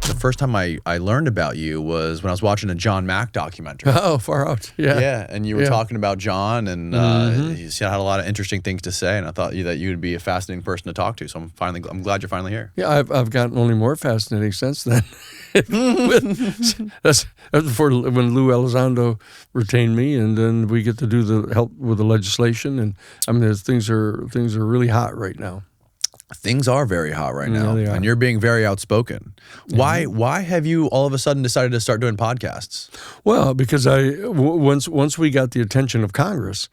The first time I learned about you was when I was watching a John Mack documentary. Oh, far out. Yeah. Yeah, and you were talking about John, and you had a lot of interesting things to say, and I thought that you would be a fascinating person to talk to. So I'm glad you're finally here. Yeah, I've gotten only more fascinating since then. That's before when Lou Elizondo retained me, and then we get to do the help with the legislation, and I mean, things are really hot right now. Things are very hot right now, they are. and you're being very outspoken. Why have you all of a sudden decided to start doing podcasts? Well, because once we got the attention of Congress,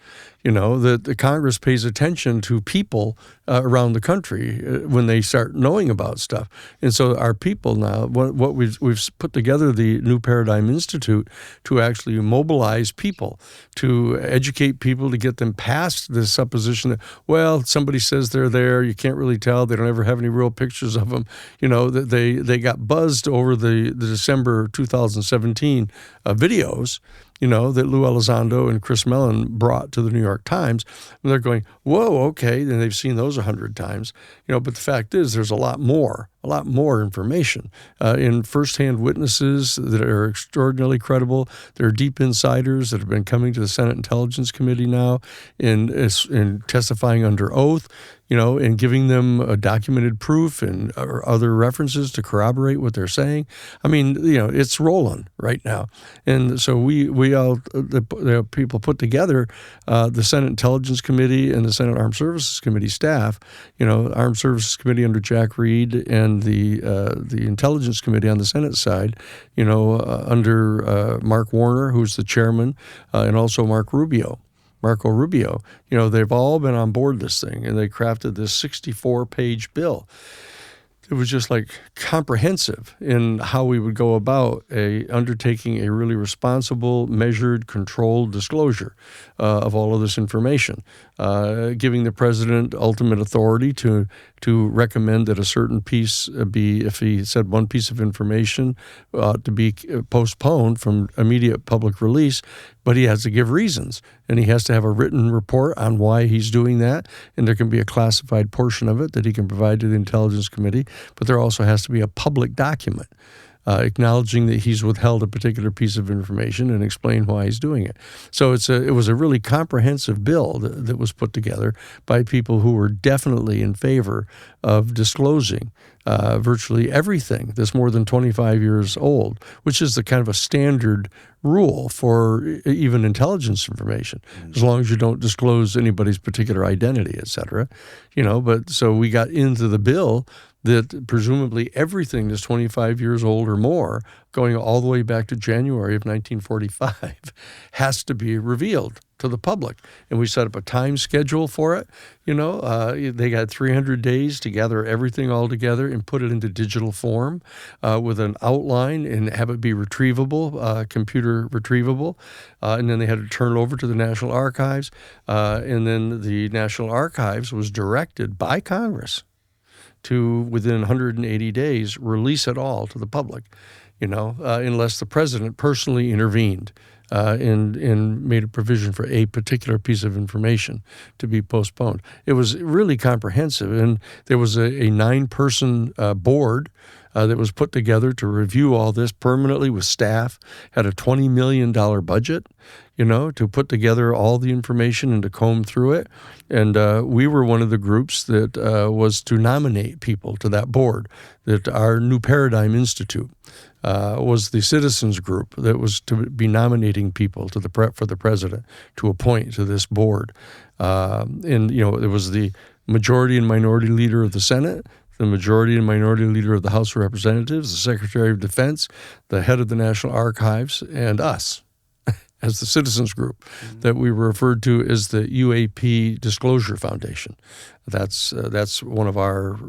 that the Congress pays attention to people around the country when they start knowing about stuff. And so our people now, what we've put together the New Paradigm Institute to actually mobilize people, to educate people, to get them past this supposition that, well, somebody says they're there, you can't really tell, they don't ever have any real pictures of them. That they got buzzed over the December 2017 videos, that Lou Elizondo and Chris Mellon brought to the New York Times. And they're going, whoa, okay, and they've seen those 100 times. But the fact is there's a lot more information in firsthand witnesses that are extraordinarily credible. There are deep insiders that have been coming to the Senate Intelligence Committee now in testifying under oath, and giving them documented proof and other references to corroborate what they're saying. I mean, it's rolling right now. And so we all, the people put together the Senate Intelligence Committee and the Senate Armed Services Committee staff, Armed Services Committee under Jack Reed and the Intelligence Committee on the Senate side, under Mark Warner, who's the chairman, and also Marco Rubio. They've all been on board this thing, and they crafted this 64-page bill. It was just like comprehensive in how we would go about undertaking a really responsible, measured, controlled disclosure of all of this information, giving the president ultimate authority to recommend that a certain piece if he said one piece of information to be postponed from immediate public release, but he has to give reasons, and he has to have a written report on why he's doing that, and there can be a classified portion of it that he can provide to the Intelligence Committee, but there also has to be a public document acknowledging that he's withheld a particular piece of information and explain why he's doing it. So it was a really comprehensive bill that was put together by people who were definitely in favor of disclosing virtually everything that's more than 25 years old, which is the kind of a standard rule for even intelligence information, as long as you don't disclose anybody's particular identity, et cetera. But so we got into the bill that presumably everything that's 25 years old or more, going all the way back to January of 1945, has to be revealed to the public. And we set up a time schedule for it. They got 300 days to gather everything all together and put it into digital form with an outline and have it be retrievable, computer retrievable. And then they had to turn it over to the National Archives. And then the National Archives was directed by Congress to, within 180 days, release it all to the public, unless the president personally intervened and made a provision for a particular piece of information to be postponed. It was really comprehensive, and there was a 9-person board that was put together to review all this permanently with staff, had a $20 million budget, to put together all the information and to comb through it. And we were one of the groups that was to nominate people to that board, that our New Paradigm Institute was the citizens group that was to be nominating people for the president to appoint to this board. And it was the majority and minority leader of the Senate, the majority and minority leader of the House of Representatives, the Secretary of Defense, the head of the National Archives, and us as the citizens group that we were referred to as the UAP Disclosure Foundation. That's one of our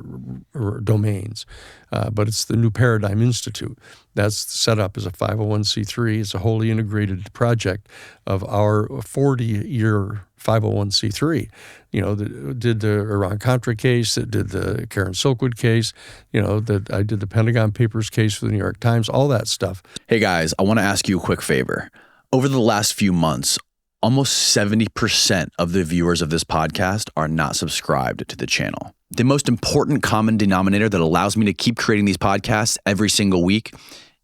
domains, but it's the New Paradigm Institute. That's set up as a 501c3. It's a wholly integrated project of our 40-year 501c3, that did the Iran-Contra case, that did the Karen Silkwood case, that I did the Pentagon Papers case for the New York Times, all that stuff. Hey guys, I want to ask you a quick favor. Over the last few months, Almost 70% of the viewers of this podcast are not subscribed to the channel. The most important common denominator that allows me to keep creating these podcasts every single week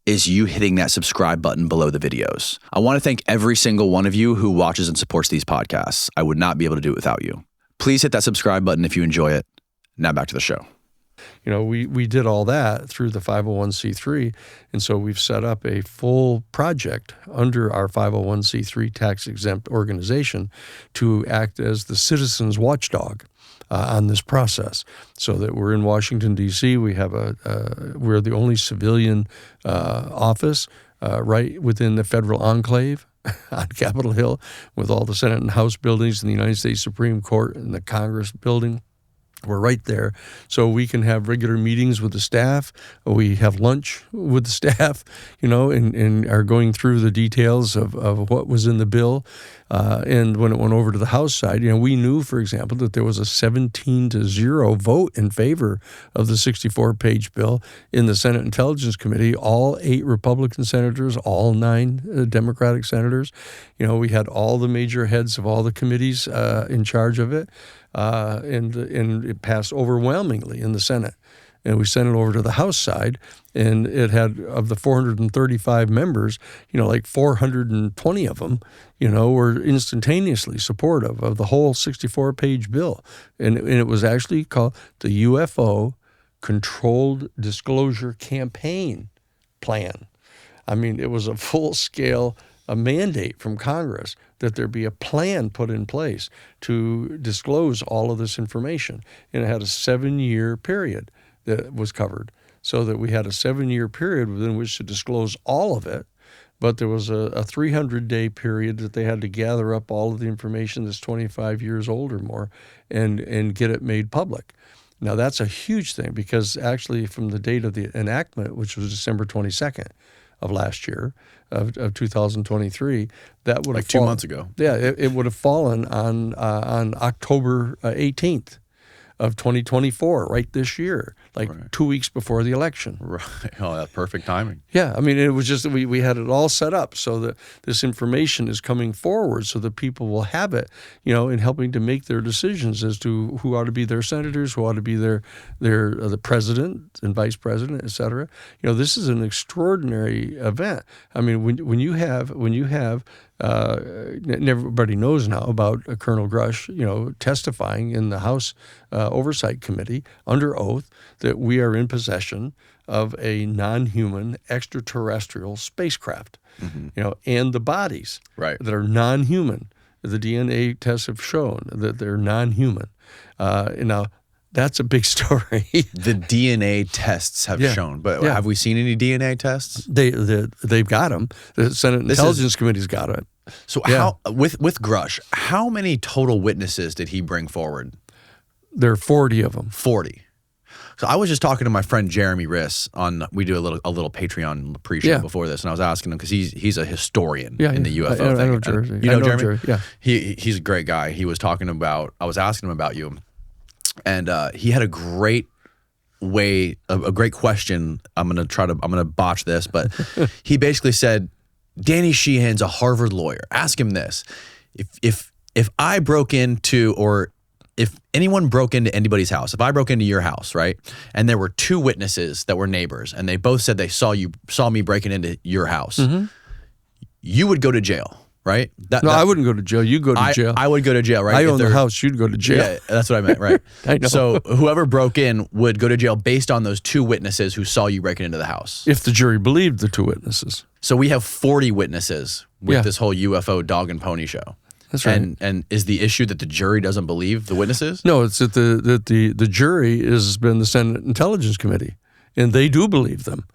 is you hitting that subscribe button below the videos. I want to thank every single one of you who watches and supports these podcasts. I would not be able to do it without you. Please hit that subscribe button if you enjoy it. Now back to the show. You know, we did all that through the 501c3, and so we've set up a full project under our 501c3 tax-exempt organization to act as the citizens watchdog on this process, so that we're in Washington, D.C. We have we're the only civilian office right within the federal enclave on Capitol Hill, with all the Senate and House buildings and the United States Supreme Court and the Congress building. We're right there, so we can have regular meetings with the staff. We have lunch with the staff, you know, and are going through the details of what was in the bill. And when it went over to the House side, you know, we knew, for example, that there was a 17-0 vote in favor of the 64-page bill in the Senate Intelligence Committee. All 8 Republican senators, all 9 Democratic senators. You know, we had all the major heads of all the committees in charge of it. And it passed overwhelmingly in the Senate. And we sent it over to the House side, and it had, of the 435 members, you know, like 420 of them, you know, were instantaneously supportive of the whole 64-page bill. And it was actually called the UFO Controlled Disclosure Campaign Plan. I mean, it was a full-scale mandate from Congress that there be a plan put in place to disclose all of this information. And it had a 7-year period that was covered, so that we had a 7-year period within which to disclose all of it. But there was a 300-day period that they had to gather up all of the information that's 25 years old or more and get it made public. Now, that's a huge thing, because actually from the date of the enactment, which was December 22nd of last year, of 2023, that would have like 2 months ago. Yeah, it would have fallen on October 18th of 2024, right this year, like 2 weeks before the election. Right. Oh, that's perfect timing. Yeah, I mean, it was just that we had it all set up so that this information is coming forward so that people will have it, you know, in helping to make their decisions as to who ought to be their senators, who ought to be the president and vice president, et cetera. You know, this is an extraordinary event. I mean, when you have everybody knows now about Colonel Grush, you know, testifying in the House Oversight Committee under oath that we are in possession of a non-human extraterrestrial spacecraft, you know, and the bodies that are non-human. The DNA tests have shown that they're non-human. Now, that's a big story. The DNA tests have shown, but have we seen any DNA tests? They've got them. The Senate Intelligence Committee's got it. So how with Grush, how many total witnesses did he bring forward? There are 40 of them. 40. So I was just talking to my friend Jeremy Riss on, we do a little Patreon pre-show before this, and I was asking him, because he's a historian in the UFO thing. I know Jeremy. You know Jeremy? Yeah. He's a great guy. He was talking about, I was asking him about you, and he had a great great question. I'm gonna botch this, but he basically said, Danny Sheehan's a Harvard lawyer. Ask him this: if I broke into, or if anyone broke into anybody's house, if I broke into your house, right, and there were 2 witnesses that were neighbors, and they both said they saw me breaking into your house, you would go to jail, right? I wouldn't go to jail. You go to jail. I would go to jail, right? I own the house. You'd go to jail. Yeah, that's what I meant, right? I know. So whoever broke in would go to jail based on those 2 witnesses who saw you breaking into the house. If the jury believed the 2 witnesses. So we have 40 witnesses with this whole UFO dog and pony show. That's right. And is the issue that the jury doesn't believe the witnesses? No, it's that the jury has been the Senate Intelligence Committee, and they do believe them.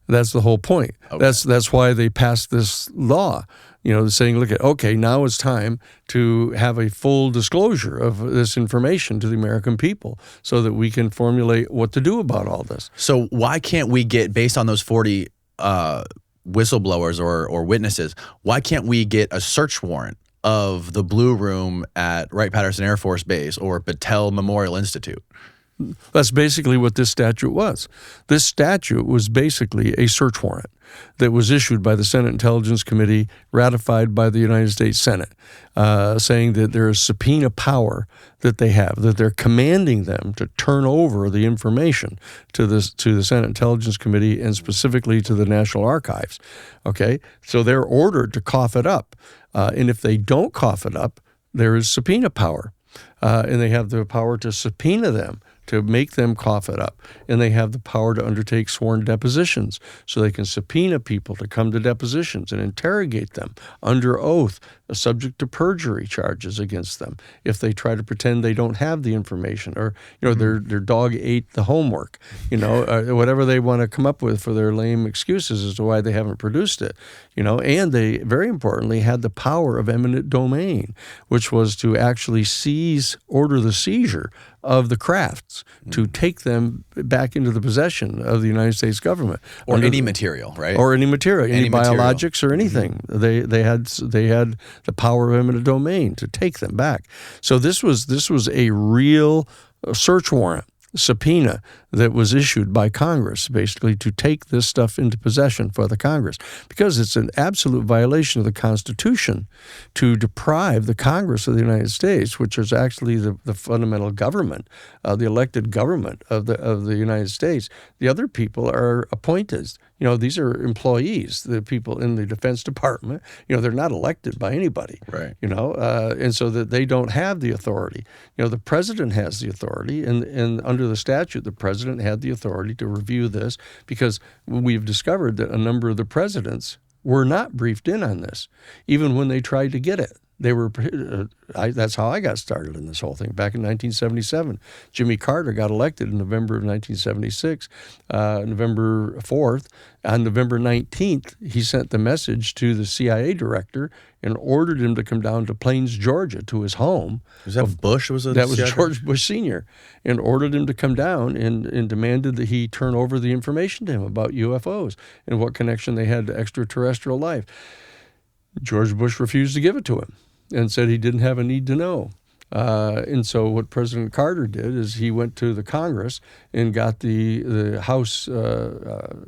That's the whole point. Okay. That's why they passed this law, you know, saying, look, now it's time to have a full disclosure of this information to the American people so that we can formulate what to do about all this. So why can't we get, based on those 40 whistleblowers or witnesses, why can't we get a search warrant of the Blue Room at Wright-Patterson Air Force Base or Battelle Memorial Institute? That's basically what this statute was. This statute was basically a search warrant that was issued by the Senate Intelligence Committee, ratified by the United States Senate, saying that there is subpoena power that they have, that they're commanding them to turn over the information to the Senate Intelligence Committee and specifically to the National Archives. Okay, so they're ordered to cough it up, and if they don't cough it up, there is subpoena power, and they have the power to subpoena them, to make them cough it up. And they have the power to undertake sworn depositions, so they can subpoena people to come to depositions and interrogate them under oath, subject to perjury charges against them if they try to pretend they don't have the information, or their dog ate the homework, whatever they want to come up with for their lame excuses as to why they haven't produced it. And they, very importantly, had the power of eminent domain, which was to actually order the seizure of the crafts, to take them back into the possession of the United States government, or any material, right? Or any material, any biologics or anything. Mm-hmm. They had the power of eminent domain to take them back. So this was a real search warrant, subpoena that was issued by Congress, basically to take this stuff into possession for the Congress, because it's an absolute violation of the Constitution to deprive the Congress of the United States, which is actually the fundamental government, the elected government of the United States. The other people are appointed. These are employees, the people in the Defense Department. They're not elected by anybody. Right. And so that they don't have the authority. The president has the authority, and under the statute, the president had the authority to review this, because we've discovered that a number of the presidents were not briefed in on this, even when they tried to get it. They were. That's how I got started in this whole thing back in 1977. Jimmy Carter got elected in November of 1976, November 4th. On November 19th, he sent the message to the CIA director and ordered him to come down to Plains, Georgia, to his home. Was that Bush? That was George Bush Sr., and ordered him to come down and demanded that he turn over the information to him about UFOs and what connection they had to extraterrestrial life. George Bush refused to give it to him and said he didn't have a need to know. And so what President Carter did is he went to the Congress and got the House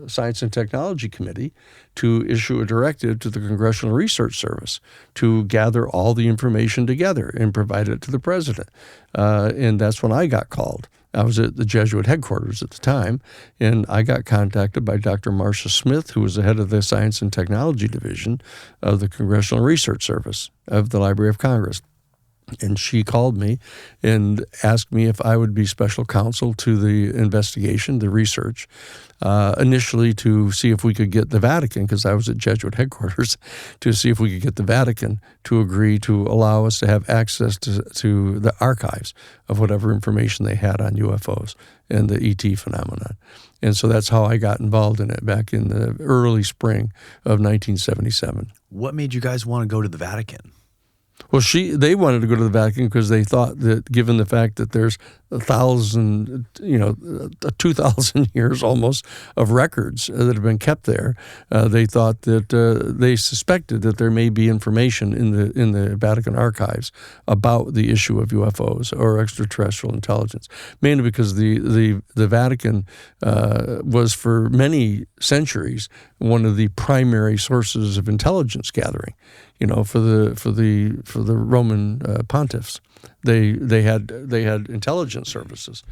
Science and Technology Committee to issue a directive to the Congressional Research Service to gather all the information together and provide it to the president. And that's when I got called. I was at the Jesuit headquarters at the time, and I got contacted by Dr. Marcia Smith, who was the head of the Science and Technology Division of the Congressional Research Service of the Library of Congress. And she called me and asked me if I would be special counsel to the investigation, the research, initially to see if we could get the Vatican, because I was at Jesuit headquarters, to see if we could get the Vatican to agree to allow us to have access to the archives of whatever information they had on UFOs and the ET phenomenon. And so that's how I got involved in it back in the early spring of 1977. What made you guys want to go to the Vatican? Well, they wanted to go to the Vatican because they thought that, given the fact that there's 2,000 years almost of records that have been kept there, they thought that they suspected that there may be information in the Vatican archives about the issue of UFOs or extraterrestrial intelligence. Mainly because the Vatican was for many centuries one of the primary sources of intelligence gathering. For the Roman pontiffs, they had intelligence services,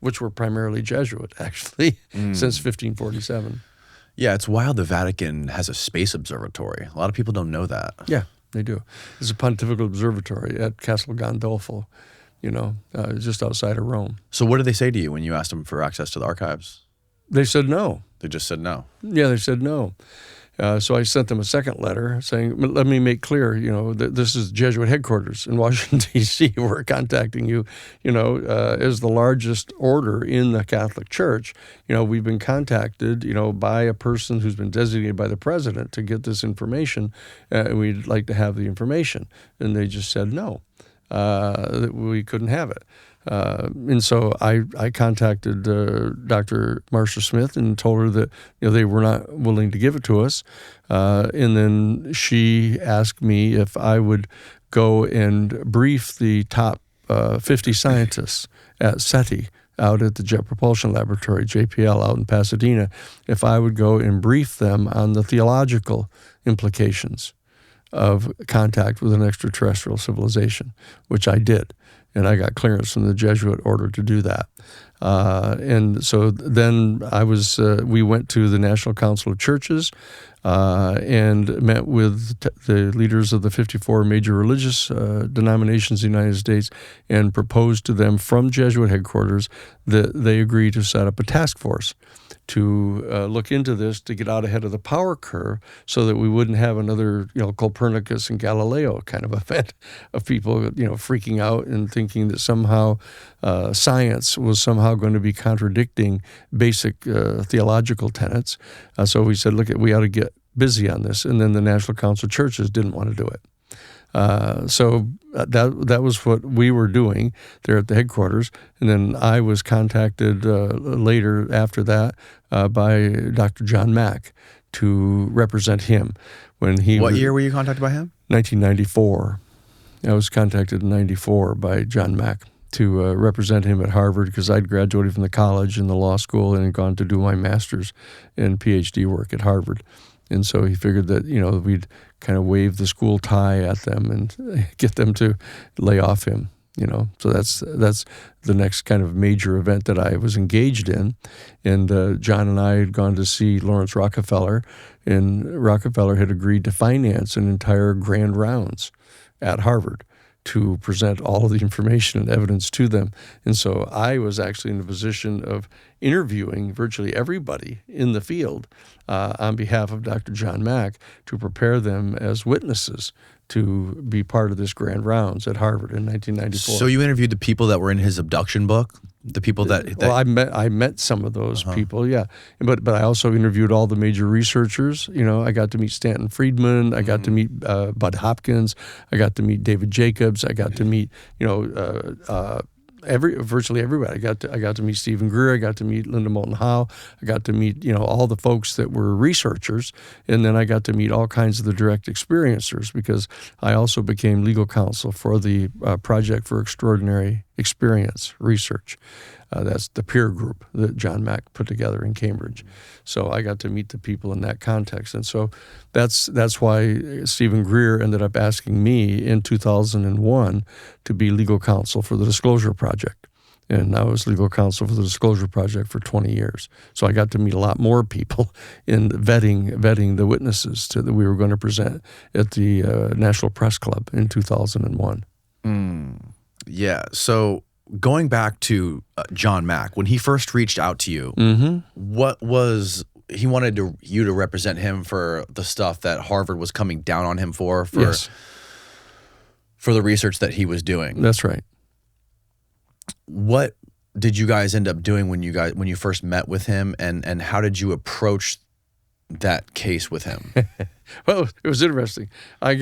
which were primarily Jesuit, actually, since 1547. Yeah, it's wild. The Vatican has a space observatory. A lot of people don't know that. Yeah, they do. It's a pontifical observatory at Castel Gandolfo, just outside of Rome. So what did they say to you when you asked them for access to the archives? They said no. They just said no. Yeah, they said no. So I sent them a second letter saying, let me make clear, that this is Jesuit headquarters in Washington, D.C. We're contacting you, as the largest order in the Catholic Church. We've been contacted, by a person who's been designated by the president to get this information, and we'd like to have the information. And they just said no, that we couldn't have it. And so I contacted Dr. Marcia Smith and told her that they were not willing to give it to us. And then she asked me if I would go and brief the top 50 scientists at SETI, out at the Jet Propulsion Laboratory, JPL, out in Pasadena, if I would go and brief them on the theological implications of contact with an extraterrestrial civilization, which I did. And I got clearance from the Jesuit order to do that. And so then we went to the National Council of Churches and met with the leaders of the 54 major religious denominations in the United States and proposed to them from Jesuit headquarters that they agree to set up a task force to look into this, to get out ahead of the power curve so that we wouldn't have another, Copernicus and Galileo kind of event of people, freaking out and thinking that somehow science was somehow going to be contradicting basic theological tenets. So we said, we ought to get busy on this. And then the National Council of Churches didn't want to do it. So that was what we were doing there at the headquarters. And then I was contacted later after that by Dr. John Mack to represent him. What year were you contacted by him? 1994. I was contacted in 94 by John Mack to represent him at Harvard because I'd graduated from the college and the law school and had gone to do my master's and PhD work at Harvard. And so he figured that, we'd kind of wave the school tie at them and get them to lay off him, So that's the next kind of major event that I was engaged in. And John and I had gone to see Lawrence Rockefeller, and Rockefeller had agreed to finance an entire grand rounds at Harvard to present all of the information and evidence to them. And so I was actually in the position of interviewing virtually everybody in the field on behalf of Dr. John Mack to prepare them as witnesses to be part of this grand rounds at Harvard in 1994. So you interviewed the people that were in his abduction book? The people that well, I met some of those people, yeah. But I also interviewed all the major researchers. I got to meet Stanton Friedman. I got to meet Bud Hopkins. I got to meet David Jacobs. I got to meet virtually everybody. I got to meet Stephen Greer. I got to meet Linda Moulton Howe. I got to meet all the folks that were researchers, and then I got to meet all kinds of the direct experiencers because I also became legal counsel for the Project for Extraordinary Experience Research. That's the peer group that John Mack put together in Cambridge. So I got to meet the people in that context. And so that's why Stephen Greer ended up asking me in 2001 to be legal counsel for the Disclosure Project. And I was legal counsel for the Disclosure Project for 20 years. So I got to meet a lot more people in vetting the witnesses that we were going to present at the National Press Club in 2001. Yeah. So going back to John Mack, when he first reached out to you, what was he wanted you to represent him for the stuff that Harvard was coming down on him for yes. for the research that he was doing? That's right. What did you guys end up doing when you first met with him, and how did you approach that case with him? Well, it was interesting. I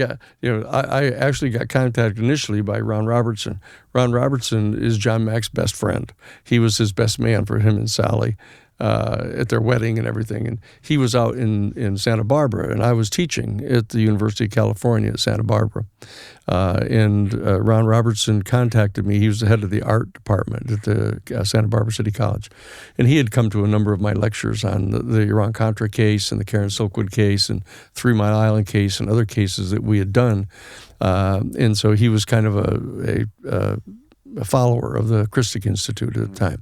actually got contacted initially by Ron Robertson. Ron Robertson is John Mack's best friend. He was his best man for him and Sally at their wedding and everything. And he was out in Santa Barbara, and I was teaching at the University of California at Santa Barbara. And Ron Robertson contacted me. He was the head of the art department at the Santa Barbara City College. And he had come to a number of my lectures on the Iran-Contra case and the Karen Silkwood case and 3 Mile Island case and other cases that we had done. And so he was kind of a follower of the Christic Institute at the time.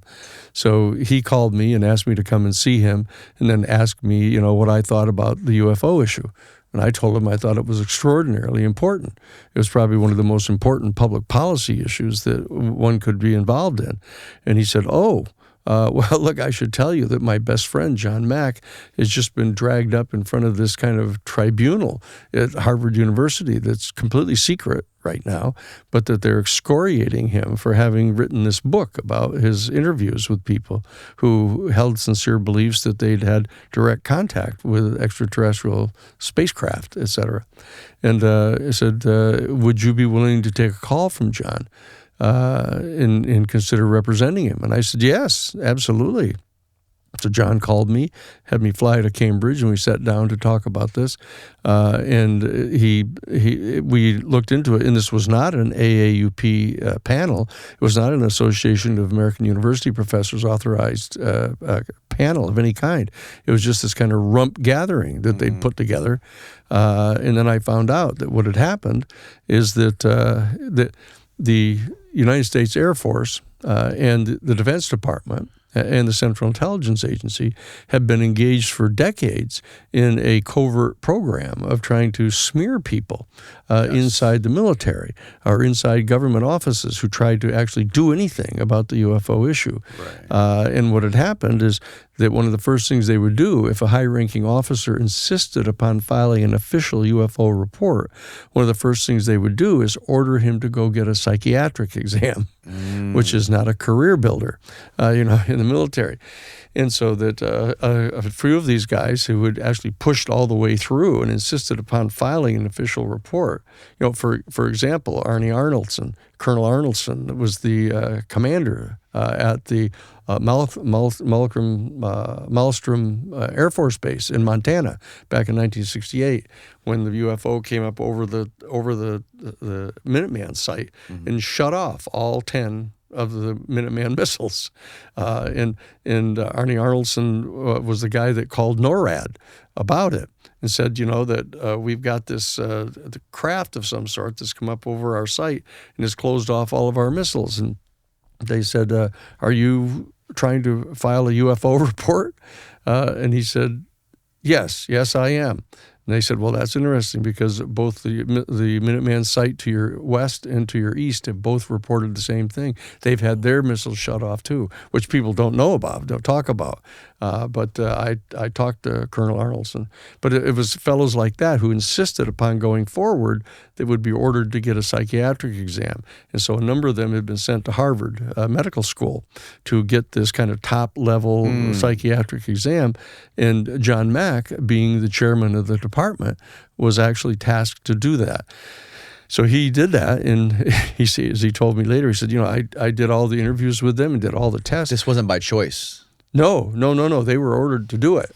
So he called me and asked me to come and see him and then asked me, what I thought about the UFO issue. And I told him I thought it was extraordinarily important. It was probably one of the most important public policy issues that one could be involved in. And he said, well, look, I should tell you that my best friend, John Mack, has just been dragged up in front of this kind of tribunal at Harvard University that's completely secret right now, but that they're excoriating him for having written this book about his interviews with people who held sincere beliefs that they'd had direct contact with extraterrestrial spacecraft, et cetera. And I said, would you be willing to take a call from John? And consider representing him? And I said, yes, absolutely. So John called me, had me fly to Cambridge, and we sat down to talk about this. And we looked into it, and this was not an AAUP panel. It was not an Association of American University Professors authorized panel of any kind. It was just this kind of rump gathering that they'd put together. And then I found out that what had happened is that the United States Air Force and the Defense Department and the Central Intelligence Agency have been engaged for decades in a covert program of trying to smear people inside the military or inside government offices who tried to actually do anything about the UFO issue. Right. And what had happened is that one of the first things they would do, if a high-ranking officer insisted upon filing an official UFO report, one of the first things they would do is order him to go get a psychiatric exam, which is not a career builder, in the military. And so that a few of these guys who had actually pushed all the way through and insisted upon filing an official report, for example, Colonel Arnoldson was the commander at the Malmstrom Air Force Base in Montana back in 1968 when the UFO came up over the Minuteman site and shut off all 10 of the Minuteman missiles. And Arnie Arnoldson was the guy that called NORAD about it and said, that we've got this the craft of some sort that's come up over our site and has closed off all of our missiles. And they said, are you trying to file a UFO report? And he said, yes, I am. And they said, well, that's interesting because both the Minuteman site to your west and to your east have both reported the same thing. They've had their missiles shut off too, which people don't know about, don't talk about. But I talked to Colonel Arnoldson. But it was fellows like that who insisted upon going forward that would be ordered to get a psychiatric exam. And so a number of them had been sent to Harvard Medical School to get this kind of top-level psychiatric exam. And John Mack, being the chairman of the department, was actually tasked to do that. So he did that, and as he told me later, he said, I did all the interviews with them and did all the tests. This wasn't by choice. No. They were ordered to do it.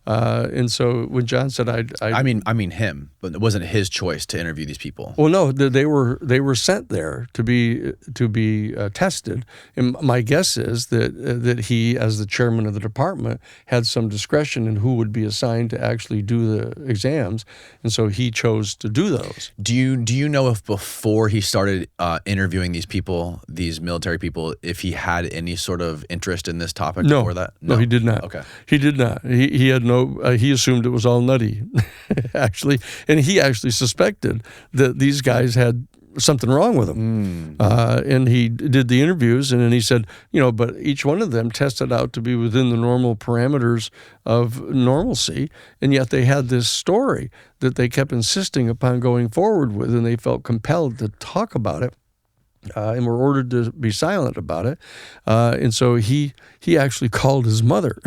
And so when John said, I mean him, but it wasn't his choice to interview these people. Well, no, they were sent there to be tested. And my guess is that he, as the chairman of the department, had some discretion in who would be assigned to actually do the exams, and so he chose to do those. Do you know if before he started interviewing these people, these military people, if he had any sort of interest in this topic before that? No, he did not. Okay, he did not. He had no. He assumed it was all nutty, actually, and he actually suspected that these guys had something wrong with them. And he did the interviews, and then he said, but each one of them tested out to be within the normal parameters of normalcy, and yet they had this story that they kept insisting upon going forward with, and they felt compelled to talk about it. And were ordered to be silent about it. And so he actually called his mother.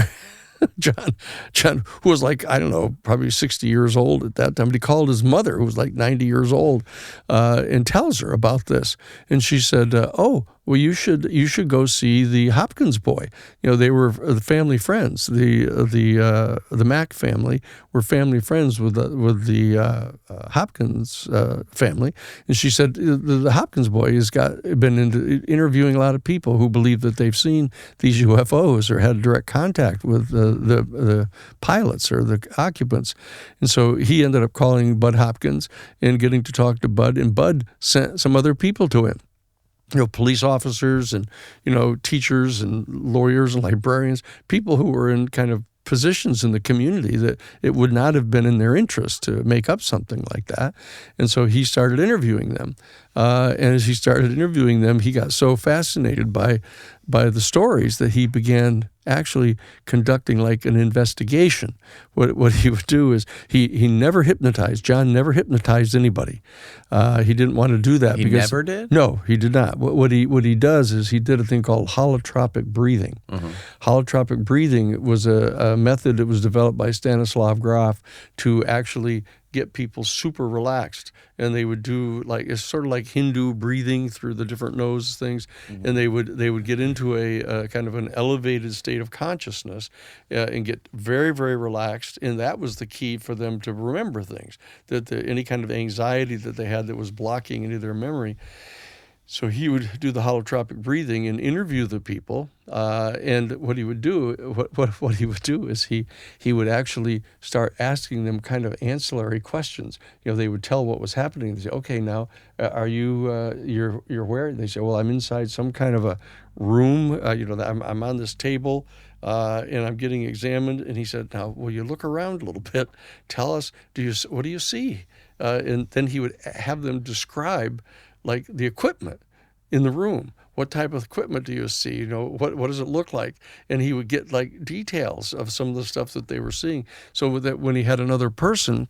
John, who was like, I don't know, probably 60 years old at that time, but he called his mother, who was like 90 years old, and tells her about this. And she said, well, you should go see the Hopkins boy. They were the family friends. The Mack family were family friends with the Hopkins family. And she said the Hopkins boy has been interviewing a lot of people who believe that they've seen these UFOs or had direct contact with the pilots or the occupants. And so he ended up calling Bud Hopkins and getting to talk to Bud, and Bud sent some other people to him. Police officers and, teachers and lawyers and librarians, people who were in kind of positions in the community that it would not have been in their interest to make up something like that. And so he started interviewing them. And as he started interviewing them, he got so fascinated by the stories that he began actually conducting like an investigation. What he would do is he never hypnotized. John never hypnotized anybody. He didn't want to do that. He never did? No, he did not. What he does is he did a thing called holotropic breathing. Holotropic breathing was a method that was developed by Stanislav Grof to actually get people super relaxed, and they would do it's sort of like Hindu breathing through the different nose things, and they would get into a kind of an elevated state of consciousness and get very, very relaxed, and that was the key for them to remember things, that any kind of anxiety that they had that was blocking any of their memory. So he would do the holotropic breathing and interview the people, and what he would do is he would actually start asking them kind of ancillary questions. They would tell what was happening. They say, "Okay, now are you you're where?" They say, "Well, I'm inside some kind of a room. I'm on this table, and I'm getting examined." And he said, "Now, will you look around a little bit? Tell us, what do you see?" And then he would have them describe the equipment in the room. What type of equipment do you see? What does it look like? And he would get details of some of the stuff that they were seeing. So that when he had another person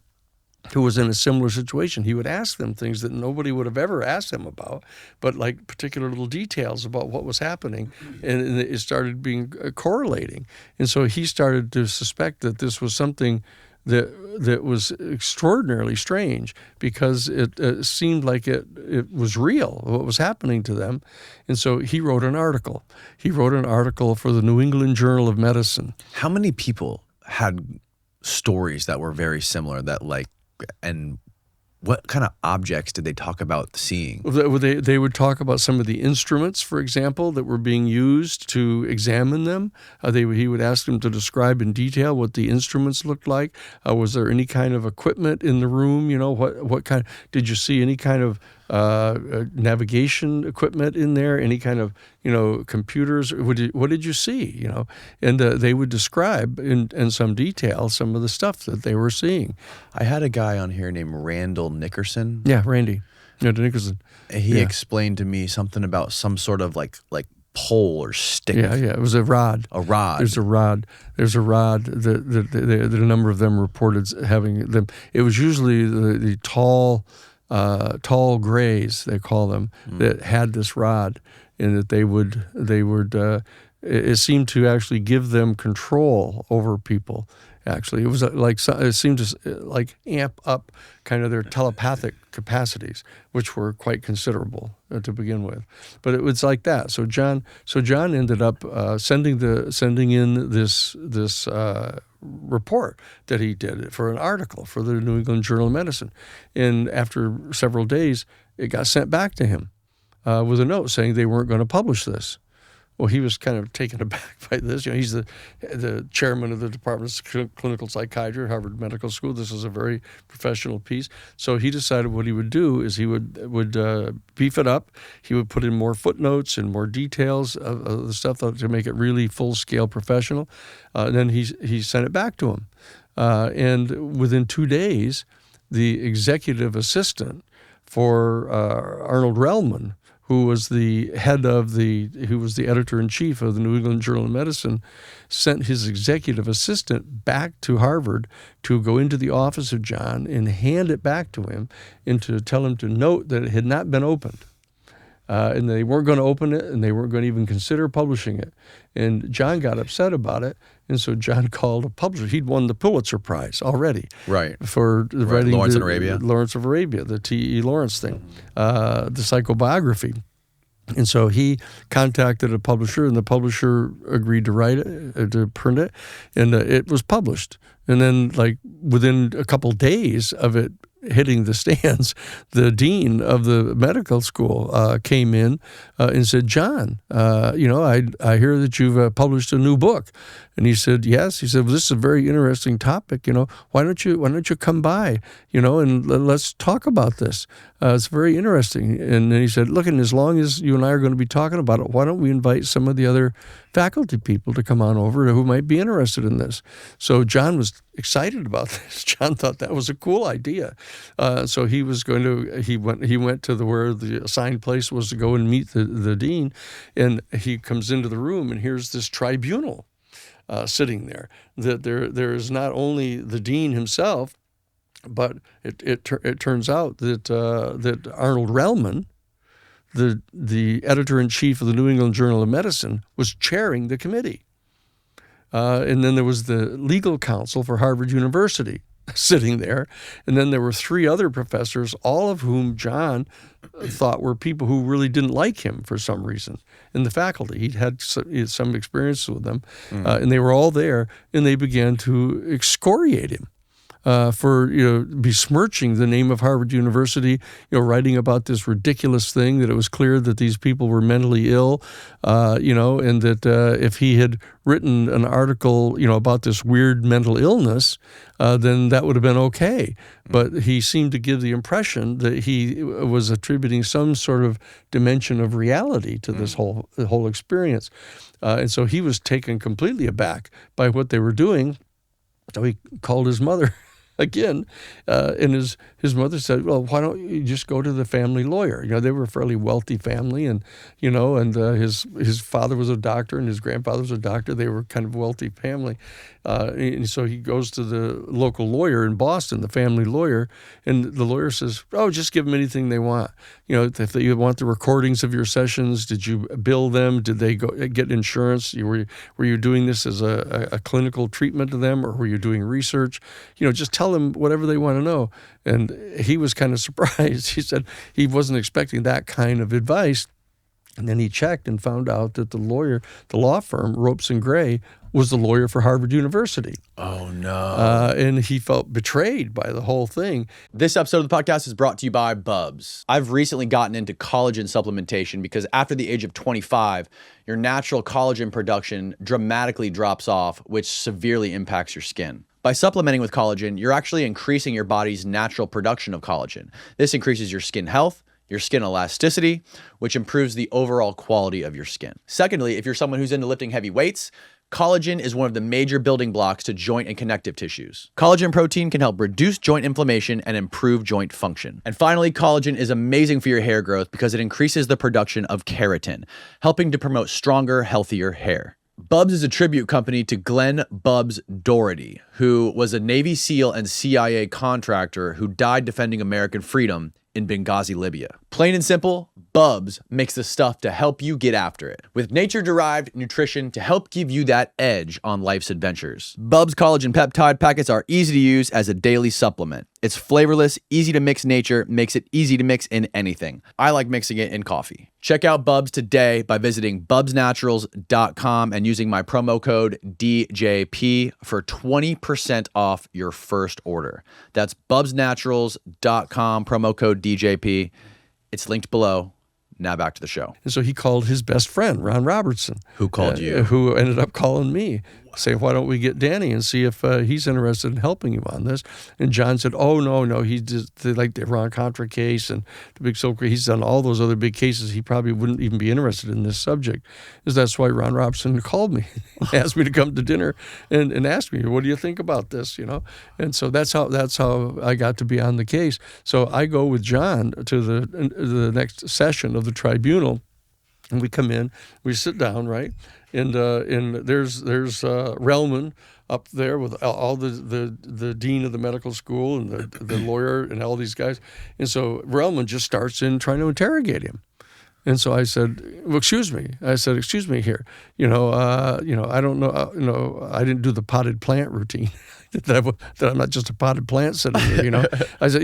who was in a similar situation, he would ask them things that nobody would have ever asked him about, but particular little details about what was happening, and it started being correlating. And so he started to suspect that this was something that was extraordinarily strange, because it seemed like it was real, what was happening to them. And so he wrote an article. He wrote an article for the New England Journal of Medicine. How many people had stories that were very similar, and what kind of objects did they talk about seeing? They would talk about some of the instruments, for example, that were being used to examine them. He would ask them to describe in detail what the instruments looked like. Was there any kind of equipment in the room? What kind? Did you see any kind of navigation equipment in there? Any kind of computers? What did you see? And they would describe in some detail some of the stuff that they were seeing. I had a guy on here named Randall Nickerson. Yeah, Randy. Yeah, Nickerson. He explained to me something about some sort of like pole or stick. Yeah. It was a rod. A rod. There's a rod. That a number of them reported having them. It was usually the tall grays, they call them, that had this rod, and that they would it seemed to actually give them control over people. Actually, it was it seemed to amp up kind of their telepathic capacities, which were quite considerable to begin with. But it was like that. So John ended up sending in this report that he did for an article for the New England Journal of Medicine, and after several days, it got sent back to him with a note saying they weren't going to publish this. Well, he was kind of taken aback by this. He's the chairman of the Department of Clinical Psychiatry at Harvard Medical School. This is a very professional piece. So he decided what he would do is he would beef it up. He would put in more footnotes and more details of the stuff to make it really full-scale professional. And then he sent it back to him. And within 2 days, the executive assistant for Arnold Relman, who was the editor-in-chief of the New England Journal of Medicine, sent his executive assistant back to Harvard to go into the office of John and hand it back to him and to tell him to note that it had not been opened. And they weren't going to open it, and they weren't going to even consider publishing it. And John got upset about it, and so John called a publisher. He'd won the Pulitzer Prize already, for writing Lawrence of Arabia. Lawrence of Arabia, the T.E. Lawrence thing, the psychobiography. And so he contacted a publisher, and the publisher agreed to write it, to print it, and it was published. And then, within a couple days of it hitting the stands, the dean of the medical school came in and said, "John, I hear that you've published a new book." And he said, "Yes." He said, "Well, this is a very interesting topic. Why don't you come by, and let's talk about this. It's very interesting." And then he said, "Look, and as long as you and I are going to be talking about it, why don't we invite some of the other faculty people to come on over who might be interested in this?" So John was excited about this. John thought that was a cool idea. So he was he went to where the assigned place was to go and meet the dean, and he comes into the room, and here's this tribunal sitting there. That there is not only the dean himself, but it turns out that Arnold Relman, the editor-in-chief of the New England Journal of Medicine, was chairing the committee. And then there was the legal counsel for Harvard University, sitting there. And then there were 3 other professors, all of whom John thought were people who really didn't like him for some reason in the faculty. He had some experience with them, and they were all there, and they began to excoriate him. For besmirching the name of Harvard University, writing about this ridiculous thing that it was clear that these people were mentally ill, and that if he had written an article, about this weird mental illness, then that would have been okay. But he seemed to give the impression that he was attributing some sort of dimension of reality to this whole experience, and so he was taken completely aback by what they were doing. So he called his mother again, and his mother said, "Well, why don't you just go to the family lawyer?" They were a fairly wealthy family, and his father was a doctor and his grandfather was a doctor. They were kind of a wealthy family, and so he goes to the local lawyer in Boston, the family lawyer, and the lawyer says, "Oh, just give them anything they want. If they want the recordings of your sessions, did you bill them? Did they get insurance? Were you doing this as a clinical treatment to them, or were you doing research? Just tell them whatever they want to know." And he was kind of surprised. He said he wasn't expecting that kind of advice. And then he checked and found out that the law firm, Ropes and Gray, was the lawyer for Harvard University. Oh, no. And he felt betrayed by the whole thing. This episode of the podcast is brought to you by Bubs. I've recently gotten into collagen supplementation because after the age of 25, your natural collagen production dramatically drops off, which severely impacts your skin. By supplementing with collagen, you're actually increasing your body's natural production of collagen. This increases your skin health, your skin elasticity, which improves the overall quality of your skin. Secondly, if you're someone who's into lifting heavy weights, collagen is one of the major building blocks to joint and connective tissues. Collagen protein can help reduce joint inflammation and improve joint function. And finally, collagen is amazing for your hair growth because it increases the production of keratin, helping to promote stronger, healthier hair. Bubs is a tribute company to Glenn Bubs Doherty, who was a Navy SEAL and CIA contractor who died defending American freedom in Benghazi, Libya. Plain and simple, Bubs makes the stuff to help you get after it, with nature-derived nutrition to help give you that edge on life's adventures. Bubs collagen peptide packets are easy to use as a daily supplement. It's flavorless, easy to mix nature, makes it easy to mix in anything. I like mixing it in coffee. Check out Bubs today by visiting bubsnaturals.com and using my promo code DJP for 20% off your first order. That's bubsnaturals.com, promo code DJP. It's linked below. Now back to the show. And so he called his best friend, Ron Robertson. Who called you? Who ended up calling me. Say, why don't we get Danny and see if he's interested in helping you on this? And John said, oh, no. He did like the Iran Contra case and the big Silk. He's done all those other big cases. He probably wouldn't even be interested in this subject. That's why Ron Robertson called me, asked me to come to dinner and asked me, what do you think about this? And so that's how I got to be on the case. So I go with John to the next session of the tribunal. And we come in, we sit down, right? And there's Relman up there with all the dean of the medical school and the lawyer and all these guys. And so Relman just starts in trying to interrogate him. And so I said, well, excuse me. I said, excuse me here. I don't know. I didn't do the potted plant routine. that I'm not just a potted plant sitting here. I said,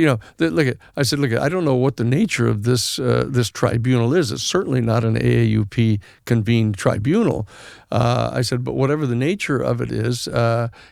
look, I don't know what the nature of this tribunal is. It's certainly not an AAUP convened tribunal. I said, but whatever the nature of it is,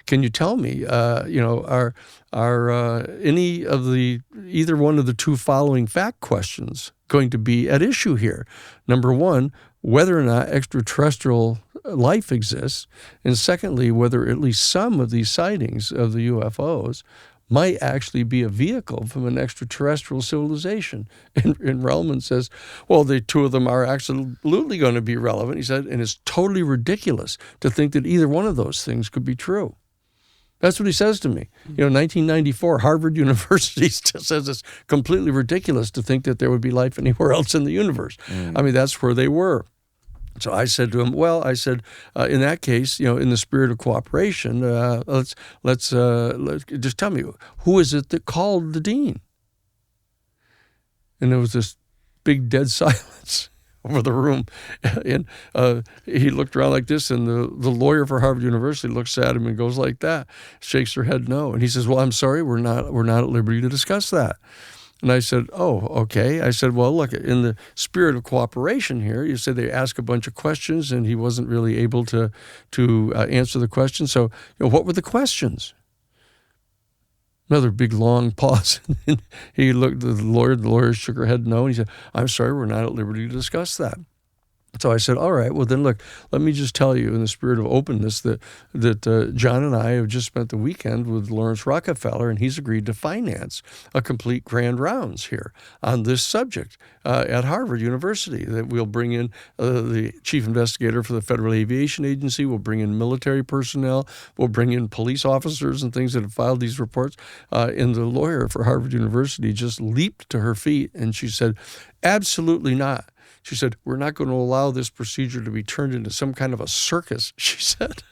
can you tell me? Are any of either one of the two following fact questions going to be at issue here? Number one, whether or not extraterrestrial life exists, and secondly, whether at least some of these sightings of the UFOs might actually be a vehicle from an extraterrestrial civilization. And Relman says, well, the two of them are absolutely going to be relevant. He said, and it's totally ridiculous to think that either one of those things could be true. That's what he says to me. 1994, Harvard University says it's completely ridiculous to think that there would be life anywhere else in the universe. I mean, that's where they were. So I said to him, well, in that case, in the spirit of cooperation, let's just tell me, who is it that called the dean? And there was this big dead silence. over the room. And he looked around like this, and the lawyer for Harvard University looks at him and goes like that, shakes her head no. And he says, well, I'm sorry, we're not at liberty to discuss that. And I said, oh, okay. I said, well, look, in the spirit of cooperation here, you said they asked a bunch of questions and he wasn't really able to answer the questions. So, what were the questions? Another big, long pause. And he looked at the lawyer shook her head no. And he said, I'm sorry, we're not at liberty to discuss that. So I said, all right, well then look, let me just tell you in the spirit of openness that John and I have just spent the weekend with Lawrence Rockefeller, and he's agreed to finance a complete grand rounds here on this subject at Harvard University. That we'll bring in the chief investigator for the Federal Aviation Agency, we'll bring in military personnel, we'll bring in police officers and things that have filed these reports. And the lawyer for Harvard University just leaped to her feet and she said, absolutely not. She said, we're not going to allow this procedure to be turned into some kind of a circus, she said.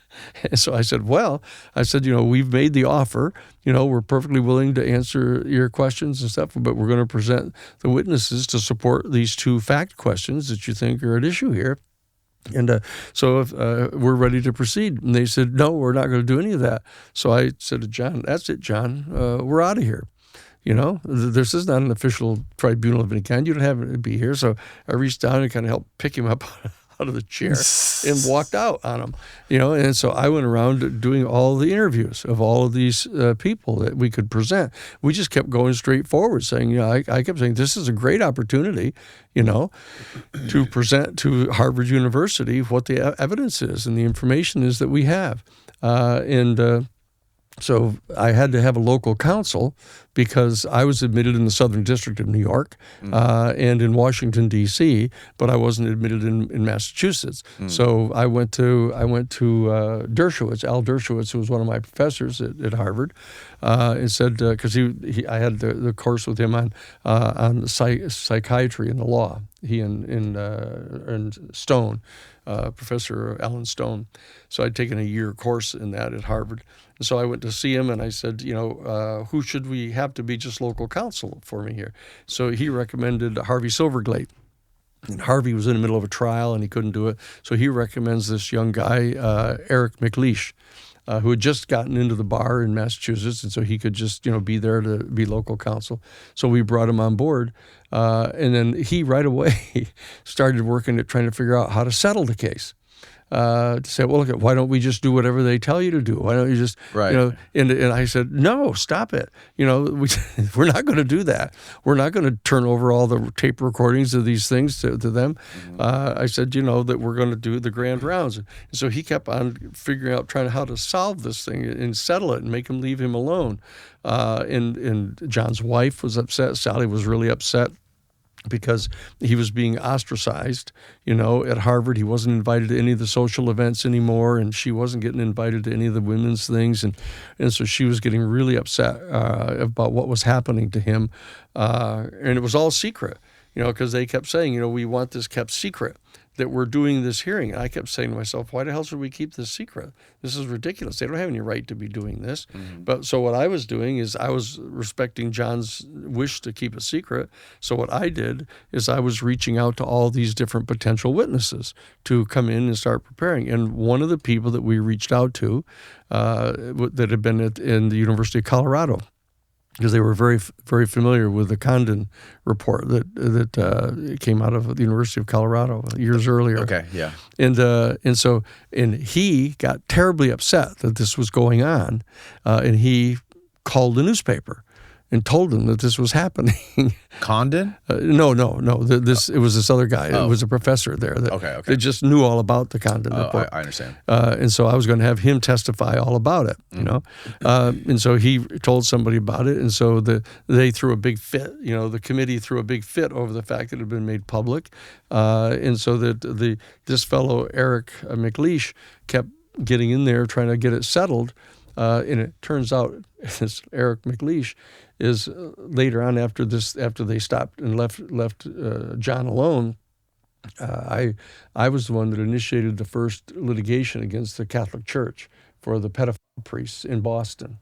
And so I said, we've made the offer. We're perfectly willing to answer your questions and stuff, but we're going to present the witnesses to support these two fact questions that you think are at issue here. And so if, we're ready to proceed. And they said, no, we're not going to do any of that. So I said to John, that's it, John. We're out of here. This is not an official tribunal of any kind. You don't have to be here. So I reached down and kind of helped pick him up out of the chair and walked out on him, And so I went around doing all the interviews of all of these people that we could present. We just kept going straight forward saying, I kept saying, this is a great opportunity, to present to Harvard University what the evidence is and the information is that we have. So I had to have a local counsel because I was admitted in the Southern District of New York and in Washington, D.C., but I wasn't admitted in Massachusetts. So I went to Dershowitz, Al Dershowitz, who was one of my professors at Harvard, and said, because I had the course with him on psychiatry and the law, he and Stone, Professor Alan Stone. So I'd taken a year course in that at Harvard. And so I went to see him and I said, who should we have to be just local counsel for me here? So he recommended Harvey Silverglate. And Harvey was in the middle of a trial and he couldn't do it. So he recommends this young guy, Eric McLeish, who had just gotten into the bar in Massachusetts. And so he could just, be there to be local counsel. So we brought him on board. And then he right away started working at trying to figure out how to settle the case. To say, well, look, why don't we just do whatever they tell you to do? Why don't you just, right. And I said, no, stop it. We're not going to do that. We're not going to turn over all the tape recordings of these things to them. I said, that we're going to do the grand rounds. And so he kept on figuring out, how to solve this thing and settle it and make him leave him alone. And John's wife was upset. Sally was really upset, because he was being ostracized, at Harvard. He wasn't invited to any of the social events anymore, and she wasn't getting invited to any of the women's things. And so she was getting really upset about what was happening to him. And it was all secret, because they kept saying, we want this kept secret, that we're doing this hearing. And I kept saying to myself, why the hell should we keep this secret? This is ridiculous. They don't have any right to be doing this. But so what I was doing is I was respecting John's wish to keep it secret. So what I did is I was reaching out to all these different potential witnesses to come in and start preparing. And one of the people that we reached out to that had been in the University of Colorado, because they were very, very familiar with the Condon report that came out of the University of Colorado years earlier. Okay, yeah. And so he got terribly upset that this was going on, and he called the newspaper and told them that this was happening. Condon? No. It was this other guy. It was a professor there that just knew all about the Condon report. I understand. And so I was going to have him testify all about it, and so he told somebody about it, and so they threw a big fit. The committee threw a big fit over the fact that it had been made public, and so that this fellow Eric McLeish kept getting in there trying to get it settled. And it turns out this Eric McLeish is later on after they stopped and left John alone. I was the one that initiated the first litigation against the Catholic Church for the pedophile priests in Boston,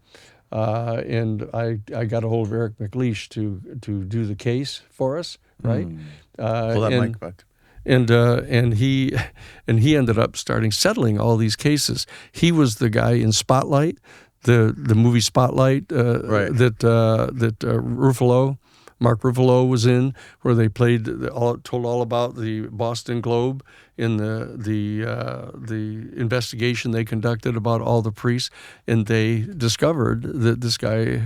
and I got a hold of Eric McLeish to do the case for us, right? Pull that mic back. and he ended up settling all these cases. He was the guy in Spotlight, the movie Spotlight that Mark Ruffalo was in, where they told all about the Boston Globe in the investigation they conducted about all the priests, and they discovered that this guy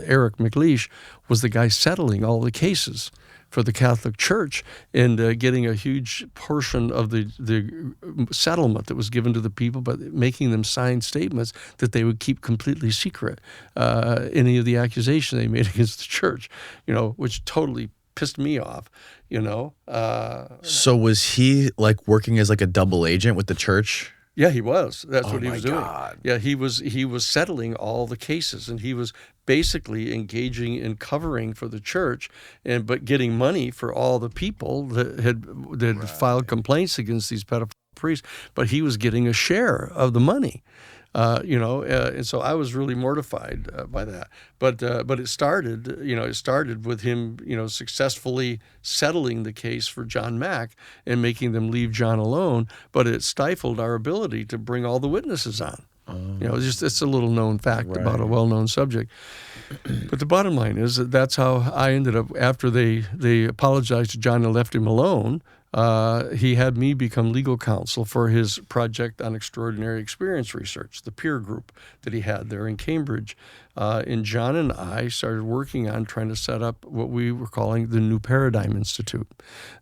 Eric McLeish was the guy settling all the cases for the Catholic Church and getting a huge portion of the settlement that was given to the people, but making them sign statements that they would keep completely secret any of the accusation they made against the church, which totally pissed me off, So was he like working as like a double agent with the church? Yeah, he was. That's what he was doing. God. Yeah, he was settling all the cases, and he was basically engaging in covering for the church, but getting money for all the people that had filed complaints against these pedophile priests. But he was getting a share of the money. And so I was really mortified by that. But it started with him, successfully settling the case for John Mack and making them leave John alone. But it stifled our ability to bring all the witnesses on. It's a little known fact about a well-known subject. But the bottom line is that's how I ended up, after they apologized to John and left him alone. He had me become legal counsel for his project on extraordinary experience research, the peer group that he had there in Cambridge. And John and I started working on trying to set up what we were calling the New Paradigm Institute,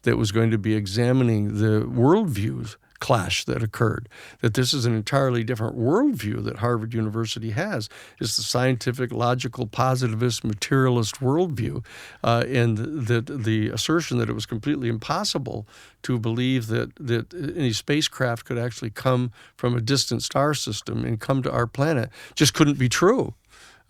that was going to be examining the worldviews clash that occurred, that this is an entirely different worldview that Harvard University has. It's the scientific, logical, positivist, materialist worldview, and that the assertion that it was completely impossible to believe that any spacecraft could actually come from a distant star system and come to our planet just couldn't be true.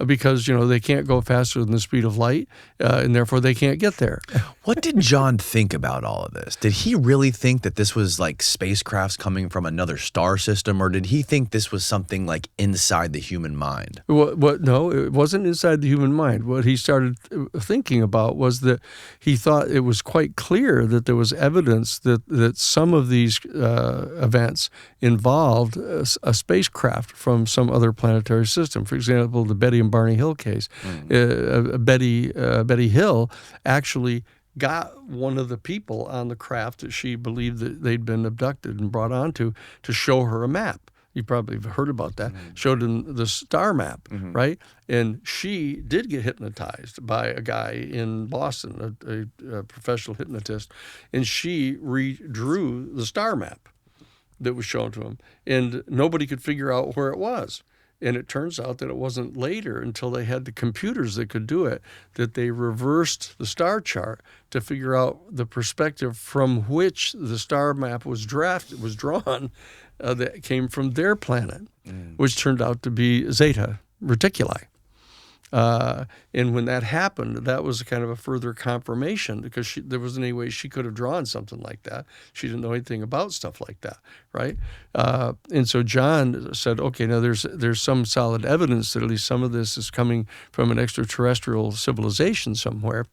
Because, they can't go faster than the speed of light, and therefore they can't get there. What did John think about all of this? Did he really think that this was like spacecrafts coming from another star system, or did he think this was something like inside the human mind? No, it wasn't inside the human mind. What he started thinking about was that he thought it was quite clear that there was evidence that some of these events involved a spacecraft from some other planetary system. For example, the Betty and Barney Hill case. Betty Hill actually got one of the people on the craft that she believed that they'd been abducted and brought onto to show her a map. You probably have heard about that. Showed him the star map, right? And she did get hypnotized by a guy in Boston, a professional hypnotist, and she redrew the star map that was shown to him, and nobody could figure out where it was. And it turns out that it wasn't later, until they had the computers that could do it, that they reversed the star chart to figure out the perspective from which the star map was drawn that came from their planet, which turned out to be Zeta Reticuli. And when that happened, that was kind of a further confirmation, because there wasn't any way she could have drawn something like that. She didn't know anything about stuff like that, right? And so John said, okay, now there's some solid evidence that at least some of this is coming from an extraterrestrial civilization somewhere.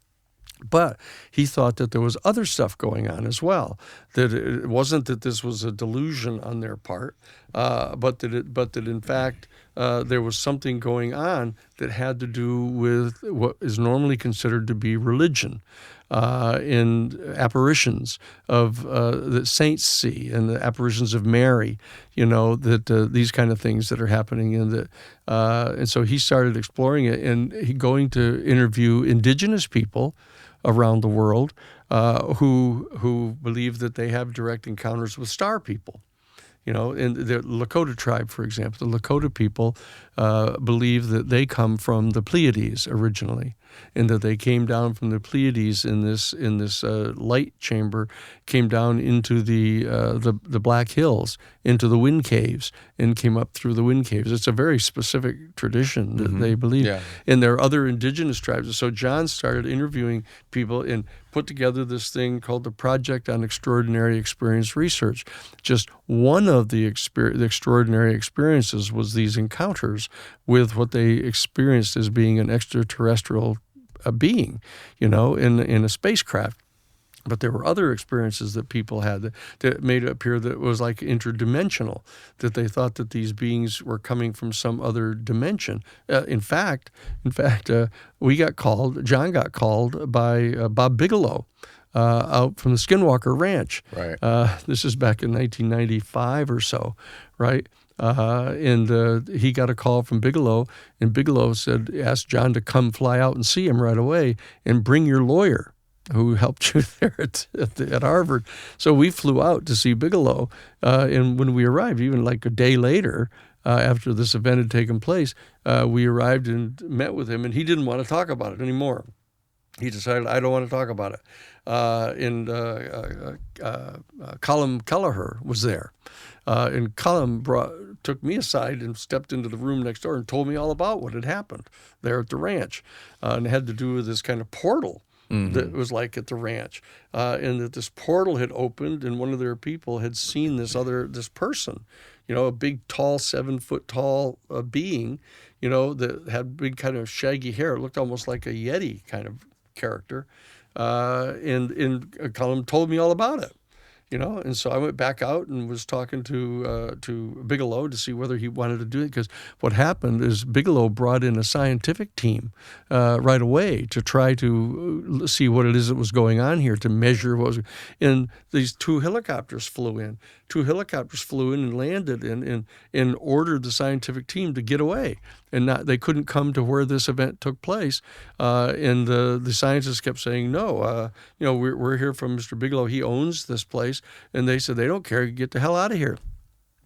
But he thought that there was other stuff going on as well, that it wasn't that this was a delusion on their part, but that in fact there was something going on that had to do with what is normally considered to be religion, in apparitions of that saints see, and the apparitions of Mary, that these kind of things that are happening, and so he started exploring it, and he going to interview indigenous people around the world who believe that they have direct encounters with star people. In the Lakota tribe, for example, the Lakota people believe that they come from the Pleiades originally, and that they came down from the Pleiades in this light chamber, came down into the Black Hills, into the wind caves, and came up through the wind caves. It's a very specific tradition that they believe. Yeah. And there are other indigenous tribes. So John started interviewing people and put together this thing called the Project on Extraordinary Experience Research. Just one of the extraordinary experiences was these encounters with what they experienced as being an extraterrestrial being, in a spacecraft. But there were other experiences that people had that made it appear that it was like interdimensional, that they thought that these beings were coming from some other dimension. In fact, John got called by Bob Bigelow out from the Skinwalker Ranch. Right. This is back in 1995 or so, right? And he got a call from Bigelow, and Bigelow asked John to come fly out and see him right away and bring your lawyer who helped you there at Harvard. So we flew out to see Bigelow, and when we arrived, even like a day later, after this event had taken place, we arrived and met with him, and he didn't want to talk about it anymore. He decided, I don't want to talk about it. Colum Kelleher was there. And Colum took me aside and stepped into the room next door and told me all about what had happened there at the ranch. And it had to do with this kind of portal that was like at the ranch. And that this portal had opened, and one of their people had seen this person, a big, tall, 7-foot tall being, that had big kind of shaggy hair. It looked almost like a Yeti kind of character. And Colum told me all about it. And so I went back out and was talking to Bigelow to see whether he wanted to do it, because what happened is Bigelow brought in a scientific team right away to try to see what it is that was going on here, to measure what was. And these two helicopters flew in. And landed and ordered the scientific team to get away. And they couldn't come to where this event took place. And the scientists kept saying, no, we're here from Mr. Bigelow. He owns this place. And they said, they don't care. Get the hell out of here.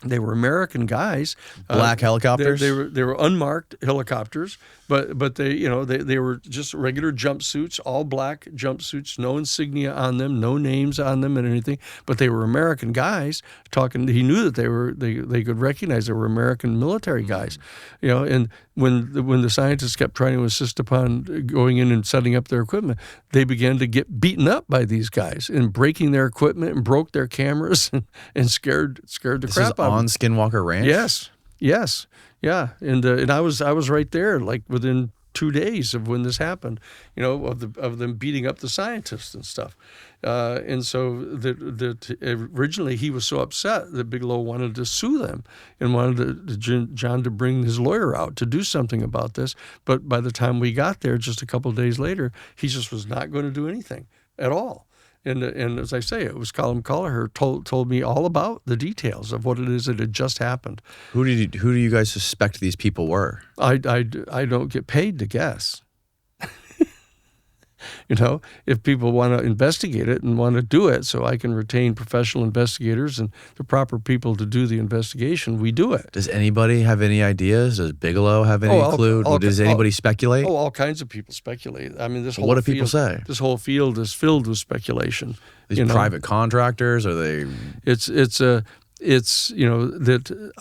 They were American guys. Black helicopters? They were unmarked helicopters, but they were just regular jumpsuits, all black jumpsuits, no insignia on them, no names on them and anything. But they were American guys talking. He knew that they could recognize they were American military guys, And when the scientists kept trying to insist upon going in and setting up their equipment, they began to get beaten up by these guys and breaking their equipment and broke their cameras and scared the crap out of them. On Skinwalker Ranch? Yes, yeah, and I was right there, like within 2 days of when this happened, of them beating up the scientists and stuff, and so that originally he was so upset that Bigelow wanted to sue them and wanted John to bring his lawyer out to do something about this, but by the time we got there, just a couple of days later, he just was not going to do anything at all. And as I say, it was Colum Kelleher told me all about the details of what it is that had just happened. Who do you guys suspect these people were? I don't get paid to guess. If people want to investigate it and want to do it so I can retain professional investigators and the proper people to do the investigation, we do it. Does anybody have any ideas? Does Bigelow have any clue? Does anybody speculate? All kinds of people speculate. I mean, this whole What do people say? This whole field is filled with speculation. These private contractors, are they? It's that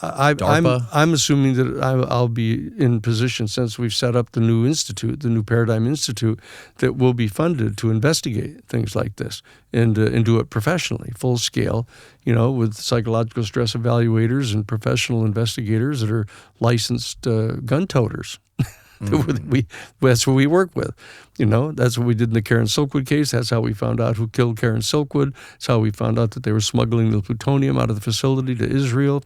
I'm assuming that I'll be in position, since we've set up the new institute, the New Paradigm Institute, that will be funded to investigate things like this and do it professionally, full scale, with psychological stress evaluators and professional investigators that are licensed gun toters. That's what we work with. That's what we did in the Karen Silkwood case. That's how we found out who killed Karen Silkwood. That's how we found out that they were smuggling the plutonium out of the facility to Israel.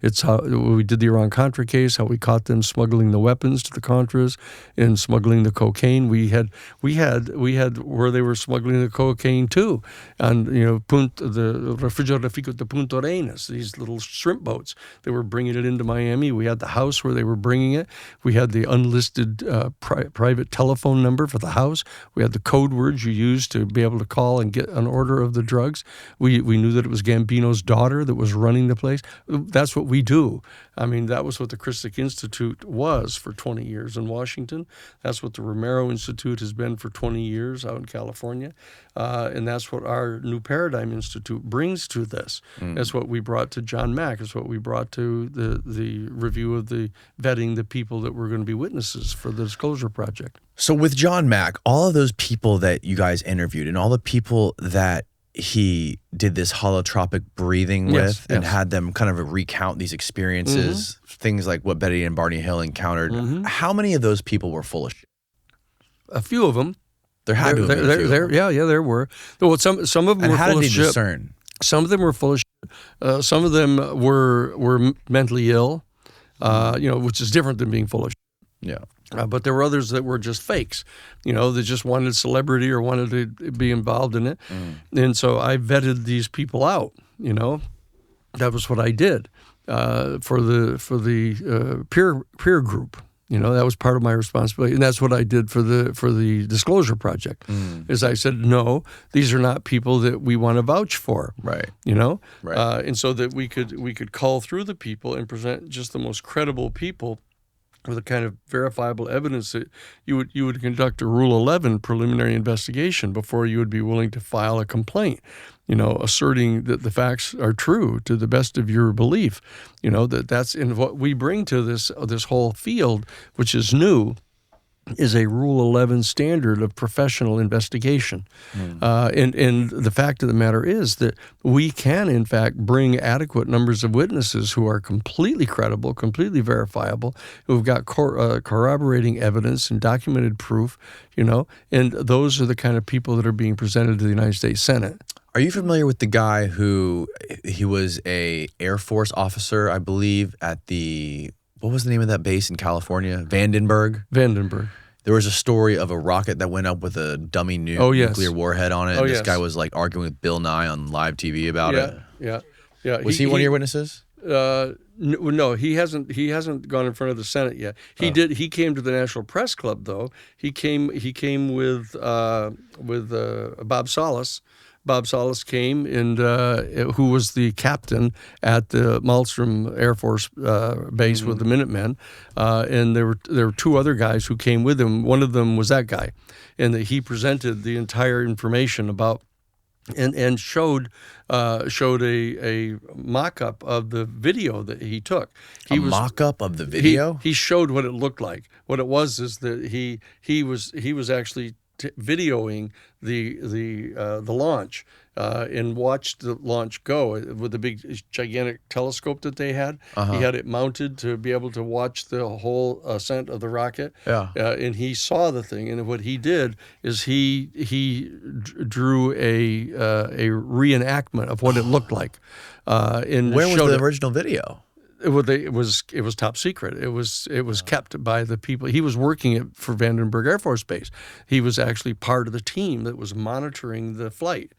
It's how we did the Iran-Contra case, how we caught them smuggling the weapons to the Contras and smuggling the cocaine. We had where they were smuggling the cocaine too, and the Refugio Trafico de Punta Arenas, these little shrimp boats. They were bringing it into Miami. We had the house where they were bringing it. We had the unlisted private telephone number for the house. We had the code words you used to be able to call and get an order of the drugs. We knew that it was Gambino's daughter that was running the place. That's what we do. I mean, that was what the Christic Institute was for 20 years in Washington. That's what the Romero Institute has been for 20 years out in California. And that's what our New Paradigm Institute brings to this. That's what we brought to John Mack. That's what we brought to the review of the vetting the people that were going to be witnesses for the Disclosure Project. So with John Mack, all of those people that you guys interviewed and all the people that he did this holotropic breathing with and had them kind of recount these experiences, things like what Betty and Barney Hill encountered. How many of those people were full of shit? A few of them. There had to have been a few of them. There were. Well, some of them And were how full did of he shit. discern? Some of them were full of shit. Some of them were mentally ill, which is different than being full of shit. Yeah. But there were others that were just fakes, that just wanted celebrity or wanted to be involved in it. And so I vetted these people out, That was what I did for the peer group. That was part of my responsibility, and that's what I did for the Disclosure Project. Is I said, no, these are not people that we want to vouch for, Right. Right. And so that we could cull through the people and present just the most credible people with a kind of verifiable evidence that you would conduct a Rule 11 preliminary investigation before you would be willing to file a complaint, asserting that the facts are true to the best of your belief, that's in what we bring to this whole field, which is new, is a Rule 11 standard of professional investigation. And the fact of the matter is that we can, in fact, bring adequate numbers of witnesses who are completely credible, completely verifiable, who've got corroborating evidence and documented proof, and those are the kind of people that are being presented to the United States Senate. Are you familiar with the guy he was a Air Force officer, I believe, at what was the name of that base in California? Vandenberg? Vandenberg. There was a story of a rocket that went up with a dummy nuclear warhead on it. And this guy was like arguing with Bill Nye on live TV about it. Yeah. Was he one of your witnesses? No, he hasn't gone in front of the Senate yet. He did. He came to the National Press Club though. He came with Bob Salas. Bob Salas came, and who was the captain at the Malmstrom Air Force base with the Minutemen, and there were two other guys who came with him. One of them was that guy, and that he presented the entire information about, and showed a mock-up of the video that he took. Mock-up of the video? He showed what it looked like. What it was is that he was actually videoing the launch and watched the launch go with the big gigantic telescope that they had. He had it mounted to be able to watch the whole ascent of the rocket. And he saw the thing. And what he did is he drew a reenactment of what it looked like. And where was the original video? It was top secret. It was kept by the people. He was working for Vandenberg Air Force Base. He was actually part of the team that was monitoring the flight,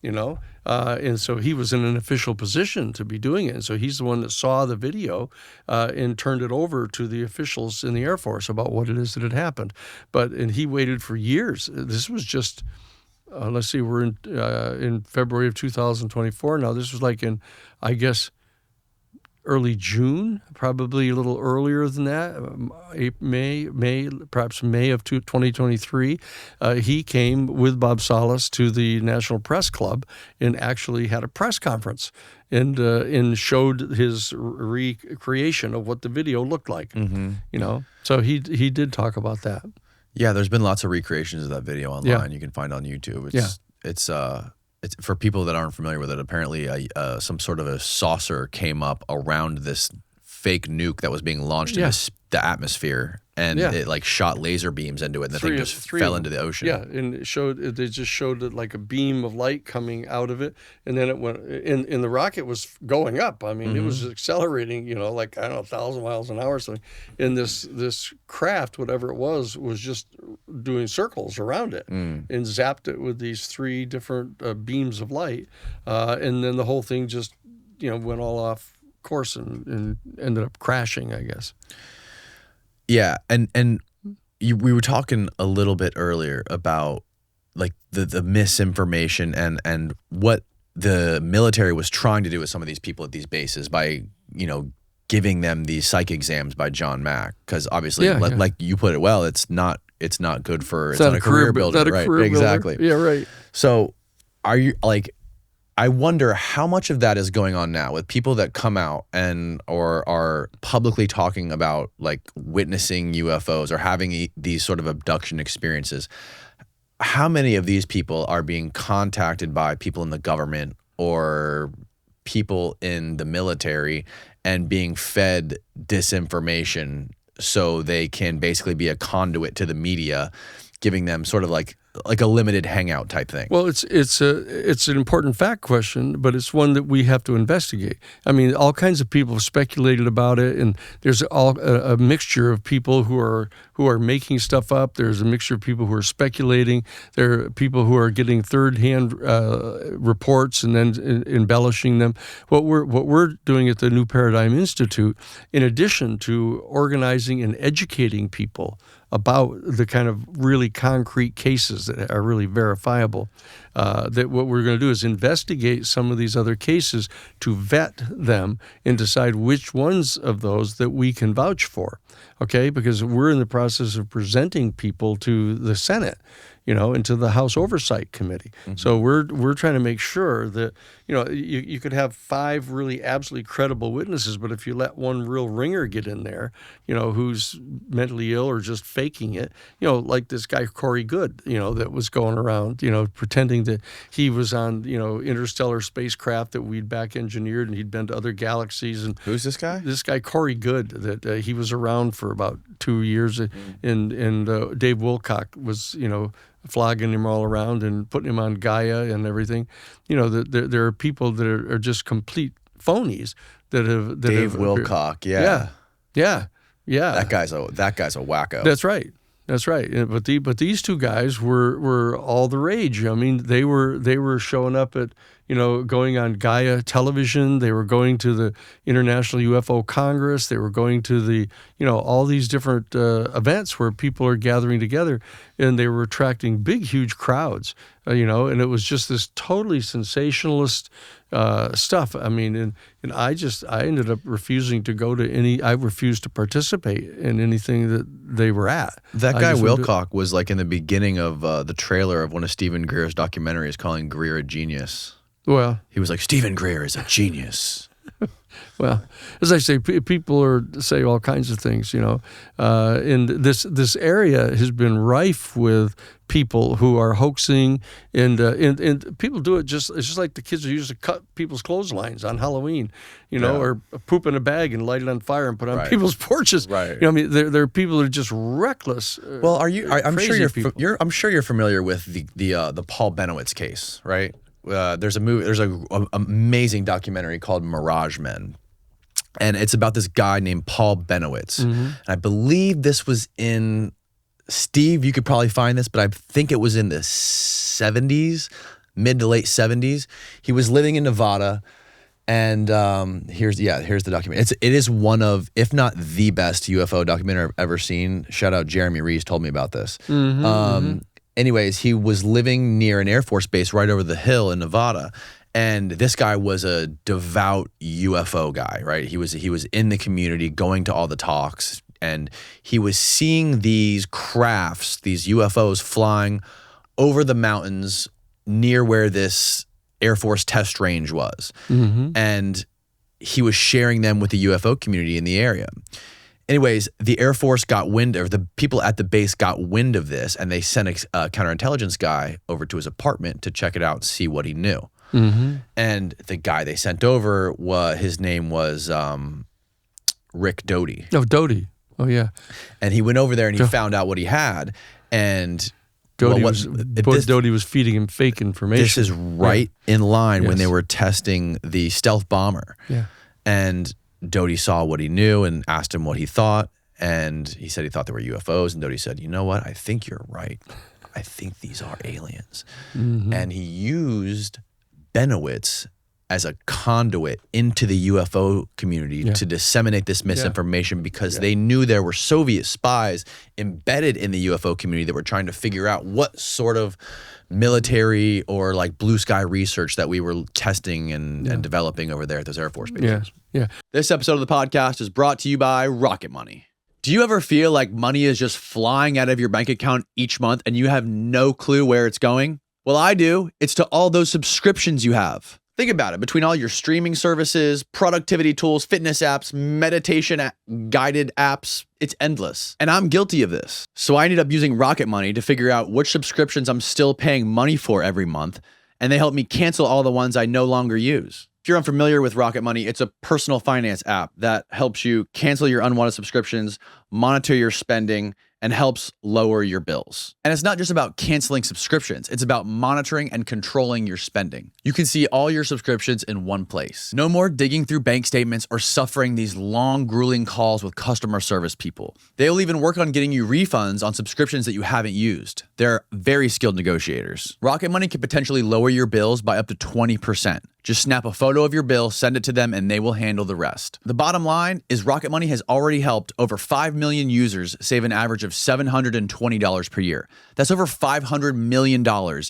and so he was in an official position to be doing it. And so he's the one that saw the video and turned it over to the officials in the Air Force about what it is that had happened. And he waited for years. This was just. Let's see, we're in February of 2024 now. This was like in, I guess, early June, probably a little earlier than that, perhaps May of 2023. He came with Bob Salas to the National Press Club and actually had a press conference and showed his recreation of what the video looked like. So he did talk about that. Yeah, there's been lots of recreations of that video online. You can find on YouTube. It's for people that aren't familiar with it. Apparently, some sort of a saucer came up around this fake nuke that was being launched in the atmosphere, and it like shot laser beams into it, and the thing just fell into the ocean. Yeah, and they just showed it like a beam of light coming out of it, and then it went. And the rocket was going up. I mean, it was accelerating. Like I don't know, 1,000 miles an hour or something. And this craft, whatever it was just doing circles around it and zapped it with these 3 different beams of light, and then the whole thing just went all off course and ended up crashing, I guess. Yeah, and we were talking a little bit earlier about like the misinformation and what the military was trying to do with some of these people at these bases by giving them these psych exams by John Mack, because obviously like you put it well, it's not good for it's not a career builder, right? Exactly. Yeah, right. So are you like? I wonder how much of that is going on now with people that come out or are publicly talking about like witnessing UFOs or having these sort of abduction experiences. How many of these people are being contacted by people in the government or people in the military and being fed disinformation so they can basically be a conduit to the media, giving them sort of like like a limited hangout type thing? Well, it's an important fact question, but it's one that we have to investigate. I mean, all kinds of people have speculated about it, and there's a mixture of people who are making stuff up. There's a mixture of people who are speculating. There are people who are getting third-hand reports and then embellishing them. What we're doing at the New Paradigm Institute, in addition to organizing and educating people about the kind of really concrete cases that are really verifiable, that what we're going to do is investigate some of these other cases to vet them and decide which ones of those that we can vouch for, okay? Because we're in the process of presenting people to the Senate, and to the House Oversight Committee. Mm-hmm. So we're trying to make sure that, you could have 5 really absolutely credible witnesses, but if you let one real ringer get in there, who's mentally ill or just faking it, like this guy Corey Goode, that was going around, pretending that he was on, interstellar spacecraft that we'd back engineered and he'd been to other galaxies. And who's this guy? This guy Corey Goode, that he was around for about 2 years, and Dave Wilcock was, flogging him all around and putting him on Gaia and everything. There are people that are just complete phonies that have Dave Wilcock, yeah. That guy's a wacko. That's right. But these two guys were all the rage. I mean, they were showing up at, going on Gaia television. They were going to the International UFO Congress. They were going to the, all these different events where people are gathering together, and they were attracting big, huge crowds, and it was just this totally sensationalist stuff. I mean, and I ended up refusing to go to I refused to participate in anything that they were at. That guy Wilcock was like in the beginning of the trailer of one of Stephen Greer's documentaries, calling Greer a genius. Well, he was like, Stephen Greer is a genius. Well, as I say, people say all kinds of things, and this area has been rife with people who are hoaxing, and people do it's just like the kids who used to cut people's clotheslines on Halloween, or poop in a bag and light it on fire and put it on people's porches. Right. I mean, there are people that are just reckless. Well, I'm sure you're familiar with the Paul Benowitz case, right? There's an amazing documentary called Mirage Men, and it's about this guy named Paul Benowitz. Mm-hmm. And I believe this was in, Steve, you could probably find this, but I think it was in the 70s, mid to late 70s. He was living in Nevada, and here's the documentary. It is one of, if not the best UFO documentary I've ever seen. Shout out Jeremy Rees, told me about this. Mm-hmm, Anyways, he was living near an Air Force base right over the hill in Nevada, and this guy was a devout UFO guy, right? He was in the community, going to all the talks, and he was seeing these crafts, these UFOs flying over the mountains near where this Air Force test range was. Mm-hmm. And he was sharing them with the UFO community in the area. Anyways, the Air Force got wind, or the people at the base got wind of this, and they sent a counterintelligence guy over to his apartment to check it out and see what he knew. Mm-hmm. And the guy they sent over, his name was Rick Doty. Oh, Doty. Oh, yeah. And he went over there and he found out what he had. And Doty was feeding him fake information. This is right in line when they were testing the stealth bomber. Yeah. And Doty saw what he knew and asked him what he thought, and he said he thought they were UFOs, and Doty said, you know what, I think you're right. I think these are aliens. Mm-hmm. And he used Benowitz as a conduit into the UFO community to disseminate this misinformation because they knew there were Soviet spies embedded in the UFO community that were trying to figure out what sort of military or like blue sky research that we were testing and developing over there at those Air Force bases. Yeah. This episode of the podcast is brought to you by Rocket Money. Do you ever feel like money is just flying out of your bank account each month and you have no clue where it's going? Well, I do. It's to all those subscriptions you have. Think about it. Between all your streaming services, productivity tools, fitness apps, meditation guided apps, it's endless. And I'm guilty of this. So I ended up using Rocket Money to figure out which subscriptions I'm still paying money for every month, and they helped me cancel all the ones I no longer use. If you're unfamiliar with Rocket Money, it's a personal finance app that helps you cancel your unwanted subscriptions, monitor your spending, and helps lower your bills. And it's not just about canceling subscriptions, it's about monitoring and controlling your spending. You can see all your subscriptions in one place. No more digging through bank statements or suffering these long, grueling calls with customer service people. They'll even work on getting you refunds on subscriptions that you haven't used. They're very skilled negotiators. Rocket Money can potentially lower your bills by up to 20%. Just snap a photo of your bill, send it to them, and they will handle the rest. The bottom line is Rocket Money has already helped over 5 million users save an average of $720 per year. That's over $500 million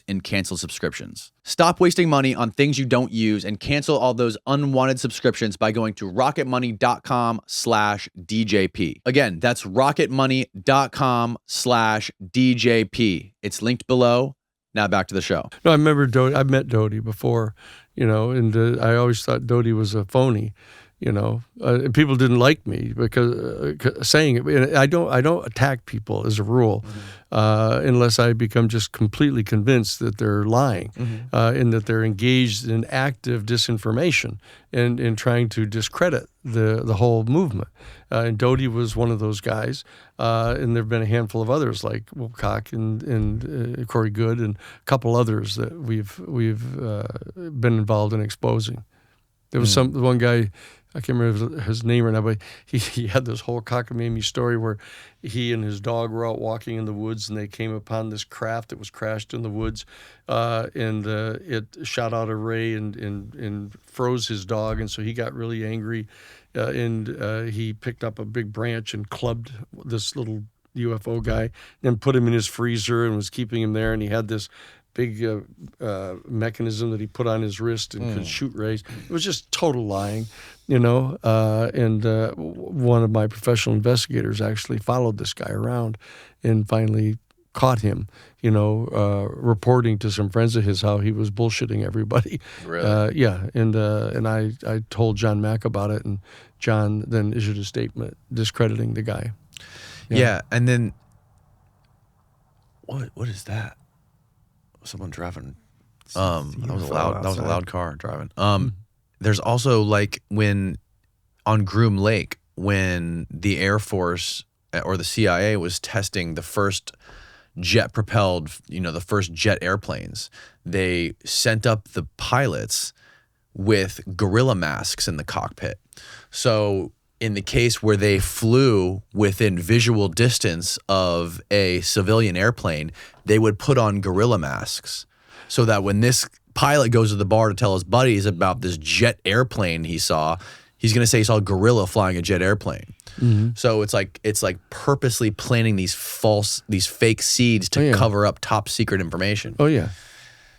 in canceled subscriptions. Stop wasting money on things you don't use and cancel all those unwanted subscriptions by going to rocketmoney.com/DJP. Again, that's rocketmoney.com/DJP. It's linked below. Now back to the show. No, I remember I met Doty before, and I always thought Doty was a phony. And people didn't like me because saying it. And I don't attack people as a rule, unless I become just completely convinced that they're lying, and that they're engaged in active disinformation and in trying to discredit the whole movement. And Doty was one of those guys, and there've been a handful of others like Wilcock and Corey Good and a couple others that we've been involved in exposing. There was one guy, I can't remember his name right now, but he had this whole cockamamie story where he and his dog were out walking in the woods and they came upon this craft that was crashed in the woods, and it shot out a ray and froze his dog, and so he got really angry, and he picked up a big branch and clubbed this little UFO guy, and put him in his freezer and was keeping him there, and he had this big mechanism that he put on his wrist and could shoot rays. It was just total lying, and one of my professional investigators actually followed this guy around and finally caught him, reporting to some friends of his how he was bullshitting everybody. Really? Yeah, and I told John Mack about it, and John then issued a statement discrediting the guy. Yeah, and then what is that? Someone driving. That was a loud car driving. There's also like when on Groom Lake, when the Air Force or the CIA was testing the first jet propelled, the first jet airplanes, they sent up the pilots with gorilla masks in the cockpit. So in the case where they flew within visual distance of a civilian airplane, they would put on gorilla masks so that when this pilot goes to the bar to tell his buddies about this jet airplane he saw, he's going to say he saw a gorilla flying a jet airplane. So it's like purposely planting these fake seeds to cover up top secret information. Oh yeah.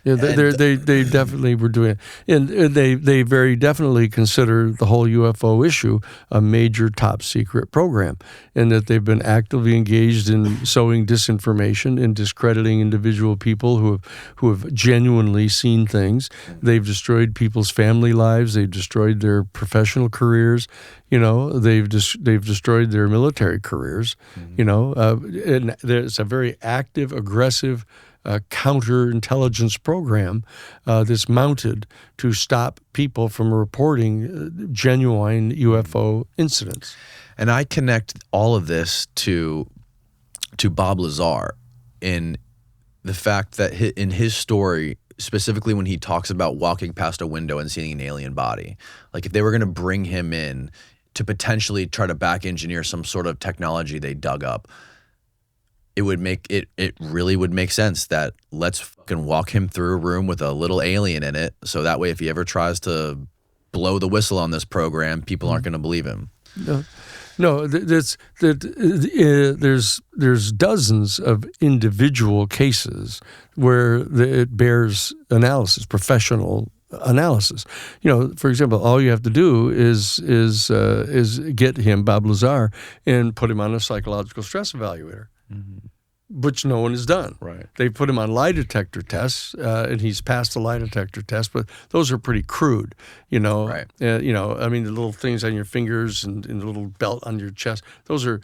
Yeah, they definitely were doing it. And they very definitely consider the whole UFO issue a major top secret program, and that they've been actively engaged in sowing disinformation and discrediting individual people who have genuinely seen things. They've destroyed people's family lives. They've destroyed their professional careers. They've destroyed their military careers. And there's a very active, aggressive counterintelligence program that's mounted to stop people from reporting genuine UFO incidents. And I connect all of this to Bob Lazar in the fact that in his story, specifically when he talks about walking past a window and seeing an alien body, like if they were going to bring him in to potentially try to back engineer some sort of technology they dug up, it really would make sense that let's fucking walk him through a room with a little alien in it, so that way if he ever tries to blow the whistle on this program, people aren't going to believe him. No, there's dozens of individual cases where it bears analysis, professional analysis. For example, all you have to do is get him, Bob Lazar, and put him on a psychological stress evaluator. Which no one has done. Right. They put him on lie detector tests, and he's passed the lie detector test, but those are pretty crude, Right. I mean, the little things on your fingers and the little belt on your chest, those are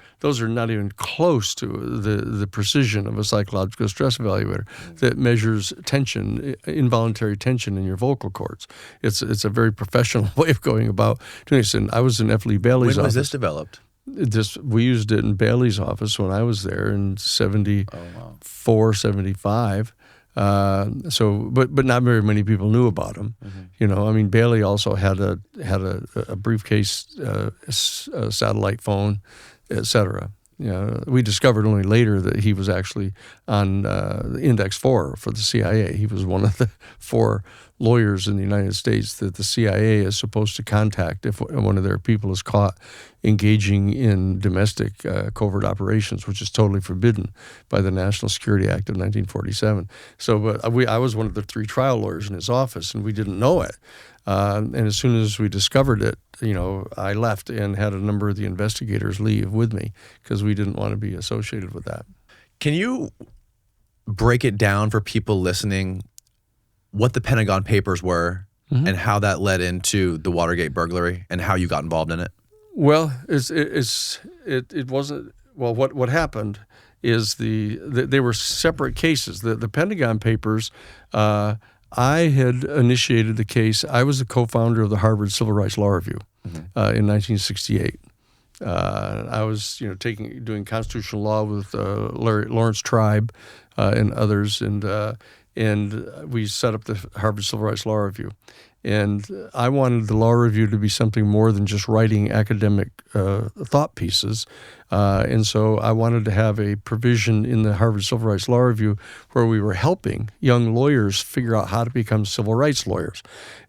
not even close to the precision of a psychological stress evaluator that measures tension, involuntary tension in your vocal cords. It's a very professional way of going about doing this. And I was in F. Lee Bailey's office. When was this developed? We used it in Bailey's office when I was there in 74, 75. But not very many people knew about him. You know, I mean, Bailey also had a briefcase, a satellite phone, etc. You know, we discovered only later that he was actually on Index 4 for the CIA. He was one of the 4 lawyers in the United States that the CIA is supposed to contact if one of their people is caught engaging in domestic covert operations, which is totally forbidden by the National Security Act of 1947. So I was one of the 3 trial lawyers in his office, and we didn't know it. And as soon as we discovered it, you know, I left and had a number of the investigators leave with me because we didn't want to be associated with that. Can you break it down for people listening what the Pentagon Papers were and how that led into the Watergate burglary and how you got involved in it? Well, it wasn't. Well, what happened is they were separate cases. The Pentagon Papers. I had initiated the case. I was the co-founder of the Harvard Civil Rights Law Review in 1968. I was, you know, doing constitutional law with Lawrence Tribe and others, and we set up the Harvard Civil Rights Law Review. And I wanted the law review to be something more than just writing academic thought pieces. And so I wanted to have a provision in the Harvard Civil Rights Law Review where we were helping young lawyers figure out how to become civil rights lawyers.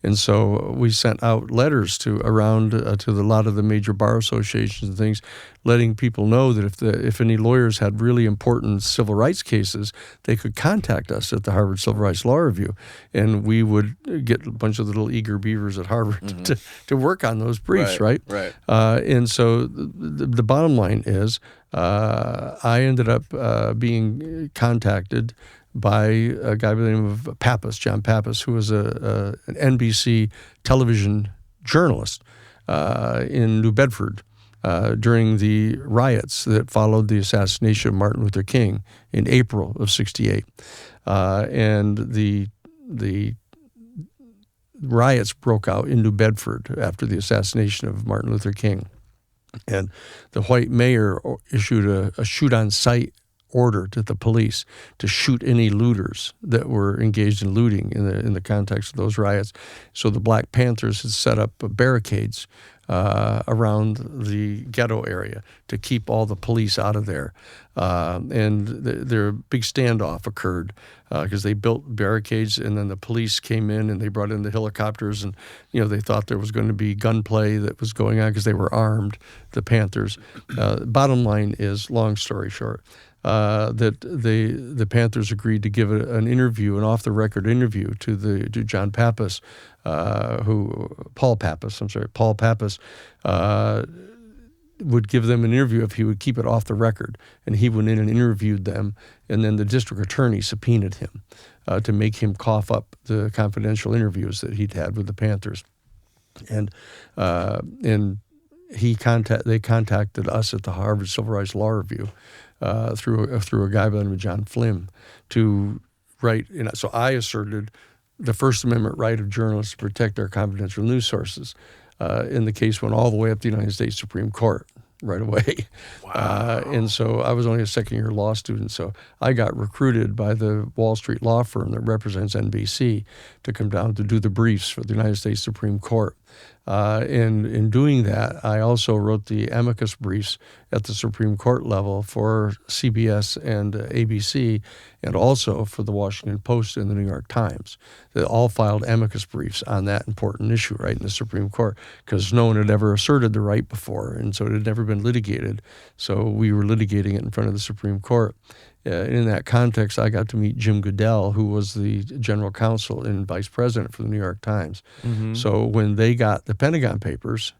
And so we sent out letters to a lot of the major bar associations and things, letting people know that if any lawyers had really important civil rights cases, they could contact us at the Harvard Civil Rights Law Review, and we would get a bunch of little eager beavers at Harvard to work on those briefs, right? And so the bottom line is I ended up being contacted by a guy by the name of Pappas, John Pappas, who was an NBC television journalist in New Bedford during the riots that followed the assassination of Martin Luther King in April of '68. And the riots broke out in New Bedford after the assassination of Martin Luther King. And the white mayor issued a shoot-on-sight order to the police to shoot any looters that were engaged in looting in the context of those riots. So the Black Panthers had set up barricades around the ghetto area to keep all the police out of there. And their big standoff occurred because they built barricades, and then the police came in and they brought in the helicopters, and they thought there was going to be gunplay that was going on because they were armed, the Panthers. Bottom line is, long story short, that the Panthers agreed to give an interview, an off-the-record interview to John Pappas, Paul Pappas would give them an interview if he would keep it off the record. And he went in and interviewed them, and then the district attorney subpoenaed him to make him cough up the confidential interviews that he'd had with the Panthers. And they contacted us at the Harvard Civil Rights Law Review through a guy by the name of John Flynn to write. So I asserted the First Amendment right of journalists to protect their confidential news sources. And the case went all the way up to the United States Supreme Court right away. Wow. And so I was only a second-year law student, so I got recruited by the Wall Street law firm that represents NBC to come down to do the briefs for the United States Supreme Court. And in doing that, I also wrote the amicus briefs at the Supreme Court level for CBS and ABC, and also for the Washington Post and the New York Times. They all filed amicus briefs on that important issue right in the Supreme Court, because no one had ever asserted the right before, and so it had never been litigated. So we were litigating it in front of the Supreme Court. In that context, I got to meet Jim Goodell, who was the general counsel and vice president for the New York Times. Mm-hmm. So when they got the Pentagon Papers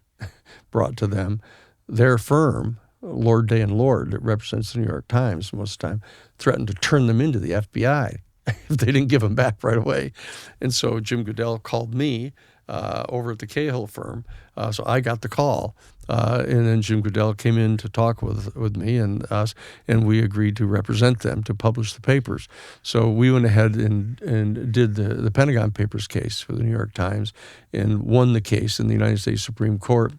brought to them, their firm, Lord Day & Lord, that represents the New York Times most of the time, threatened to turn them into the FBI if they didn't give them back right away. And so Jim Goodell called me over at the Cahill firm. So I got the call. And then Jim Goodell came in to talk with me and us, and we agreed to represent them to publish the papers. So we went ahead and did the Pentagon Papers case for the New York Times and won the case in the United States Supreme Court.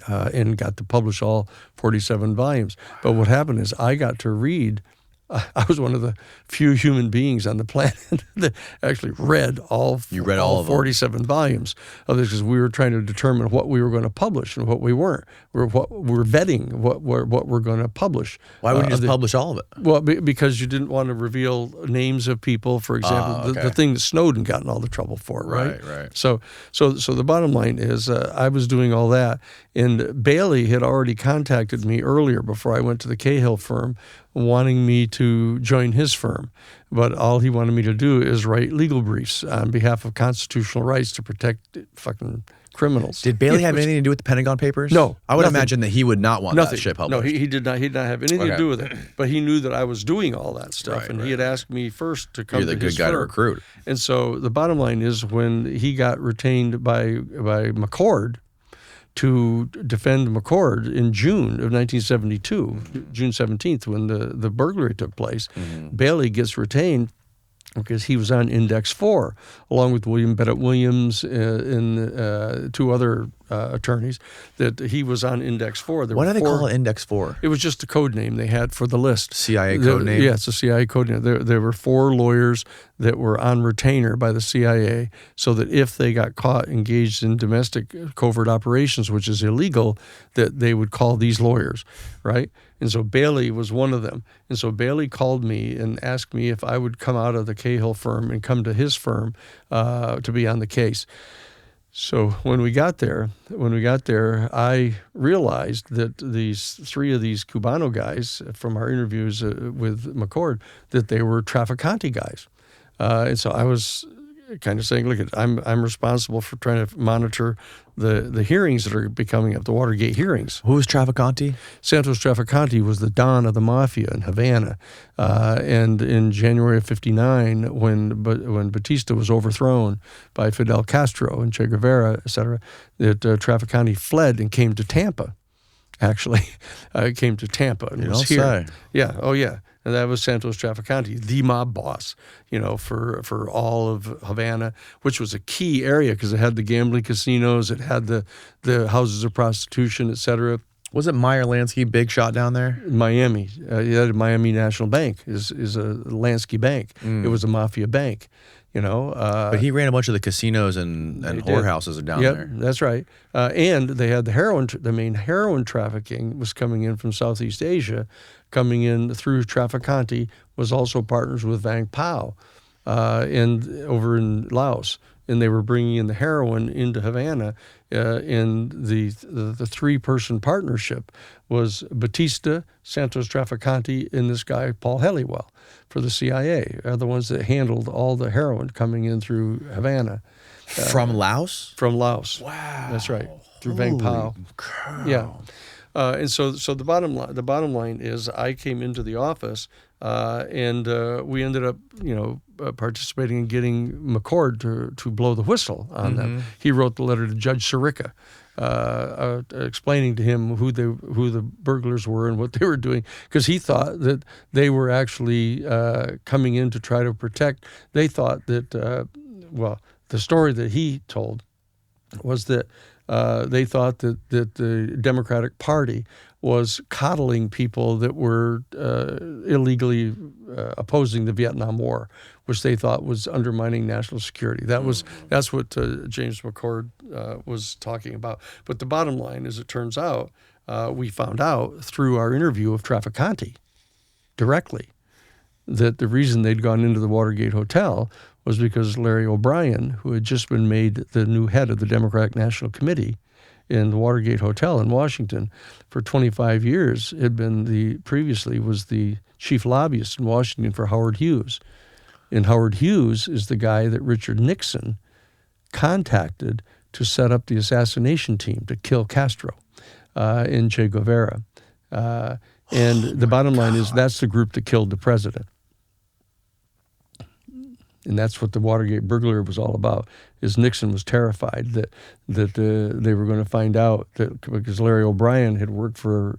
and got to publish all 47 volumes. But what happened is I got to read. I was one of the few human beings on the planet that actually read all 47 volumes of this, because we were trying to determine what we were going to publish and what we weren't. We're vetting what we're going to publish. Why wouldn't you just publish all of it? Well, because you didn't want to reveal names of people, for example, the thing that Snowden got in all the trouble for, right? Right. So the bottom line is I was doing all that, and Bailey had already contacted me earlier before I went to the Cahill firm, wanting me to join his firm. But all he wanted me to do is write legal briefs on behalf of constitutional rights to protect fucking criminals. Did Bailey have anything to do with the Pentagon Papers? No. I would imagine that he would not want that shit published. No, he did not. He did not have anything to do with it. But he knew that I was doing all that stuff, and he had asked me first to come to his firm. You're the good guy to recruit. And so the bottom line is, when he got retained by McCord to defend McCord in June of 1972, June 17th, when the burglary took place, Bailey gets retained because he was on Index 4, along with William Bennett Williams and two other attorneys, that he was on Index 4. What do they call it Index 4? It was just a code name they had for the list. CIA code name? Yeah, it's a CIA code name. There were 4 lawyers that were on retainer by the CIA, so that if they got caught engaged in domestic covert operations, which is illegal, that they would call these lawyers, right? And so Bailey was one of them. And so Bailey called me and asked me if I would come out of the Cahill firm and come to his firm to be on the case. So when we got there, I realized that these 3 of these Cubano guys from our interviews with McCord, that they were Trafficante guys. And so I was kind of saying, look, I'm responsible for trying to monitor the hearings that are becoming up, the Watergate hearings. Who was Trafficante? Santos Trafficante was the Don of the Mafia in Havana. And in January of 59, when Batista was overthrown by Fidel Castro and Che Guevara, et cetera, that Trafficante fled and came to Tampa, actually. Came to Tampa and was here. Say. Yeah, oh yeah. And that was Santos Trafficante, the mob boss, for all of Havana, which was a key area because it had the gambling casinos, it had the houses of prostitution, et cetera. Was it Meyer Lansky, big shot down there? Miami. Miami National Bank is a Lansky bank. It was a mafia bank, But he ran a bunch of the casinos and whorehouses down there. That's right. And they had the heroin. The main heroin trafficking was coming in from Southeast Asia, coming in through Trafficante, was also partners with Vang Pao, and over in Laos. And they were bringing in the heroin into Havana. And the 3-person partnership was Batista, Santos Trafficante, and this guy, Paul Helliwell, for the CIA, are the ones that handled all the heroin coming in through Havana. From Laos? From Laos. Wow. That's right. Through Vang Pao. Cow. Yeah. And so the bottom line is I came into the office and we ended up, participating in getting McCord to blow the whistle on them. He wrote the letter to Judge Sirica, explaining to him who the burglars were and what they were doing, because he thought that they were actually coming in to try to protect. They thought that, the story that he told was that they thought that the Democratic Party was coddling people that were illegally opposing the Vietnam War, which they thought was undermining national security. That's what James McCord was talking about. But the bottom line is, it turns out, we found out through our interview of Trafficante directly that the reason they'd gone into the Watergate Hotel was because Larry O'Brien, who had just been made the new head of the Democratic National Committee in the Watergate Hotel in Washington for 25 years, previously was the chief lobbyist in Washington for Howard Hughes. And Howard Hughes is the guy that Richard Nixon contacted to set up the assassination team to kill Castro and Che Guevara. And the bottom line is, that's the group that killed the president. And that's what the Watergate burglary was all about. Is Nixon was terrified that they were going to find out that, because Larry O'Brien had worked for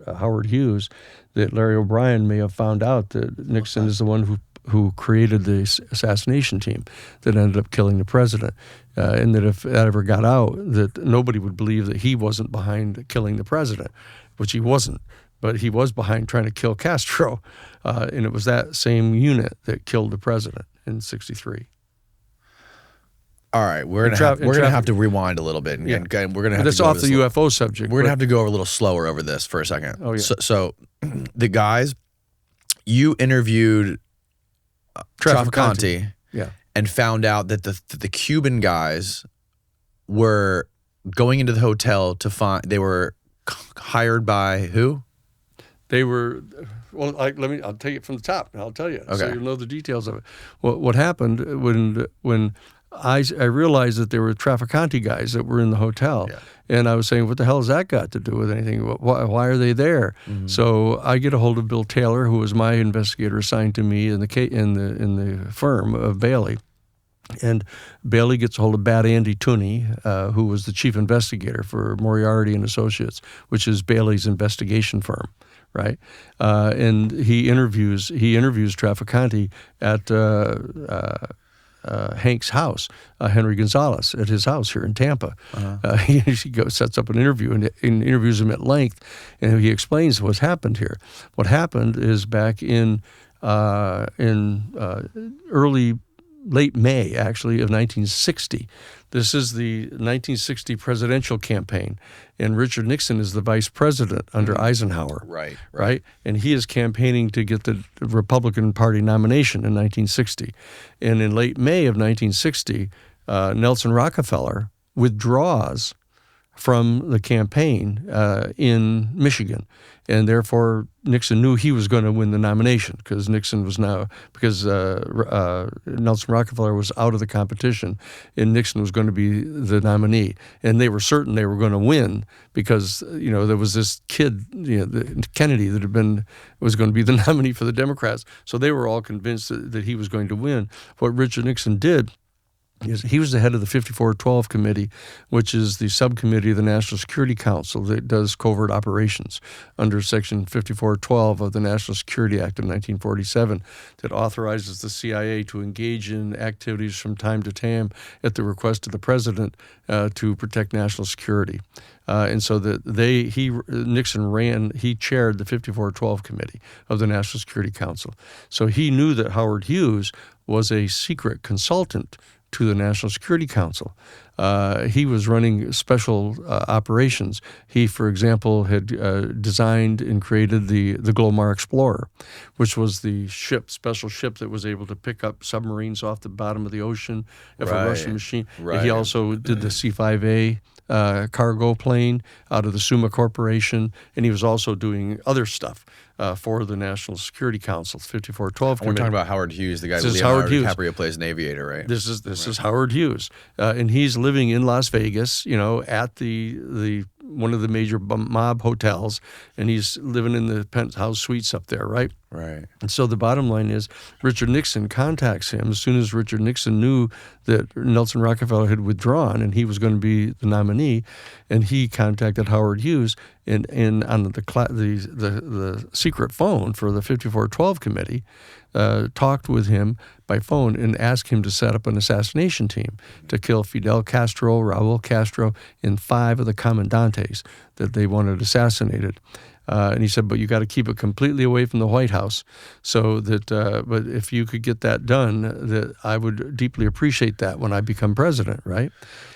Howard Hughes, that Larry O'Brien may have found out that Nixon is the one who created the assassination team that ended up killing the president. And that if that ever got out, that nobody would believe that he wasn't behind killing the president, which he wasn't. But he was behind trying to kill Castro. And it was that same unit that killed the president in '63. All right, we're gonna have to rewind a little bit, and we're gonna have that's to go off the UFO subject. We're gonna have to go a little slower over this for a second. Oh yeah. So the guys you interviewed, Trafficante, and found out that the Cuban guys were going into the hotel to find. They were hired by who? They were, well, I'll take it from the top, and I'll tell you, so you'll know the details of it. What happened when I realized that there were Trafficante guys that were in the hotel, and I was saying, what the hell has that got to do with anything? Why are they there? Mm-hmm. So I get a hold of Bill Taylor, who was my investigator assigned to me in the firm of Bailey. And Bailey gets a hold of Bad Andy Tooney, who was the chief investigator for Moriarty and Associates, which is Bailey's investigation firm, right? And he interviews Trafficante at Hank's house, Henry Gonzalez, at his house here in Tampa. He sets up an interview and interviews him at length, and he explains what's happened here. What happened is back in late May, actually, of 1960. This is the 1960 presidential campaign, and Richard Nixon is the vice president under Eisenhower. Right? And he is campaigning to get the Republican Party nomination in 1960. And in late May of 1960, Nelson Rockefeller withdraws from the campaign in Michigan. And therefore, Nixon knew he was going to win the nomination because Nelson Rockefeller was out of the competition, and Nixon was going to be the nominee. And they were certain they were going to win because there was this kid, Kennedy, that was going to be the nominee for the Democrats. So they were all convinced that he was going to win. What Richard Nixon did, he was the head of the 5412 Committee, which is the subcommittee of the National Security Council that does covert operations under Section 5412 of the National Security Act of 1947 that authorizes the CIA to engage in activities from time to time at the request of the president to protect national security. And so Nixon chaired the 5412 Committee of the National Security Council. So he knew that Howard Hughes was a secret consultant to the National Security Council. He was running special operations. He, for example, had designed and created the Glomar Explorer, which was the special ship that was able to pick up submarines off the bottom of the ocean if a Russian machine. Right. He also did the C-5A cargo plane out of the Summa Corporation, and he was also doing other stuff for the National Security Council, 5412 Committee. We're talking about Howard Hughes, the guy that Leonardo DiCaprio plays an aviator, right? This is Howard Hughes, and he's living in Las Vegas, at the one of the major mob hotels, and he's living in the penthouse suites up there, right? Right. And so the bottom line is Richard Nixon contacts him as soon as Richard Nixon knew that Nelson Rockefeller had withdrawn and he was going to be the nominee, and he contacted Howard Hughes and on the secret phone for the 5412 Committee, talked with him by phone and asked him to set up an assassination team to kill Fidel Castro, Raul Castro, and 5 of the comandantes that they wanted assassinated. And he said, but you got to keep it completely away from the White House, so that. But if you could get that done, that I would deeply appreciate that when I become president, right?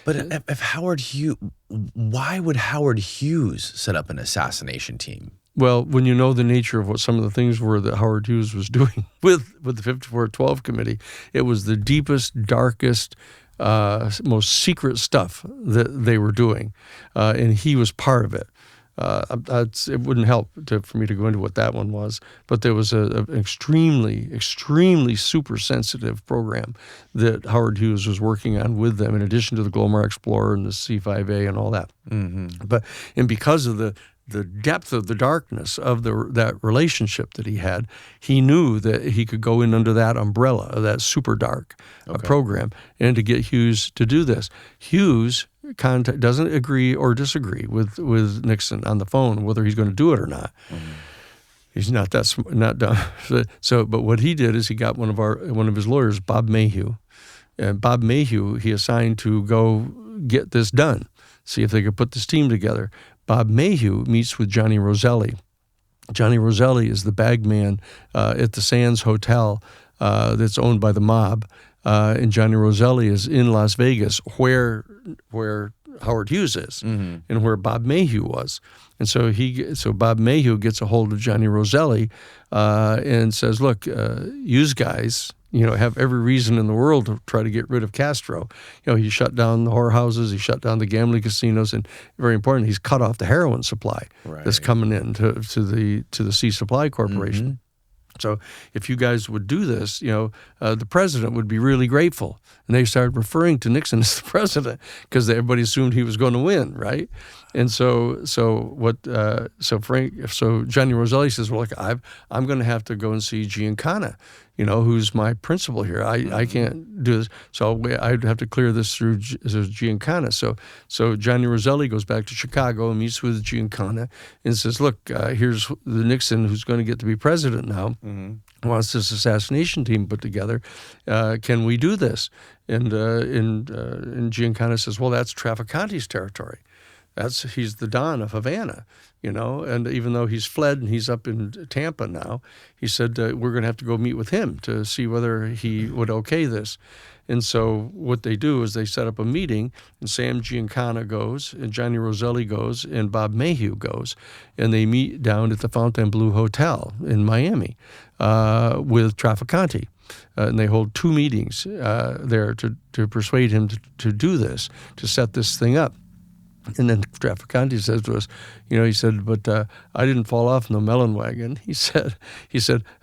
But if Howard Hughes, why would Howard Hughes set up an assassination team? Well, when you know the nature of what some of the things were that Howard Hughes was doing with the 5412 Committee, it was the deepest, darkest, most secret stuff that they were doing, and he was part of it. It wouldn't help for me to go into what that one was, but there was an extremely, extremely super sensitive program that Howard Hughes was working on with them, in addition to the Glomar Explorer and the C-5A and all that. Mm-hmm. And because of the depth of the darkness of that relationship that he had, he knew that he could go in under that umbrella of that super dark program, and to get Hughes to do this. Hughes doesn't agree or disagree with Nixon on the phone whether he's going to do it or not. Mm-hmm. He's not not dumb. So, but what he did is he got one of his lawyers, Bob Mayhew, and Bob Mayhew he assigned to go get this done, see if they could put this team together. Bob Mayhew meets with Johnny Roselli. Johnny Roselli is the bagman at the Sands Hotel that's owned by the mob, and Johnny Roselli is in Las Vegas, where Howard Hughes is, and where Bob Mayhew was. And so Bob Mayhew gets a hold of Johnny Roselli and says, "Look, you guys, have every reason in the world to try to get rid of Castro. He shut down the whorehouses, he shut down the gambling casinos, and very important, he's cut off the heroin supply that's coming in to the C Supply Corporation." So if you guys would do this, the president would be really grateful. And they started referring to Nixon as the president because everybody assumed he was going to win, right? And so Johnny Roselli says, "Well, look, I'm going to have to go and see Giancana, who's my principal here. I can't do this, so I'd have to clear this through Giancana." So Johnny Roselli goes back to Chicago and meets with Giancana and says, "Look, here's the Nixon who's going to get to be president now. Wants this assassination team put together. Can we do this?" And Giancana says, "Well, that's Trafficante's territory. He's the Don of Havana, and even though he's fled and he's up in Tampa now, he said, we're going to have to go meet with him to see whether he would okay this." And so what they do is they set up a meeting, and Sam Giancana goes, and Johnny Roselli goes, and Bob Mayhew goes, and they meet down at the Fontainebleau Hotel in Miami with Trafficante. And they hold 2 meetings there to persuade him to do this, to set this thing up. And then Trafficante says to us, he said, "But I didn't fall off in the melon wagon." He said,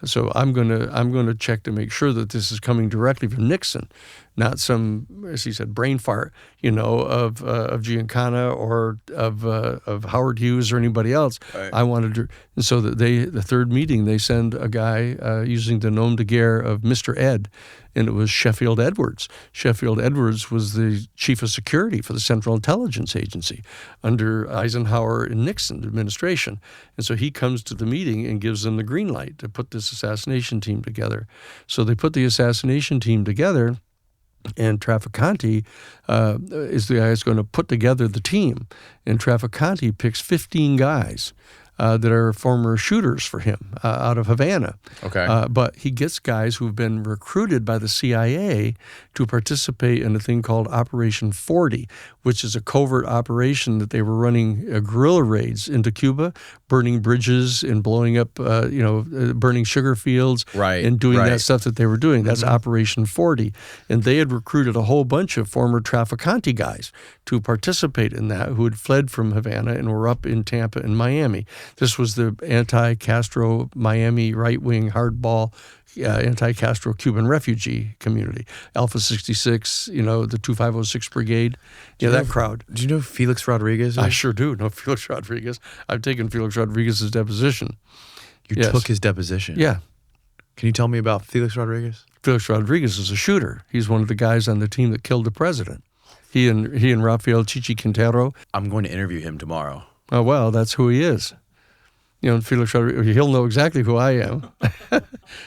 "So I'm gonna check to make sure that this is coming directly from Nixon, not some," as he said, "brain fart, of Giancana or of Howard Hughes or anybody else." Right. I wanted to, and so that the third meeting they send a guy using the nom de guerre of Mr. Ed. And it was Sheffield Edwards. Sheffield Edwards was the chief of security for the Central Intelligence Agency under Eisenhower and Nixon administration. And so he comes to the meeting and gives them the green light to put this assassination team together. So they put the assassination team together, and Trafficante is the guy who's going to put together the team. And Trafficante picks 15 guys that are former shooters for him out of Havana. Okay. But he gets guys who've been recruited by the CIA to participate in a thing called Operation 40, which is a covert operation that they were running guerrilla raids into Cuba, burning bridges and blowing up, burning sugar fields, and doing that stuff that they were doing. That's Operation 40. And they had recruited a whole bunch of former Trafficante guys to participate in that who had fled from Havana and were up in Tampa and Miami. This was the anti-Castro Miami right-wing hardball anti-Castro Cuban refugee community. Alpha 66, the 2506 Brigade, that crowd. Do you know Felix Rodriguez is? I sure do know Felix Rodriguez. I've taken Felix Rodriguez's deposition. You took his deposition? Yeah. Can you tell me about Felix Rodriguez? Felix Rodriguez is a shooter. He's one of the guys on the team that killed the president. He and Rafael Chichi Quintero. I'm going to interview him tomorrow. Oh, well, that's who he is. Felix Rodriguez, he'll know exactly who I am,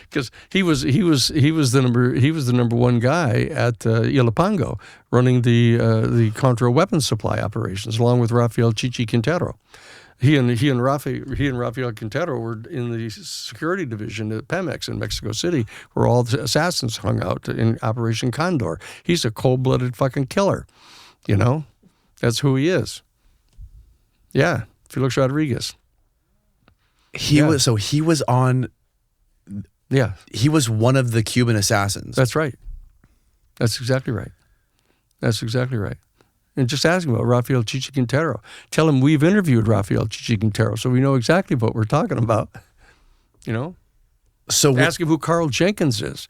because he was the number one guy at Ilopango, running the Contra weapons supply operations, along with Rafael Chichi Quintero. He and Rafael Quintero were in the security division at Pemex in Mexico City, where all the assassins hung out in Operation Condor. He's a cold-blooded fucking killer. That's who he is. Yeah, Felix Rodriguez. He was on. Yeah, he was one of the Cuban assassins. That's right. That's exactly right. And just ask him about Rafael Chichi Quintero. Tell him we've interviewed Rafael Chichi Quintero, so we know exactly what we're talking about. So ask him who Carl Jenkins is.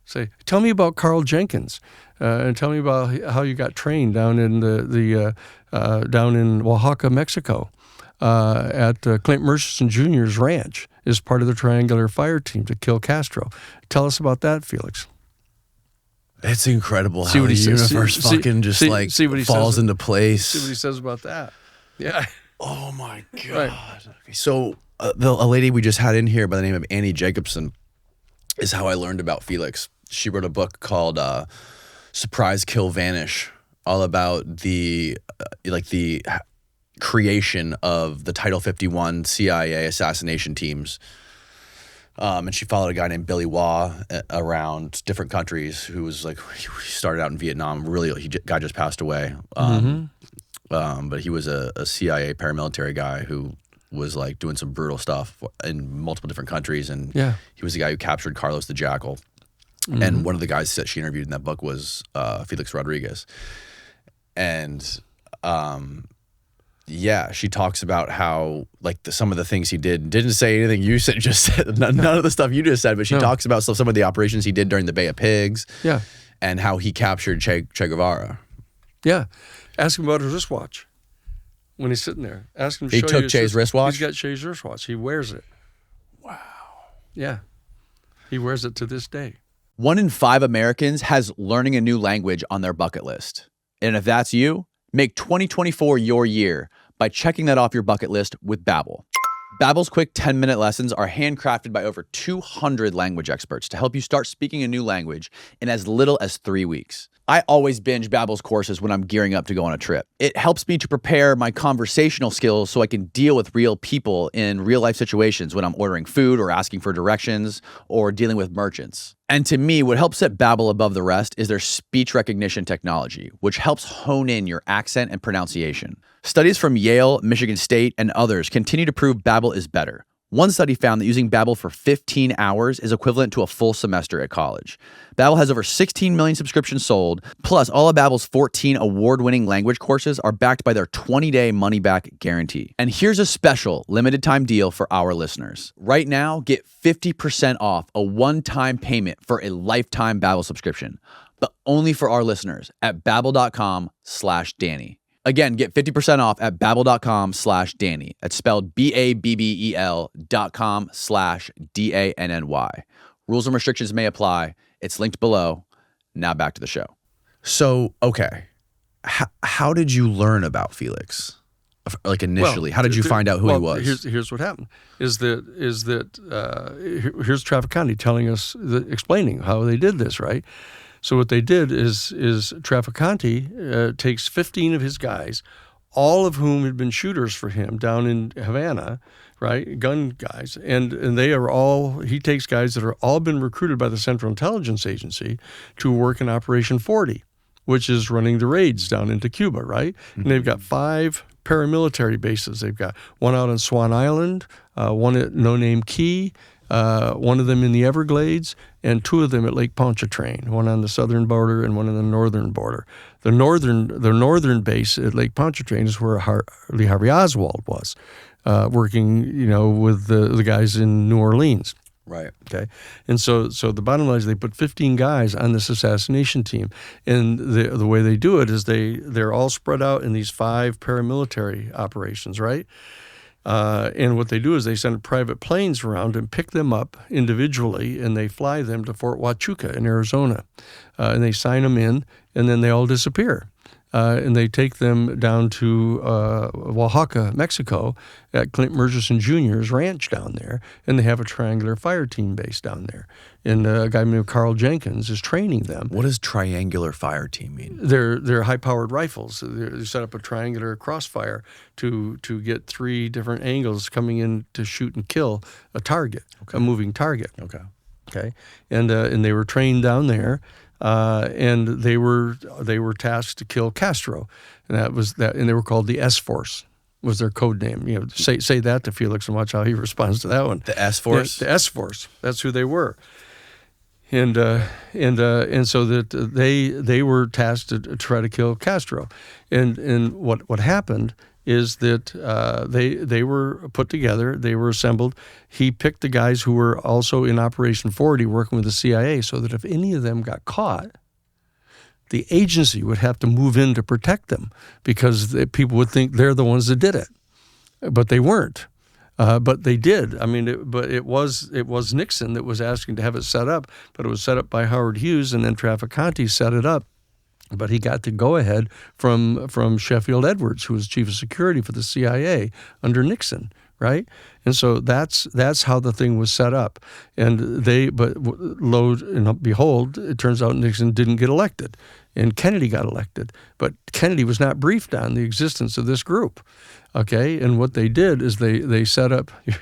Say, tell me about Carl Jenkins, and tell me about how you got trained down in down in Oaxaca, Mexico. At Clint Murchison Jr.'s ranch as part of the triangular fire team to kill Castro. Tell us about that, Felix. It's incredible how the universe falls into place. See what he says about that. Yeah. Oh, my God. Right. Okay, so a lady we just had in here by the name of Annie Jacobson is how I learned about Felix. She wrote a book called Surprise, Kill, Vanish, all about the creation of the Title 51 CIA assassination teams. And she followed a guy named Billy Waugh around different countries who was like, he started out in Vietnam. Really, guy just passed away. But he was a CIA paramilitary guy who was like doing some brutal stuff in multiple different countries. And he was the guy who captured Carlos the Jackal. And one of the guys that she interviewed in that book was Felix Rodriguez. And she talks about how like some of the things he didn't say anything you said, just said none of the stuff you just said, but she talks about some of the operations he did during the Bay of Pigs. Yeah. And how he captured Che Guevara. Yeah. Ask him about his wristwatch when he's sitting there. Ask him to he show took you Che's wristwatch? He's got Che's wristwatch. He wears it. Wow. Yeah. He wears it to this day. 1 in 5 Americans has learning a new language on their bucket list. And if that's you, make 2024 your year by checking that off your bucket list with Babbel. Babbel's quick 10-minute lessons are handcrafted by over 200 language experts to help you start speaking a new language in as little as 3 weeks. I always binge Babbel's courses when I'm gearing up to go on a trip. It helps me to prepare my conversational skills so I can deal with real people in real-life situations when I'm ordering food or asking for directions or dealing with merchants. And to me, what helps set Babbel above the rest is their speech recognition technology, which helps hone in your accent and pronunciation. Studies from Yale, Michigan State, and others continue to prove Babbel is better. One study found that using Babbel for 15 hours is equivalent to a full semester at college. Babbel has over 16 million subscriptions sold, plus all of Babbel's 14 award-winning language courses are backed by their 20-day money-back guarantee. And here's a special limited-time deal for our listeners. Right now, get 50% off a one-time payment for a lifetime Babbel subscription, but only for our listeners at babbel.com/Danny. Again, get 50% off at babbel.com/Danny. That's spelled BABBEL.com/DANNY. Rules and restrictions may apply. It's linked below. Now back to the show. So, okay. How did you learn about Felix? Like initially, how did you find out who he was? Here's what happened. Here's Trafficante telling us, explaining how they did this, right? So what they did is Trafficante takes 15 of his guys, all of whom had been shooters for him down in Havana, right? Gun guys. And he takes guys that are all been recruited by the Central Intelligence Agency to work in Operation 40, which is running the raids down into Cuba, right? Mm-hmm. And they've got 5 paramilitary bases. They've got one out on Swan Island, one at No Name Key, one of them in the Everglades, and 2 of them at Lake Pontchartrain, one on the southern border and one on the northern border. The northern base at Lake Pontchartrain is where Lee Harvey Oswald was, working, with the guys in New Orleans. Right. Okay. And so the bottom line is they put 15 guys on this assassination team. And the way they do it is they're all spread out in these 5 paramilitary operations, right? And what they do is they send private planes around and pick them up individually, and they fly them to Fort Huachuca in Arizona. And they sign them in, and then they all disappear. And they take them down to Oaxaca, Mexico, at Clint Murchison Jr.'s ranch down there, and they have a triangular fire team base down there. And a guy named Carl Jenkins is training them. What does triangular fire team mean? They're high-powered rifles. They set up a triangular crossfire to get 3 different angles coming in to shoot and kill a target, a moving target. Okay. And they were trained down there. And they were tasked to kill Castro, and and they were called the S Force, was their code name. Say that to Felix and watch how he responds to that one. The S Force. The S Force. That's who they were, and so that they were tasked to try to kill Castro, and what happened is that they were put together, they were assembled. He picked the guys who were also in Operation 40 working with the CIA so that if any of them got caught, the agency would have to move in to protect them because people would think they're the ones that did it. But they weren't. But they did. I mean, it was Nixon that was asking to have it set up, but it was set up by Howard Hughes, and then Trafficante set it up. But he got the go-ahead from Sheffield Edwards, who was chief of security for the CIA under Nixon, right? And so that's how the thing was set up. And lo and behold, it turns out Nixon didn't get elected, and Kennedy got elected. But Kennedy was not briefed on the existence of this group, okay? And what they did is they set up, you're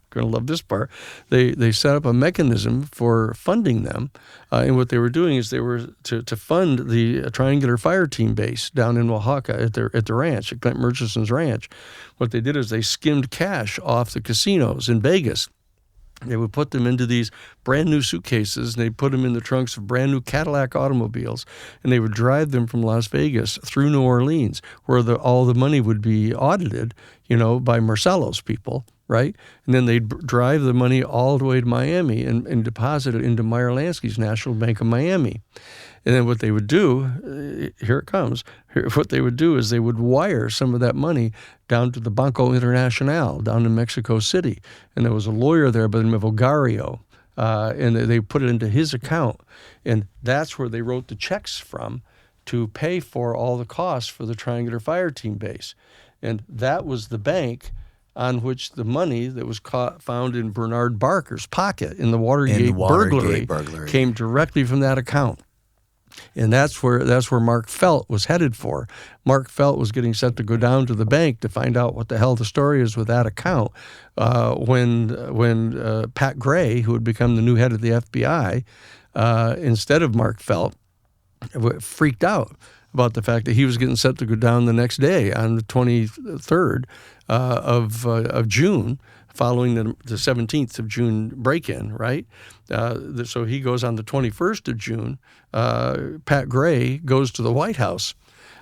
going to love this part, they set up a mechanism for funding them. And what they were doing is they were to fund the Triangular Fire Team base down in Oaxaca at the ranch, at Clint Murchison's ranch. What they did is they skimmed cash off the casinos in Vegas. They would put them into these brand new suitcases, and they'd put them in the trunks of brand new Cadillac automobiles, and they would drive them from Las Vegas through New Orleans, where all the money would be audited, by Marcello's people, right? And then they'd drive the money all the way to Miami and deposit it into Meyer Lansky's National Bank of Miami. And then what they would do, here it comes, what they would do is they would wire some of that money down to the Banco Internacional down in Mexico City. And there was a lawyer there by the name of Ogario, and they put it into his account. And that's where they wrote the checks from to pay for all the costs for the Triangular Fire Team base. And that was the bank on which the money that was found in Bernard Barker's pocket in the Watergate burglary came directly from that account. And that's where Mark Felt was headed for. Mark Felt was getting set to go down to the bank to find out what the hell the story is with that account when Pat Gray, who had become the new head of the FBI, instead of Mark Felt, freaked out about the fact that he was getting set to go down the next day on the 23rd of June, following the 17th of June break-in, right? So he goes on the 21st of June. Pat Gray goes to the White House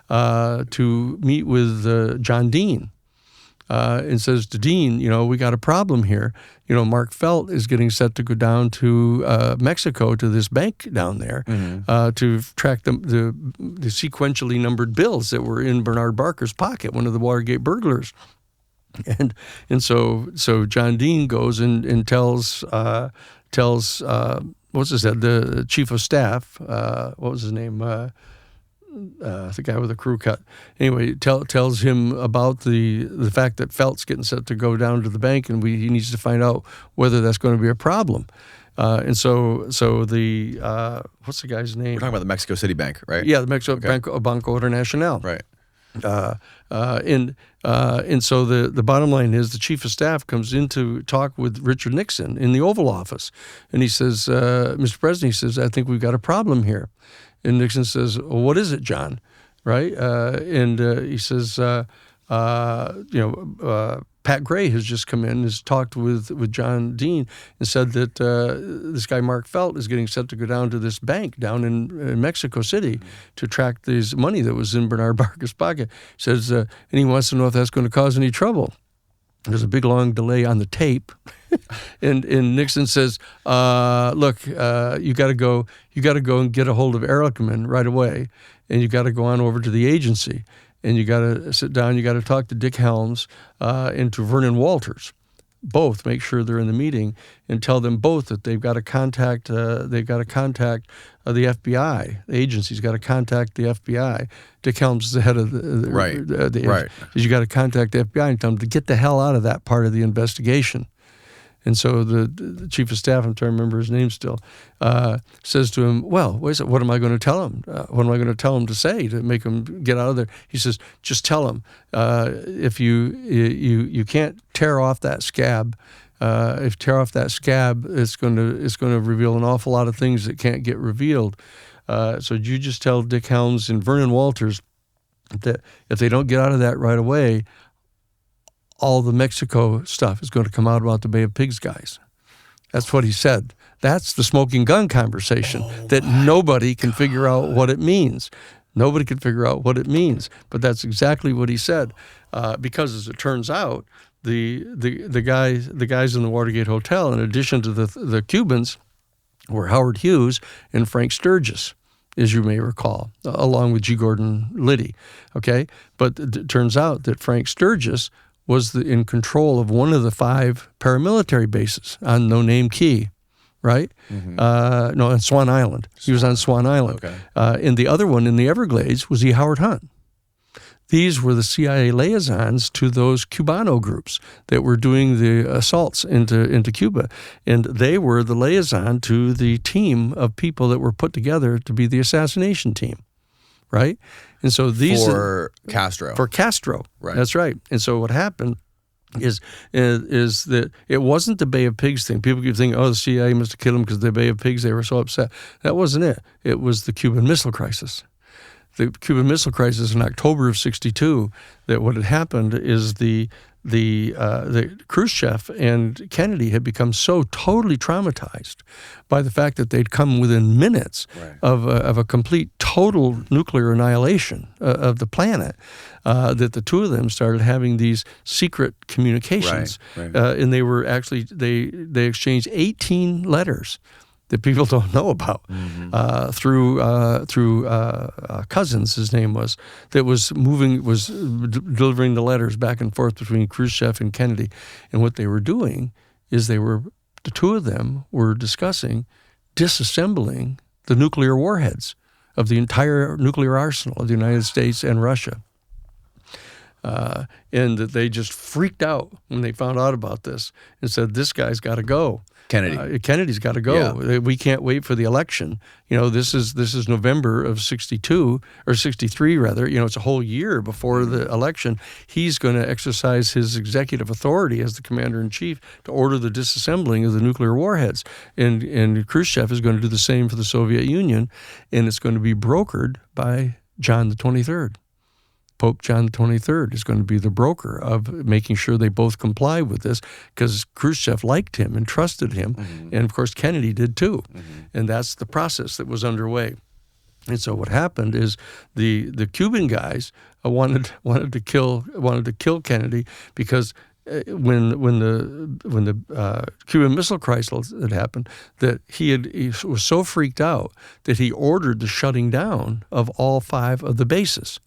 to meet with John Dean and says to Dean, we got a problem here. Mark Felt is getting set to go down to Mexico to this bank down there to track the sequentially numbered bills that were in Bernard Barker's pocket, one of the Watergate burglars. And so John Dean goes and tells what's his name, the chief of staff, what was his name, the guy with the crew cut. Anyway, tells him about the fact that Felt's getting set to go down to the bank, and he needs to find out whether that's going to be a problem. And so the what's the guy's name? We're talking about the Mexico City Bank, right? Yeah, the Mexico Banco Internacional. Right. And so the bottom line is the chief of staff comes in to talk with Richard Nixon in the Oval Office, and he says, Mr. President, he says, I think we've got a problem here. And Nixon says, well, what is it, John? Right? And he says, Pat Gray has just come in and has talked with John Dean and said that this guy Mark Felt is getting set to go down to this bank down in Mexico City to track this money that was in Bernard Barker's pocket. He says, and he wants to know if that's going to cause any trouble. There's a big long delay on the tape, and Nixon says, "Look, you got to go and get a hold of Ehrlichman right away, and you got to go on over to the agency, and you got to sit down. You got to talk to Dick Helms and to Vernon Walters, both. Make sure they're in the meeting and tell them both that they've got to contact. They've got to contact the FBI. The agency's got to contact the FBI. Dick Helms is the head of the right. Right. You got to contact the FBI and tell them to get the hell out of that part of the investigation." And so the chief of staff, I'm trying to remember his name still, says to him, well, wait a second, what am I going to tell him? What am I going to tell him to say to make him get out of there? He says, just tell him if you can't tear off that scab. If you tear off that scab, it's going to reveal an awful lot of things that can't get revealed. So you just tell Dick Helms and Vernon Walters that if they don't get out of that right away, all the Mexico stuff is going to come out about the Bay of Pigs guys. That's what he said. That's the smoking gun conversation that nobody can figure out what it means. Nobody can figure out what it means, but that's exactly what he said. Because as it turns out, the guys in the Watergate Hotel, in addition to the Cubans, were Howard Hughes and Frank Sturgis, as you may recall, along with G. Gordon Liddy. Okay, but it turns out that Frank Sturgis was in control of one of the 5 paramilitary bases on No Name Key, right? Mm-hmm. No, on Swan Island. He was on Swan Island. Okay. And the other one in the Everglades was E. Howard Hunt. These were the CIA liaisons to those Cubano groups that were doing the assaults into Cuba. And they were the liaison to the team of people that were put together to be the assassination team, right? And so these for Castro. For Castro, right? That's right. And so what happened is that it wasn't the Bay of Pigs thing. People keep thinking, oh, the CIA must have killed him because the Bay of Pigs, they were so upset. That wasn't it. It was the Cuban Missile Crisis. The Cuban Missile Crisis in October of '62, that what had happened is the Khrushchev and Kennedy had become so totally traumatized by the fact that they'd come within minutes of a complete total nuclear annihilation of the planet, that the two of them started having these secret communications, and they were actually they exchanged 18 letters that people don't know about, through Cousins, his name was, that was delivering the letters back and forth between Khrushchev and Kennedy. And what they were doing is the two of them were discussing disassembling the nuclear warheads of the entire nuclear arsenal of the United States and Russia. And that they just freaked out when they found out about this and said, this guy's got to go. Kennedy's got to go. Yeah. We can't wait for the election. This is November of '62 or '63 rather. It's a whole year before the election. He's going to exercise his executive authority as the commander-in-chief to order the disassembling of the nuclear warheads. And Khrushchev is going to do the same for the Soviet Union, and it's going to be brokered by John the 23rd. Pope John XXIII is going to be the broker of making sure they both comply with this, because Khrushchev liked him and trusted him, and of course Kennedy did too, and that's the process that was underway. And so what happened is the Cuban guys wanted to kill Kennedy because when the Cuban Missile Crisis had happened, that he was so freaked out that he ordered the shutting down of all 5 of the bases.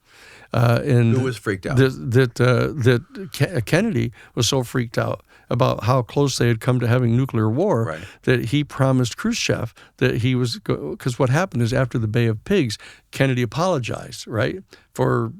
And who was freaked out? That Kennedy was so freaked out about how close they had come to having nuclear war that he promised Khrushchev that he was, because what happened is after the Bay of Pigs, Kennedy apologized, for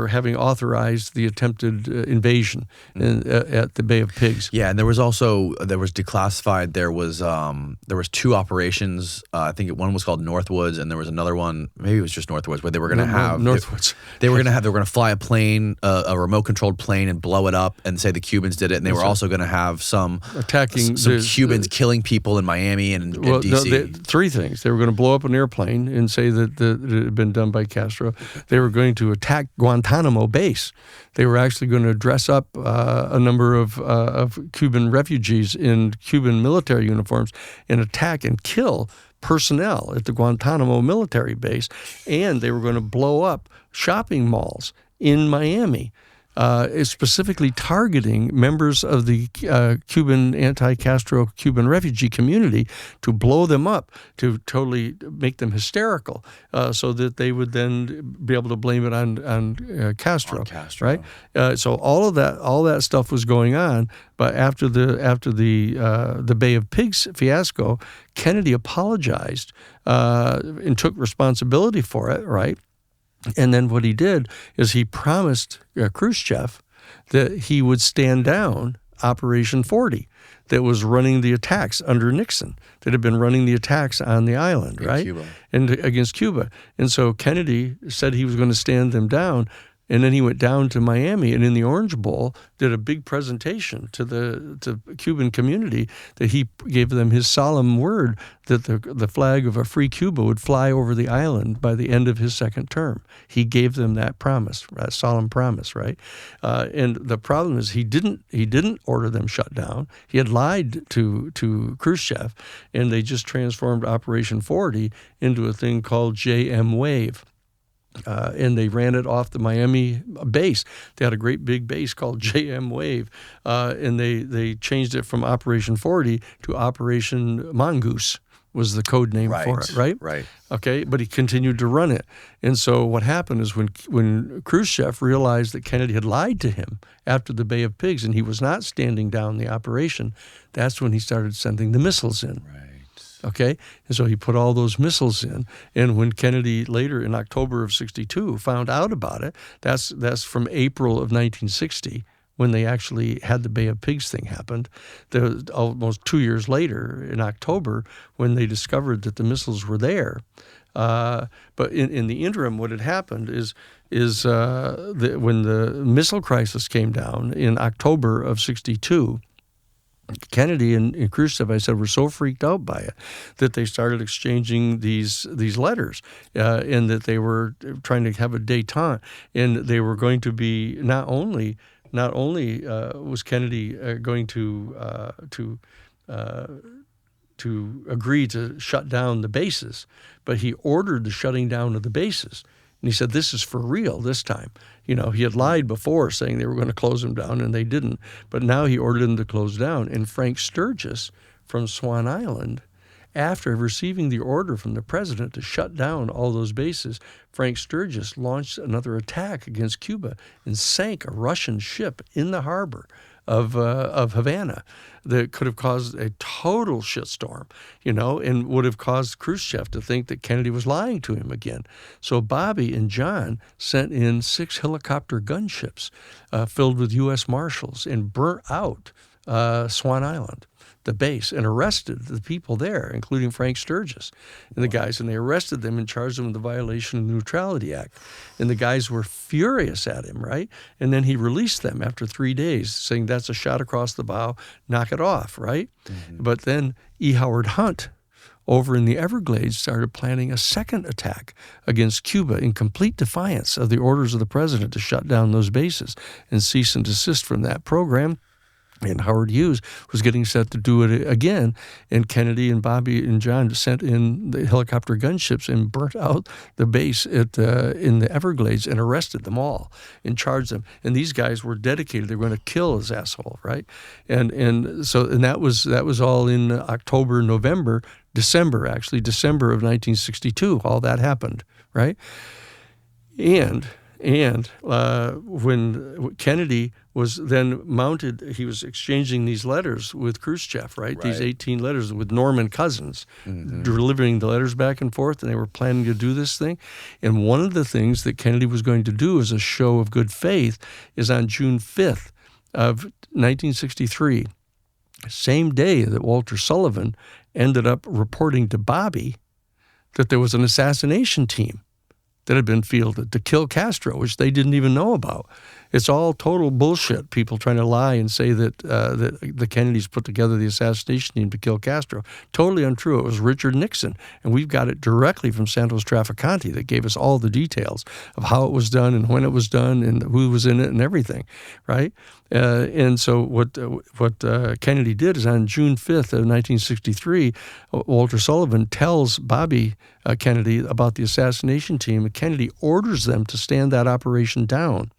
having authorized the attempted invasion at the Bay of Pigs. Yeah, and there was declassified. There was 2 operations. I think one was called Northwoods, and there was another one. Maybe it was just Northwoods, where they were going to have Northwoods. They were going to fly a plane, a remote controlled plane, and blow it up, and say the Cubans did it. And they were also going to have some Cubans killing people in Miami and DC. 3 things. They were going to blow up an airplane and say that it had been done by Castro. They were going to attack Guantanamo base. They were actually going to dress up a number of Cuban refugees in Cuban military uniforms and attack and kill personnel at the Guantanamo military base. And they were going to blow up shopping malls in Miami, specifically targeting members of the Cuban anti-Castro Cuban refugee community, to blow them up, to totally make them hysterical, so that they would then be able to blame it on Castro. Right? So all that stuff was going on. But after the Bay of Pigs fiasco, Kennedy apologized and took responsibility for it. Right. And then what he did is he promised Khrushchev that he would stand down Operation 40, that was running the attacks under Nixon, that had been running the attacks on the island, against Cuba. And so Kennedy said he was going to stand them down. And then he went down to Miami and in the Orange Bowl did a big presentation to the Cuban community, that he gave them his solemn word that the flag of a free Cuba would fly over the island by the end of his second term. He gave them that promise, that solemn promise, right? And the problem is he didn't order them shut down. He had lied to Khrushchev, and they just transformed Operation 40 into a thing called JM Wave. And they ran it off the Miami base. They had a great big base called JM Wave, and they changed it from Operation 40 to Operation Mongoose was the code name for it, right? Right. Okay, but he continued to run it. And so what happened is when Khrushchev realized that Kennedy had lied to him after the Bay of Pigs and he was not standing down the operation, that's when he started sending the missiles in. Right. Okay, and so he put all those missiles in. And when Kennedy later in October of '62 found out about it, that's from April of 1960 when they actually had the Bay of Pigs thing happened. Almost 2 years later, in October, when they discovered that the missiles were there. But in the interim, what had happened is when the missile crisis came down in October of '62. Kennedy and Khrushchev, I said, were so freaked out by it that they started exchanging these letters, and that they were trying to have a détente, and they were going to be not only was Kennedy going to agree to shut down the bases, but he ordered the shutting down of the bases. And he said, this is for real this time. He had lied before saying they were going to close them down, and they didn't. But now he ordered them to close down. And Frank Sturgis from Swan Island, after receiving the order from the president to shut down all those bases, Frank Sturgis launched another attack against Cuba and sank a Russian ship in the harbor of Havana that could have caused a total shitstorm, and would have caused Khrushchev to think that Kennedy was lying to him again. So Bobby and John sent in 6 helicopter gunships filled with U.S. Marshals and burnt out Swan Island, the base, and arrested the people there, including Frank Sturgis and the guys. And they arrested them and charged them with the violation of the Neutrality Act. And the guys were furious at him, right? And then he released them after 3 days, saying that's a shot across the bow, knock it off, right? Mm-hmm. But then E. Howard Hunt over in the Everglades started planning a second attack against Cuba in complete defiance of the orders of the president to shut down those bases and cease and desist from that program. And Howard Hughes was getting set to do it again, and Kennedy and Bobby and John sent in the helicopter gunships and burnt out the base in the Everglades and arrested them all and charged them. And these guys were dedicated; they were going to kill his asshole, right? And that was all in October, November, December of 1962. All that happened, right? And when Kennedy was then mounted, he was exchanging these letters with Khrushchev, right? These 18 letters with Norman Cousins, delivering the letters back and forth, and they were planning to do this thing. And one of the things that Kennedy was going to do as a show of good faith is on June 5th of 1963, same day that Walter Sullivan ended up reporting to Bobby that there was an assassination team that had been fielded to kill Castro, which they didn't even know about. It's all total bullshit, people trying to lie and say that the Kennedys put together the assassination team to kill Castro. Totally untrue. It was Richard Nixon, and we've got it directly from Santos Trafficante that gave us all the details of how it was done and when it was done and who was in it and everything, right? And so what Kennedy did is on June 5th of 1963, Walter Sullivan tells Bobby Kennedy about the assassination team, and Kennedy orders them to stand that operation down.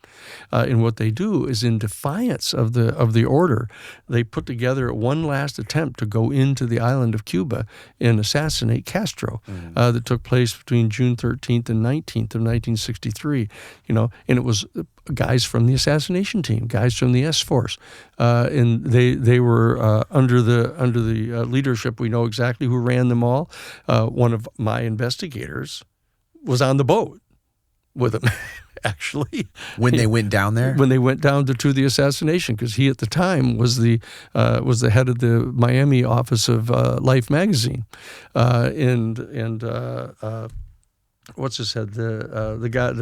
And what they do is, in defiance of the order, they put together one last attempt to go into the island of Cuba and assassinate Castro. That took place between June 13th and 19th of 1963. And it was guys from the assassination team, guys from the S-Force, and they were under the leadership. We know exactly who ran them all. One of my investigators was on the boat with them. Actually, when they went down there, when they went down to the assassination, because he at the time was the head of the Miami office of Life magazine, and what's his head, the guy,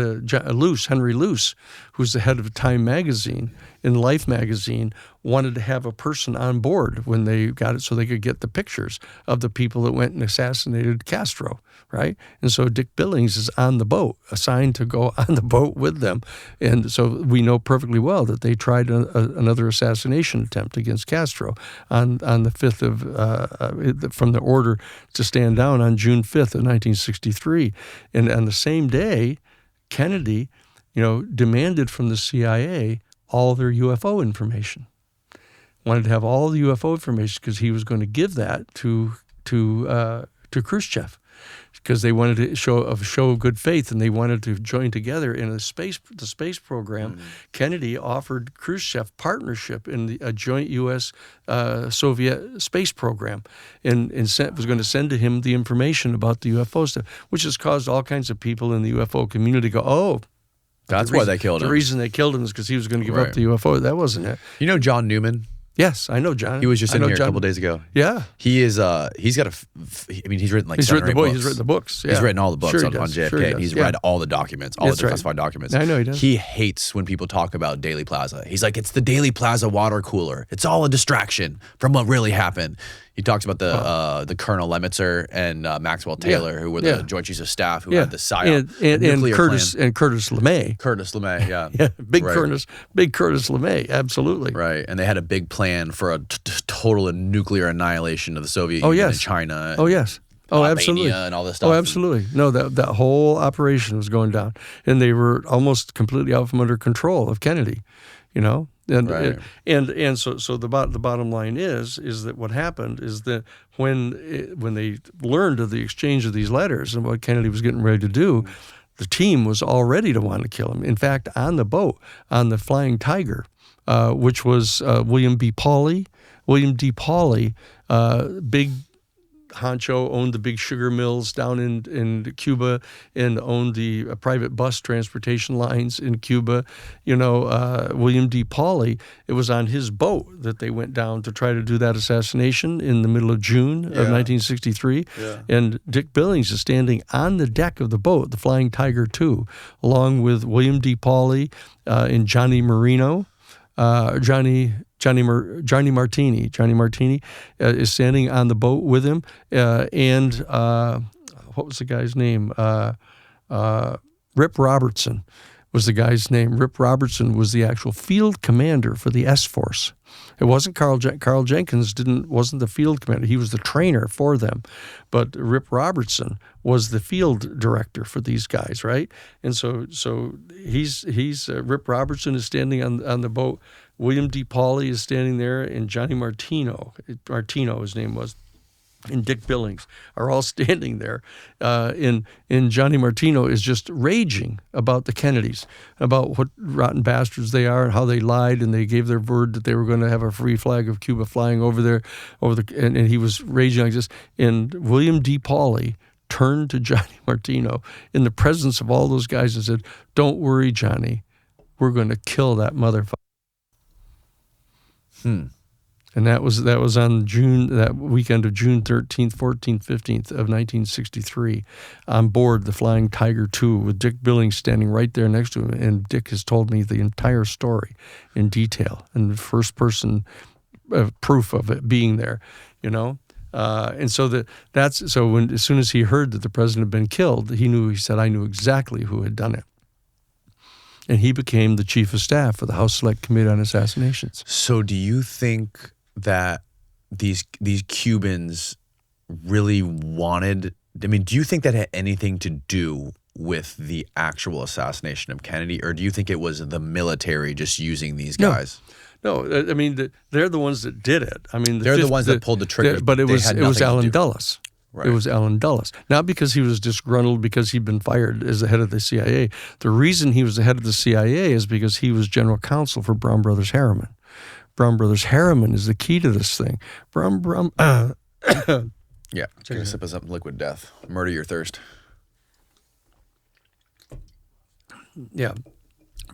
Henry Luce, who's the head of Time magazine and Life magazine, wanted to have a person on board when they got it so they could get the pictures of the people that went and assassinated Castro, right? And so Dick Billings is on the boat, assigned to go on the boat with them. And so we know perfectly well that they tried another assassination attempt against Castro on the 5th of, from the order to stand down on June 5th of 1963. And on the same day, Kennedy, demanded from the CIA all their UFO information. Wanted to have all the UFO information because he was going to give that to Khrushchev because they wanted to show of good faith, and they wanted to join together in the space program. Kennedy offered Khrushchev partnership in a joint U.S. Soviet space program, and was going to send to him the information about the UFO stuff, which has caused all kinds of people in the UFO community to go, oh. That's why they killed him. The reason they killed him is because he was going to give up the UFO. That wasn't it. You know John Newman? Yes, I know John. He was just in here a couple days ago. Yeah. He is, he's got he's written like he's 7 or 8 books. He's written the books. Yeah. He's written all the books on JFK. Sure he and he's does. read all the documents, all the classified documents. I know he does. He hates when people talk about Daley Plaza. He's like, it's the Daley Plaza water cooler. It's all a distraction from what really happened. He talks about the Colonel Lemitzer and Maxwell Taylor, who were the Joint Chiefs of Staff, who had the PSYOP and Curtis plan. and Curtis LeMay. Curtis LeMay, yeah. Big Curtis LeMay, absolutely. Right, and they had a big plan for a total nuclear annihilation of the Soviet Union and China. Oh, yes. Oh, absolutely. And all this stuff. Oh, absolutely. No, that whole operation was going down, and they were almost completely out from under control of Kennedy, you know. And so the bottom line is that what happened is that when they learned of the exchange of these letters and what Kennedy was getting ready to do, the team was all ready to want to kill him. In fact, on the boat, on the Flying Tiger, which was William D. Pauley, big honcho, owned the big sugar mills down in Cuba and owned the private bus transportation lines in Cuba. You know, William D. Pauley, it was on his boat that they went down to try to do that assassination in the middle of June of 1963. Yeah. And Dick Billings is standing on the deck of the boat, the Flying Tiger II, along with William D. Pauley and Johnny Marino. Johnny Martini is standing on the boat with him, and what was the guy's name? Rip Robertson was the guy's name. Rip Robertson was the actual field commander for the S-Force. It wasn't Carl Jenkins wasn't the field commander. He was the trainer for them. But Rip Robertson was the field director for these guys, right? And so he's Rip Robertson is standing on the boat. William D. Pauley is standing there, and Johnny Martino, his name was, and Dick Billings are all standing there. And Johnny Martino is just raging about the Kennedys, about what rotten bastards they are and how they lied, and they gave their word that they were going to have a free flag of Cuba flying over there, and he was raging like this. And William D. Pauley turned to Johnny Martino in the presence of all those guys and said, "Don't worry, Johnny, we're going to kill that motherfucker." And that was on that weekend of June 13th, 14th, 15th of 1963 on board the Flying Tiger II with Dick Billings standing right there next to him. And Dick has told me the entire story in detail and first person proof of it being there, you know. And so as soon as he heard that the president had been killed, he said, I knew exactly who had done it. And he became the chief of staff for the House Select Committee on Assassinations. So do you think that these Cubans really wanted, I mean, do you think that had anything to do with the actual assassination of Kennedy, or do you think it was the military just using these guys? No, I mean, they're the ones that did it. I mean, they're the ones that pulled the trigger. But it was Allen Dulles. Right. It was Allen Dulles. Not because he was disgruntled because he'd been fired as the head of the CIA. The reason he was the head of the CIA is because he was general counsel for Brown Brothers Harriman. Brown Brothers Harriman is the key to this thing. Yeah, take a sip of something liquid death. Murder your thirst. Yeah.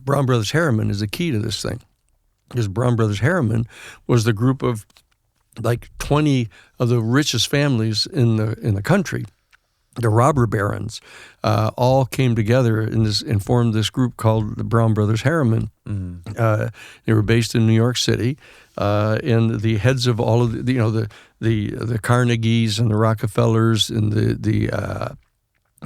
Brown Brothers Harriman is the key to this thing. Because Brown Brothers Harriman was the group of like 20 of the richest families in the country, the robber barons, all came together and formed this group called the Brown Brothers Harriman. They were based in New York City, and the heads of all of the Carnegies and the Rockefellers and the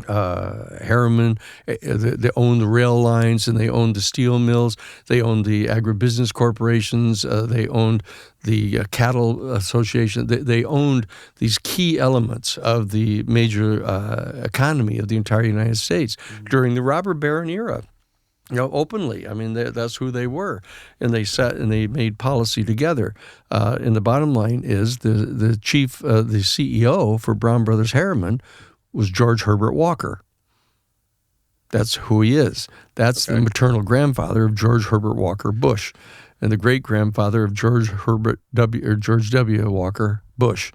Harriman, they owned the rail lines and they owned the steel mills. They owned the agribusiness corporations. They owned the cattle association. They owned these key elements of the major economy of the entire United States during the robber baron era. You know, openly. I mean, that's who they were, and they sat and they made policy together. And the bottom line is the chief, the CEO for Brown Brothers Harriman, was George Herbert Walker. That's who he is. That's the maternal grandfather of George Herbert Walker Bush, and the great grandfather of George W. Walker Bush.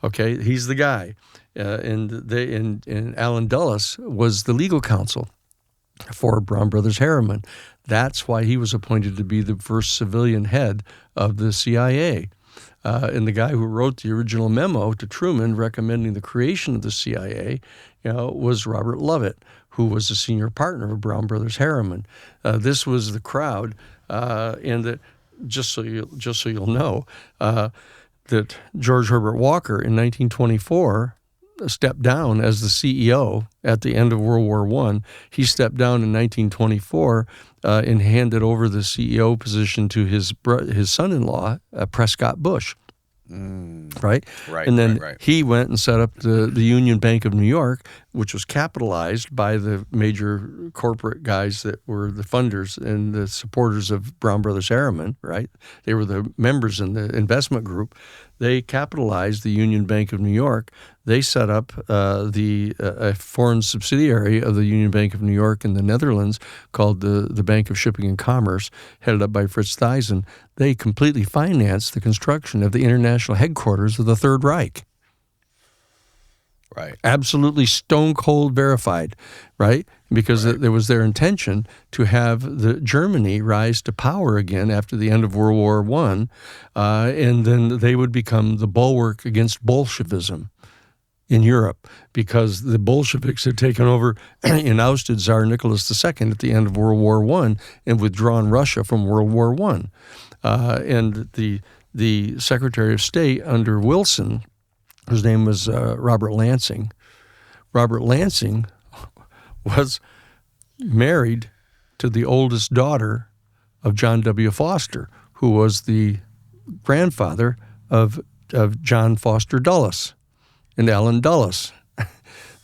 Okay, he's the guy, and Allen Dulles was the legal counsel for Brown Brothers Harriman. That's why he was appointed to be the first civilian head of the CIA. And the guy who wrote the original memo to Truman recommending the creation of the CIA, was Robert Lovett, who was a senior partner of Brown Brothers Harriman. This was the crowd, and that just so you'll know, that George Herbert Walker in 1924 stepped down as the CEO at the end of World War I. He stepped down in 1924 and handed over the CEO position to his son-in-law, Prescott Bush. Right? And then he went and set up the Union Bank of New York, which was capitalized by the major corporate guys that were the funders and the supporters of Brown Brothers Harriman, right? They were the members in the investment group. They capitalized the Union Bank of New York. They set up a foreign subsidiary of the Union Bank of New York in the Netherlands called the Bank of Shipping and Commerce, headed up by Fritz Thyssen. They completely financed the construction of the international headquarters of the Third Reich. Right. Absolutely stone cold verified, right? Because it was their intention to have Germany rise to power again after the end of World War I, and then they would become the bulwark against Bolshevism in Europe, because the Bolsheviks had taken over and ousted Tsar Nicholas II at the end of World War I and withdrawn Russia from World War I. And the Secretary of State under Wilson, whose name was Robert Lansing. Robert Lansing was married to the oldest daughter of John W. Foster, who was the grandfather of John Foster Dulles and Allen Dulles.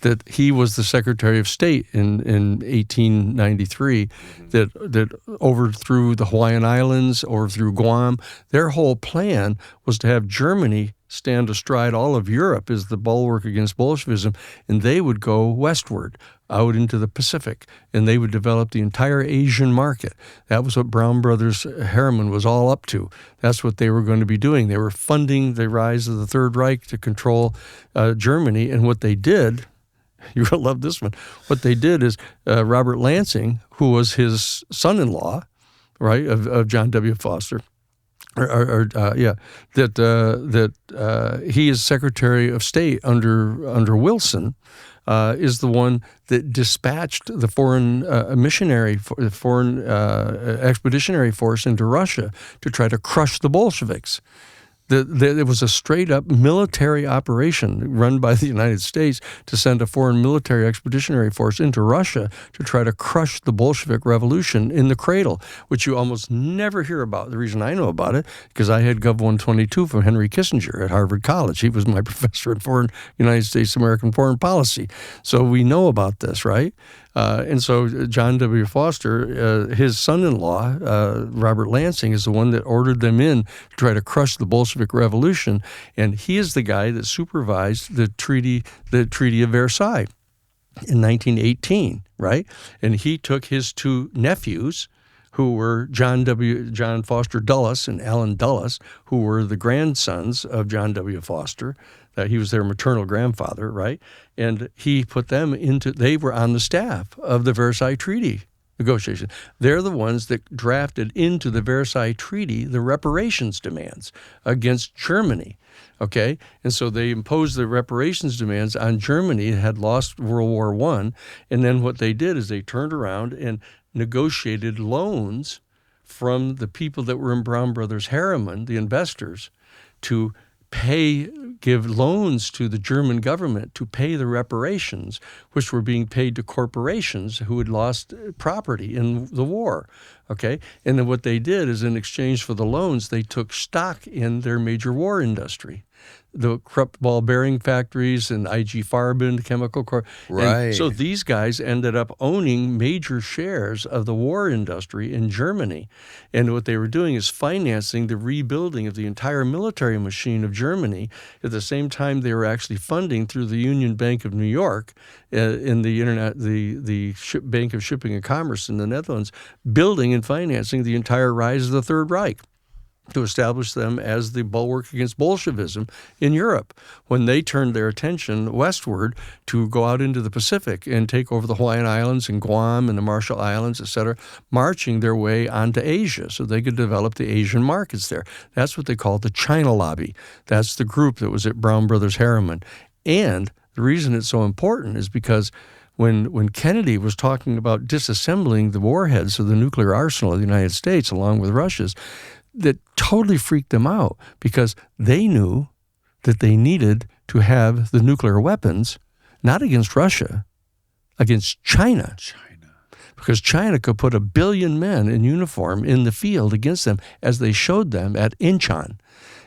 That he was the Secretary of State in 1893, that overthrew the Hawaiian Islands, overthrew Guam. Their whole plan was to have Germany stand astride all of Europe as the bulwark against Bolshevism, and they would go westward, out into the Pacific, and they would develop the entire Asian market. That was what Brown Brothers Harriman was all up to. That's what they were going to be doing. They were funding the rise of the Third Reich to control Germany, and what they did, you're going to love this one, what they did is Robert Lansing, who was his son-in-law, right, of John W. Foster, he is Secretary of State under Wilson, is the one that dispatched the foreign expeditionary force into Russia to try to crush the Bolsheviks. It was a straight-up military operation run by the United States to send a foreign military expeditionary force into Russia to try to crush the Bolshevik Revolution in the cradle, which you almost never hear about. The reason I know about it, because I had Gov 122 from Henry Kissinger at Harvard College. He was my professor in United States American foreign policy. So we know about this, right? And so John W. Foster, his son-in-law, Robert Lansing, is the one that ordered them in to try to crush the Bolshevik Revolution, and he is the guy that supervised the Treaty of Versailles in 1918, right? And he took his two nephews, who were John Foster Dulles and Allen Dulles, who were the grandsons of John W. Foster. He was their maternal grandfather, right? And he put them they were on the staff of the Versailles Treaty negotiation. They're the ones that drafted into the Versailles Treaty the reparations demands against Germany, okay? And so they imposed the reparations demands on Germany. It had lost World War I, and then what they did is they turned around and negotiated loans from the people that were in Brown Brothers Harriman, the investors, to give loans to the German government to pay the reparations, which were being paid to corporations who had lost property in the war. Okay, and then what they did is, in exchange for the loans, they took stock in their major war industry, the Krupp ball bearing factories and IG Farben, chemical corp. Right. And so these guys ended up owning major shares of the war industry in Germany. And what they were doing is financing the rebuilding of the entire military machine of Germany. At the same time, they were actually funding through the Union Bank of New York, in the Bank of Shipping and Commerce in the Netherlands, building and financing the entire rise of the Third Reich, to establish them as the bulwark against Bolshevism in Europe, when they turned their attention westward to go out into the Pacific and take over the Hawaiian Islands and Guam and the Marshall Islands, etc., marching their way onto Asia so they could develop the Asian markets there. That's what they call the China Lobby. That's the group that was at Brown Brothers Harriman. And the reason it's so important is because when Kennedy was talking about disassembling the warheads of the nuclear arsenal of the United States along with Russia's, that totally freaked them out, because they knew that they needed to have the nuclear weapons not against Russia, against China. Because China could put 1 billion men in uniform in the field against them, as they showed them at Incheon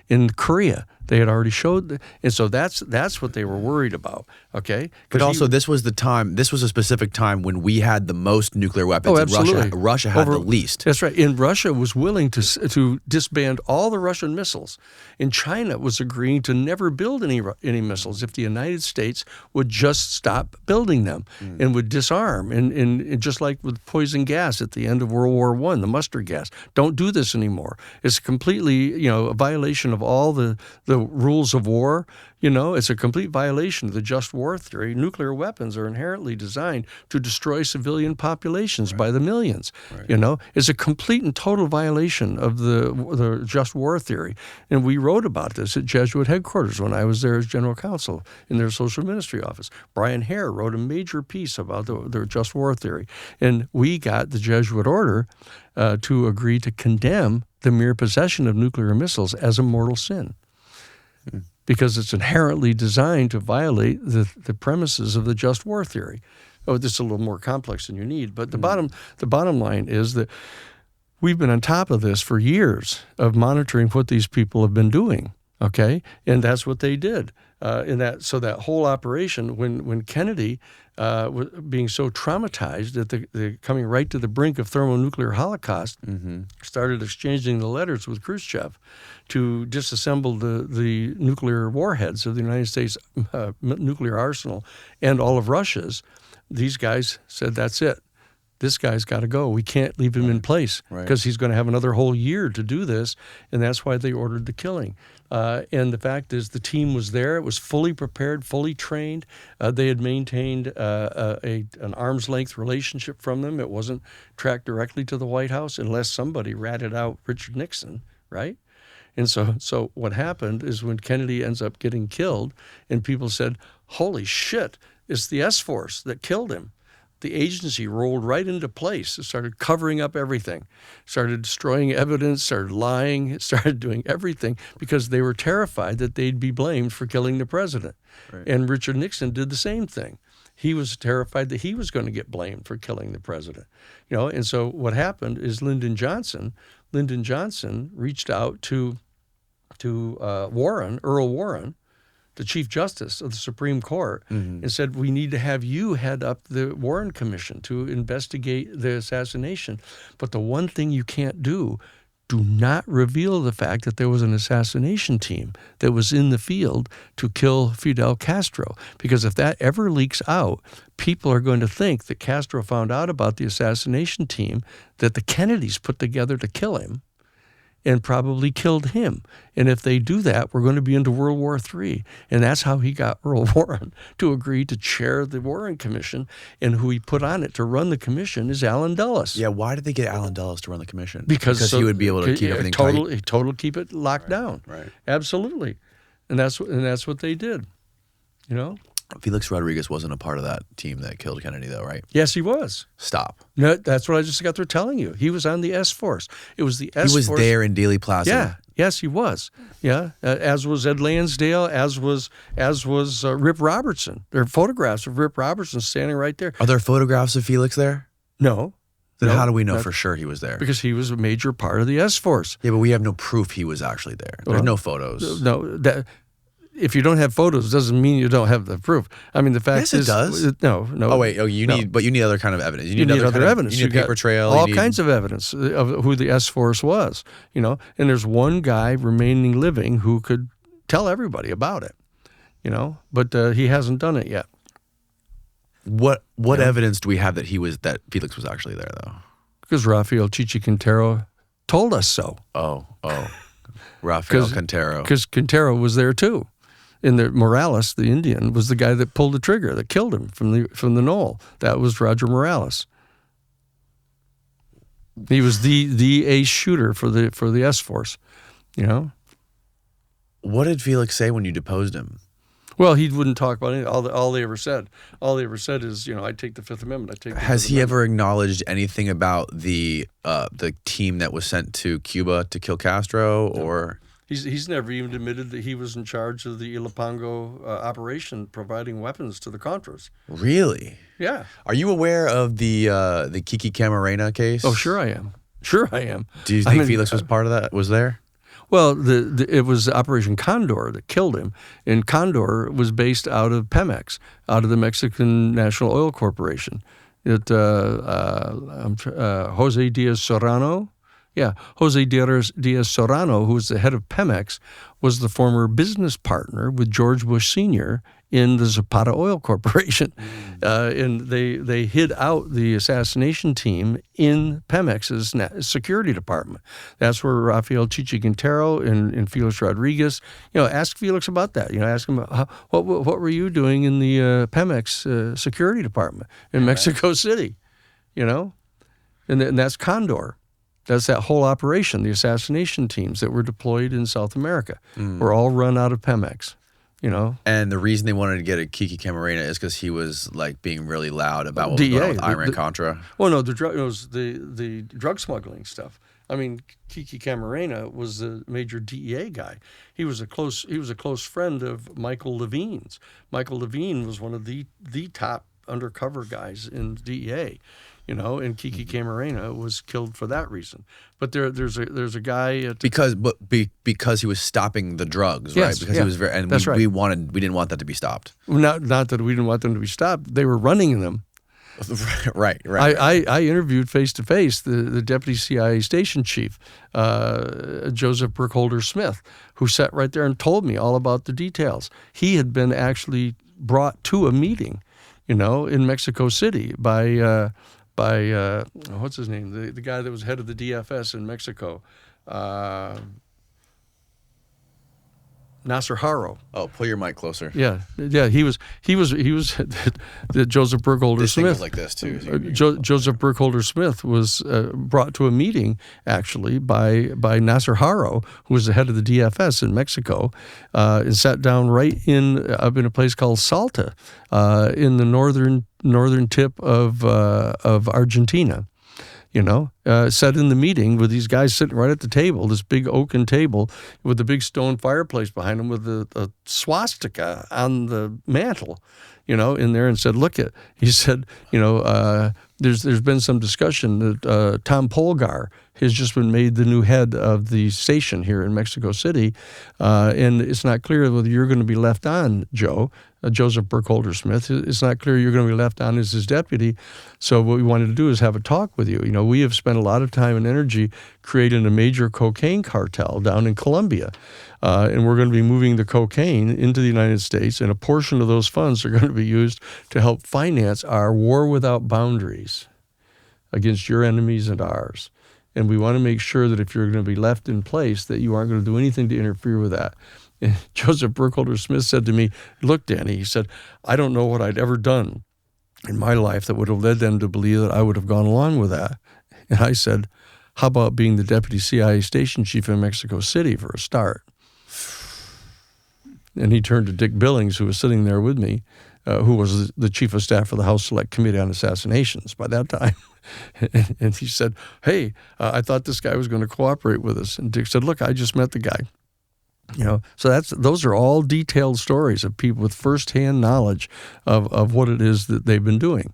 in Korea. They had already showed, and so that's what they were worried about. Okay, but also this was a specific time when we had the most nuclear weapons. Oh, absolutely. And Russia had the least. That's right. And Russia was willing to disband all the Russian missiles, and China was agreeing to never build any missiles if the United States would just stop building them and would disarm. And just like with poison gas at the end of World War I, the mustard gas, don't do this anymore. It's completely, a violation of all the rules of war. It's a complete violation of the just war theory. Nuclear weapons are inherently designed to destroy civilian populations by the millions. Right. It's a complete and total violation of the just war theory. And we wrote about this at Jesuit headquarters when I was there as general counsel in their social ministry office. Brian Hare wrote a major piece about the just war theory. And we got the Jesuit order to agree to condemn the mere possession of nuclear missiles as a mortal sin, because it's inherently designed to violate the premises of the just war theory. Oh, this is a little more complex than you need, but the bottom line is that we've been on top of this for years of monitoring what these people have been doing. Okay, and that's what they did. So that whole operation, when Kennedy being so traumatized at the coming right to the brink of thermonuclear holocaust, started exchanging the letters with Khrushchev to disassemble the nuclear warheads of the United States nuclear arsenal and all of Russia's, these guys said, that's it. This guy's got to go. We can't leave him in place because he's going to have another whole year to do this, and that's why they ordered the killing. And the fact is, the team was there. It was fully prepared, fully trained. They had maintained an arm's length relationship from them. It wasn't tracked directly to the White House unless somebody ratted out Richard Nixon, right? And so what happened is, when Kennedy ends up getting killed and people said, holy shit, it's the S-Force that killed him, the agency rolled right into place. It started covering up everything, started destroying evidence, started lying, started doing everything because they were terrified that they'd be blamed for killing the president. Right. And Richard Nixon did the same thing. He was terrified that he was going to get blamed for killing the president. And so what happened is Lyndon Johnson reached out to Earl Warren, the Chief Justice of the Supreme Court, and said, we need to have you head up the Warren Commission to investigate the assassination. But the one thing you can't do not reveal the fact that there was an assassination team that was in the field to kill Fidel Castro. Because if that ever leaks out, people are going to think that Castro found out about the assassination team that the Kennedys put together to kill him, and probably killed him. And if they do that, we're going to be into World War III. And that's how he got Earl Warren to agree to chair the Warren Commission. And who he put on it to run the commission is Allen Dulles. Yeah, why did they get Allen Dulles to run the commission? Because he would be able to keep everything tight. Total keep it locked down. Right. Absolutely. And that's what they did. Felix Rodriguez wasn't a part of that team that killed Kennedy, though, right? Yes, he was. Stop. No, that's what I just got through telling you. He was on the S-Force. It was the S-Force. He was there in Dealey Plaza. Yeah. Yes, he was. Yeah. As was Ed Lansdale, as was Rip Robertson. There are photographs of Rip Robertson standing right there. Are there photographs of Felix there? No. Then No, how do we know not- for sure he was there? Because he was a major part of the S-Force. Yeah, but we have no proof he was actually there. There's Well, no photos. No, if you don't have photos, doesn't mean you don't have the proof. I mean, the fact Yes, it is, does. No. Oh wait, no. you need other kind of evidence. You need other evidence. You need a got paper trail. all kinds of evidence of who the S-Force was. And there's one guy remaining living who could tell everybody about it. But he hasn't done it yet. What evidence do we have that Felix was actually there though? Because Rafael Chichi Quintero told us so. Oh, Rafael Quintero. Because Quintero was there too. And Morales, the Indian, was the guy that pulled the trigger, that killed him from the knoll. That was Roger Morales. He was the ace shooter for the S-Force. What did Felix say when you deposed him? Well, he wouldn't talk about it. All they ever said is, I take the Fifth Amendment. Has he ever acknowledged anything about the team that was sent to Cuba to kill Castro, or? He's never even admitted that he was in charge of the Ilopango operation, providing weapons to the Contras. Really? Yeah. Are you aware of the Kiki Camarena case? Oh, sure I am. Do you think Felix was part of that? Was there? Well, it was Operation Condor that killed him, and Condor was based out of Pemex, out of the Mexican National Oil Corporation. Jose Diaz Serrano. Yeah, Jose Diaz Serrano, who was the head of Pemex, was the former business partner with George Bush Sr. in the Zapata Oil Corporation. And they hid out the assassination team in Pemex's security department. That's where Rafael Chichi Quintero and Felix Rodriguez, ask Felix about that. Ask him, what were you doing in the Pemex security department in Mexico City? And that's Condor. That's that whole operation. The assassination teams that were deployed in South America were all run out of Pemex. And the reason they wanted to get a Kiki Camarena is because he was being really loud about what was going on with Iran Contra. Well, no, it was the drug smuggling stuff. I mean, Kiki Camarena was the major DEA guy. He was a close friend of Michael Levine's. Michael Levine was one of the top undercover guys in DEA. And Kiki Camarena was killed for that reason. But there's a guy because he was stopping the drugs, yes, right? Because he was very, and that's right. we didn't want that to be stopped. Not that we didn't want them to be stopped. They were running them. Right. I interviewed face to face the deputy CIA station chief, Joseph Burkholder Smith, who sat right there and told me all about the details. He had been actually brought to a meeting, in Mexico City by what's his name? The guy that was head of the DFS in Mexico, Nasser Haro. Oh, pull your mic closer. Yeah. He was the Joseph Burkholder This Smith. thing was like this too. Joseph Burkholder Smith was brought to a meeting actually by Nasser Haro, who was the head of the DFS in Mexico, and sat down up in a place called Salta, in the northern tip of Argentina. Sat in the meeting with these guys sitting right at the table, this big oaken table with a big stone fireplace behind them with a swastika on the mantle, in there, and said, he said, there's been some discussion that Tom Polgar has just been made the new head of the station here in Mexico City, and it's not clear whether you're going to be left on, Joe. Joseph Burkholder Smith. It's not clear you're going to be left on as his deputy. So what we wanted to do is have a talk with you. We have spent a lot of time and energy creating a major cocaine cartel down in Colombia. And we're going to be moving the cocaine into the United States, and a portion of those funds are going to be used to help finance our war without boundaries against your enemies and ours. And we want to make sure that if you're going to be left in place, that you aren't going to do anything to interfere with that. And Joseph Burkholder Smith said to me, look, Danny, he said, I don't know what I'd ever done in my life that would have led them to believe that I would have gone along with that. And I said, how about being the deputy CIA station chief in Mexico City for a start? And he turned to Dick Billings, who was sitting there with me, who was the chief of staff for the House Select Committee on Assassinations by that time. And he said, hey, I thought this guy was going to cooperate with us. And Dick said, look, I just met the guy. So those are all detailed stories of people with firsthand knowledge of what it is that they've been doing.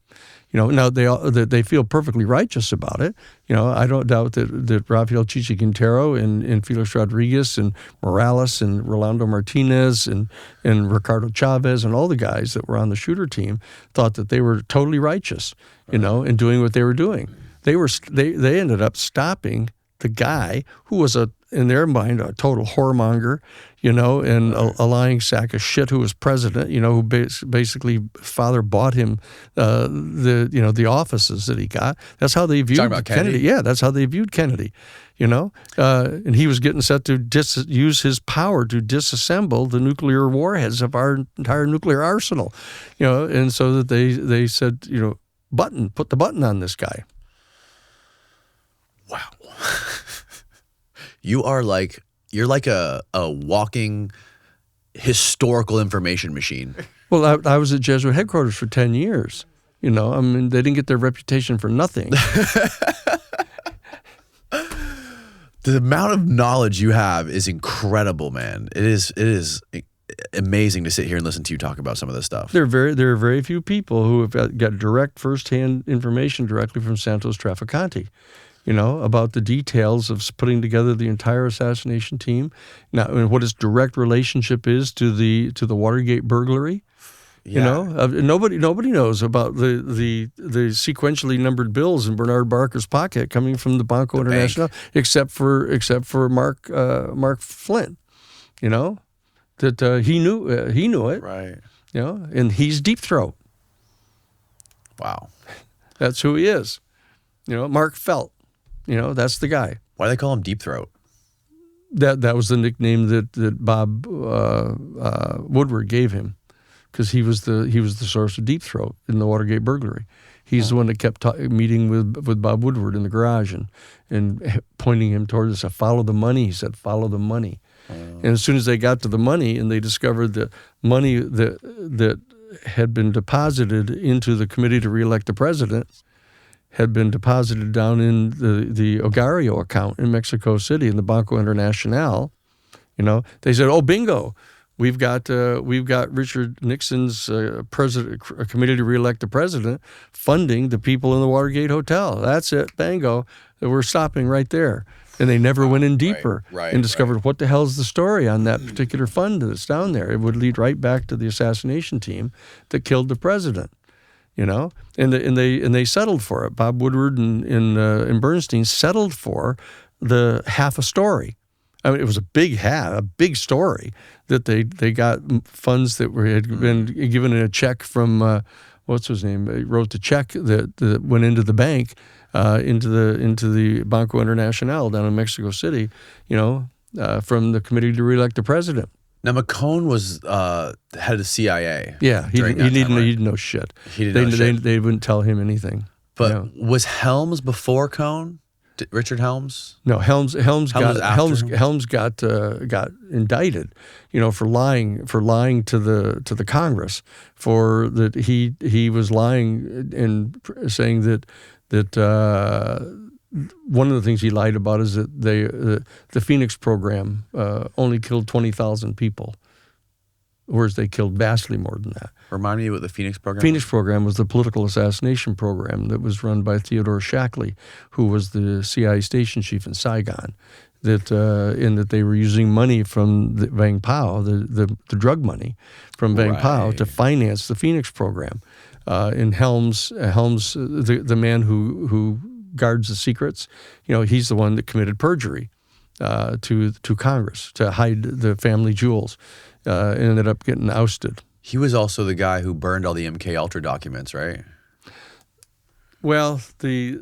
Now they feel perfectly righteous about it. I don't doubt that Rafael Chichi-Quintero and Felix Rodriguez and Morales and Rolando Martinez and Ricardo Chavez and all the guys that were on the shooter team thought that they were totally righteous, in doing what they were doing. They ended up stopping the guy who was in their mind a total whoremonger, and a lying sack of shit who was president, who basically father bought him the offices that he got. That's how they viewed Kennedy. Yeah, that's how they viewed Kennedy, and he was getting set to use his power to disassemble the nuclear warheads of our entire nuclear arsenal, and so that they said, put the button on this guy. Wow. You're like a walking historical information machine. Well, I was at Jesuit headquarters for 10 years. They didn't get their reputation for nothing. The amount of knowledge you have is incredible, man. It is amazing to sit here and listen to you talk about some of this stuff. There are very few people who have got direct firsthand information directly from Santos Trafficante. About the details of putting together the entire assassination team. Now, and what its direct relationship is to the Watergate burglary. Yeah. Nobody knows about the sequentially numbered bills in Bernard Barker's pocket coming from the Banco International, except for Mark Flint. That he knew it. Right. And he's Deep Throat. Wow. That's who he is. Mark Felt. That's the guy. Why do they call him Deep Throat? That was the nickname that Bob Woodward gave him, because he was the source of Deep Throat in the Watergate burglary. He's the one that kept meeting with Bob Woodward in the garage and pointing him towards us. Follow the money. He said, follow the money. And as soon as they got to the money and they discovered that money that had been deposited into the committee to reelect the president had been deposited down in the Ogario account in Mexico City in the Banco Internacional, they said, "Oh, bingo, we've got Richard Nixon's committee to reelect the president funding the people in the Watergate Hotel. That's it, bingo. We're stopping right there." And they never went in deeper and discovered what the hell's the story on that particular fund that's down there. It would lead right back to the assassination team that killed the president. And they settled for it. Bob Woodward and Bernstein settled for the half a story. I mean, it was a big story that they got funds that had been given in a check from what's his name? He wrote the check that went into the bank, into the Banco Internacional down in Mexico City. From the committee to reelect the president. Now, McCone was head of the CIA. Yeah, he didn't know shit. They wouldn't tell him anything. But was Helms before Cone? Richard Helms? No, Helms got indicted, for lying to the Congress, for that he was lying and saying that one of the things he lied about is that the Phoenix program only killed 20,000 people, whereas they killed vastly more than that. Remind me what the Phoenix program Phoenix program was the political assassination program that was run by Theodore Shackley, who was the CIA station chief in Saigon, in that they were using money from the Vang Pao, the drug money from Vang Pao, to finance the Phoenix program. And Helms, the man who guards the secrets, he's the one that committed perjury to Congress to hide the family jewels, and ended up getting ousted. He was also the guy who burned all the MK Ultra documents, right? Well, it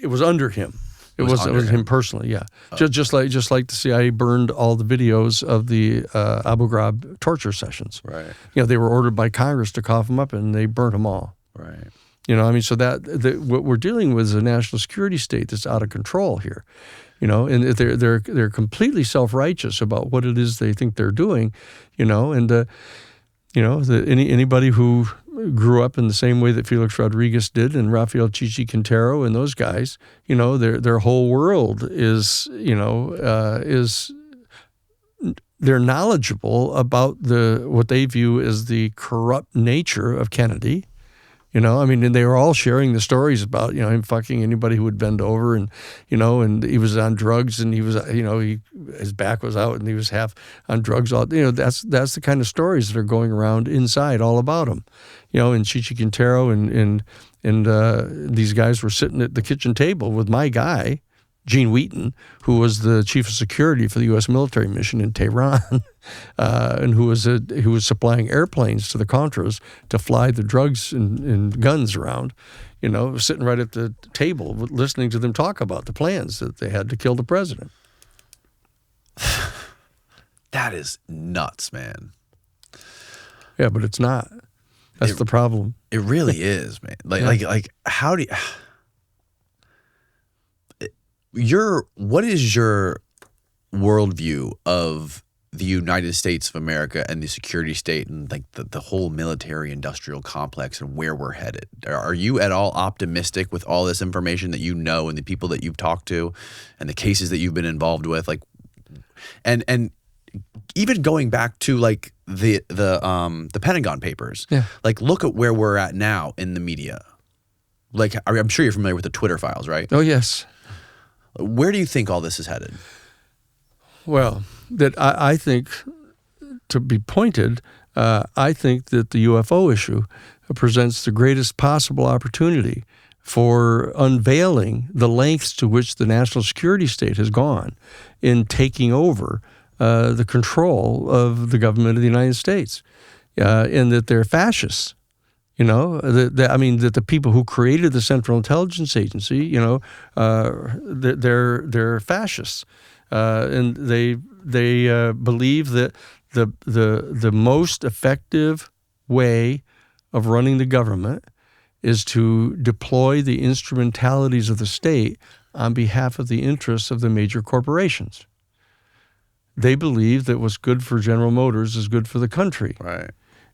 was under him. It was him personally, yeah. Oh. Just like the CIA burned all the videos of the Abu Ghraib torture sessions. Right. They were ordered by Congress to cough them up, and they burnt them all. Right. So what we're dealing with is a national security state that's out of control here. And they're completely self-righteous about what it is they think they're doing. Anybody who grew up in the same way that Felix Rodriguez did and Rafael Chichi-Quintero and those guys, their whole world is they're knowledgeable about what they view as the corrupt nature of Kennedy, You know, I mean, and they were all sharing the stories about, you know, him fucking anybody who would bend over, and, you know, and he was on drugs, and he was, you know, his back was out, and he was half on drugs. All, you know, that's the kind of stories that are going around inside all about him. You know, and Chichi Quintero and these guys were sitting at the kitchen table with my guy, Gene Wheaton, who was the chief of security for the U.S. military mission in Tehran, and who was supplying airplanes to the Contras to fly the drugs and guns around, you know, sitting right at the table listening to them talk about the plans that they had to kill the president. That is nuts, man. Yeah, but it's not. That's the problem. It really is, man. Like how do you... What is your worldview of the United States of America and the security state and like the whole military industrial complex and where we're headed? Are you at all optimistic with all this information that you know and the people that you've talked to and the cases that you've been involved with? Like, and even going back to like the Pentagon Papers, like look at where we're at now in the media. Like, I'm sure you're familiar with the Twitter files, right? Oh, yes. Where do you think all this is headed? Well, that I think, to be pointed, I think that the UFO issue presents the greatest possible opportunity for unveiling the lengths to which the national security state has gone in taking over the control of the government of the United States, and that they're fascists. You know, that the people who created the Central Intelligence Agency, you know, they're fascists, and they believe that the most effective way of running the government is to deploy the instrumentalities of the state on behalf of the interests of the major corporations. They believe that what's good for General Motors is good for the country. Right.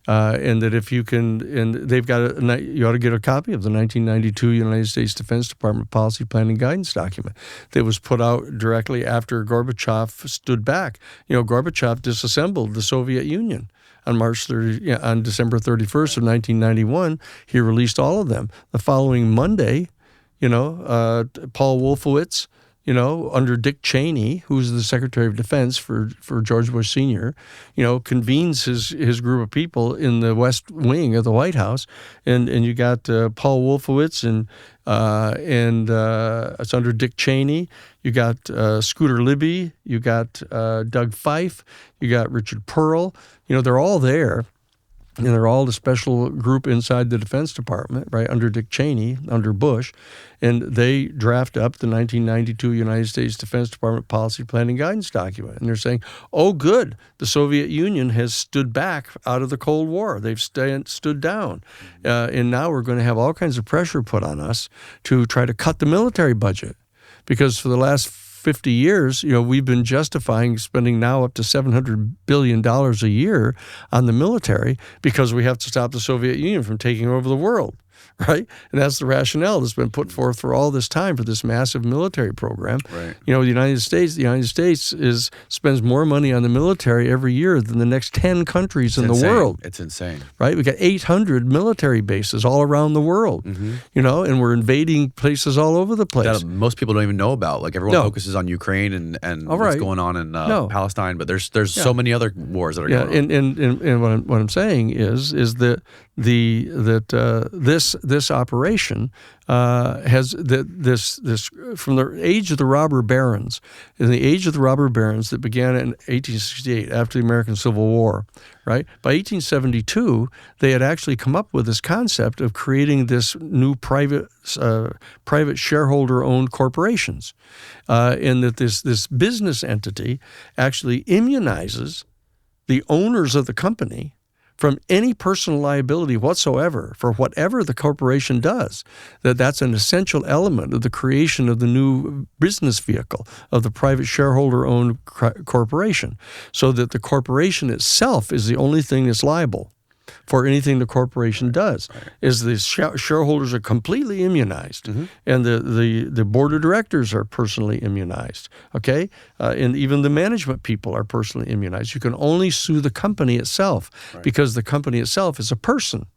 And that if you can, and they've got, you ought to get a copy of the 1992 United States Defense Department Policy Planning Guidance document that was put out directly after Gorbachev stood back. You know, Gorbachev disassembled the Soviet Union on December 31st of 1991. He released all of them. The following Monday, you know, Paul Wolfowitz, you know, under Dick Cheney, who's the Secretary of Defense for George Bush Sr., you know, convenes his group of people in the West Wing of the White House, and you got Paul Wolfowitz and it's under Dick Cheney. You got Scooter Libby. You got Doug Fife. You got Richard Pearl. You know, they're all there. And they're all the special group inside the Defense Department, right, under Dick Cheney, under Bush, and they draft up the 1992 United States Defense Department Policy Planning Guidance document. And they're saying, oh, good, the Soviet Union has stood back out of the Cold War. They've stood down. And now we're going to have all kinds of pressure put on us to try to cut the military budget. Because for the last 50 years, you know, we've been justifying spending now up to $700 billion a year on the military because we have to stop the Soviet Union from taking over the world, right? And that's the rationale that's been put forth for all this time for this massive military program. Right. You know, the United States spends more money on the military every year than the next 10 countries in the world. It's insane. Right? We got 800 military bases all around the world, you know, and we're invading places all over the place. That most people don't even know about. Like everyone focuses on Ukraine and what's going on in Palestine, but there's so many other wars that are going on. And what I'm saying is that this operation has this from the age of the robber barons, in the age of the robber barons that began in 1868 after the American Civil War, right? By 1872, they had actually come up with this concept of creating this new private shareholder-owned corporations, and that this business entity actually immunizes the owners of the company from any personal liability whatsoever for whatever the corporation does. That's an essential element of the creation of the new business vehicle of the private shareholder-owned corporation, so that the corporation itself is the only thing that's liable for anything the corporation does. Is the shareholders are completely immunized, and the board of directors are personally immunized, okay? And even the management people are personally immunized. You can only sue the company itself because the company itself is a person.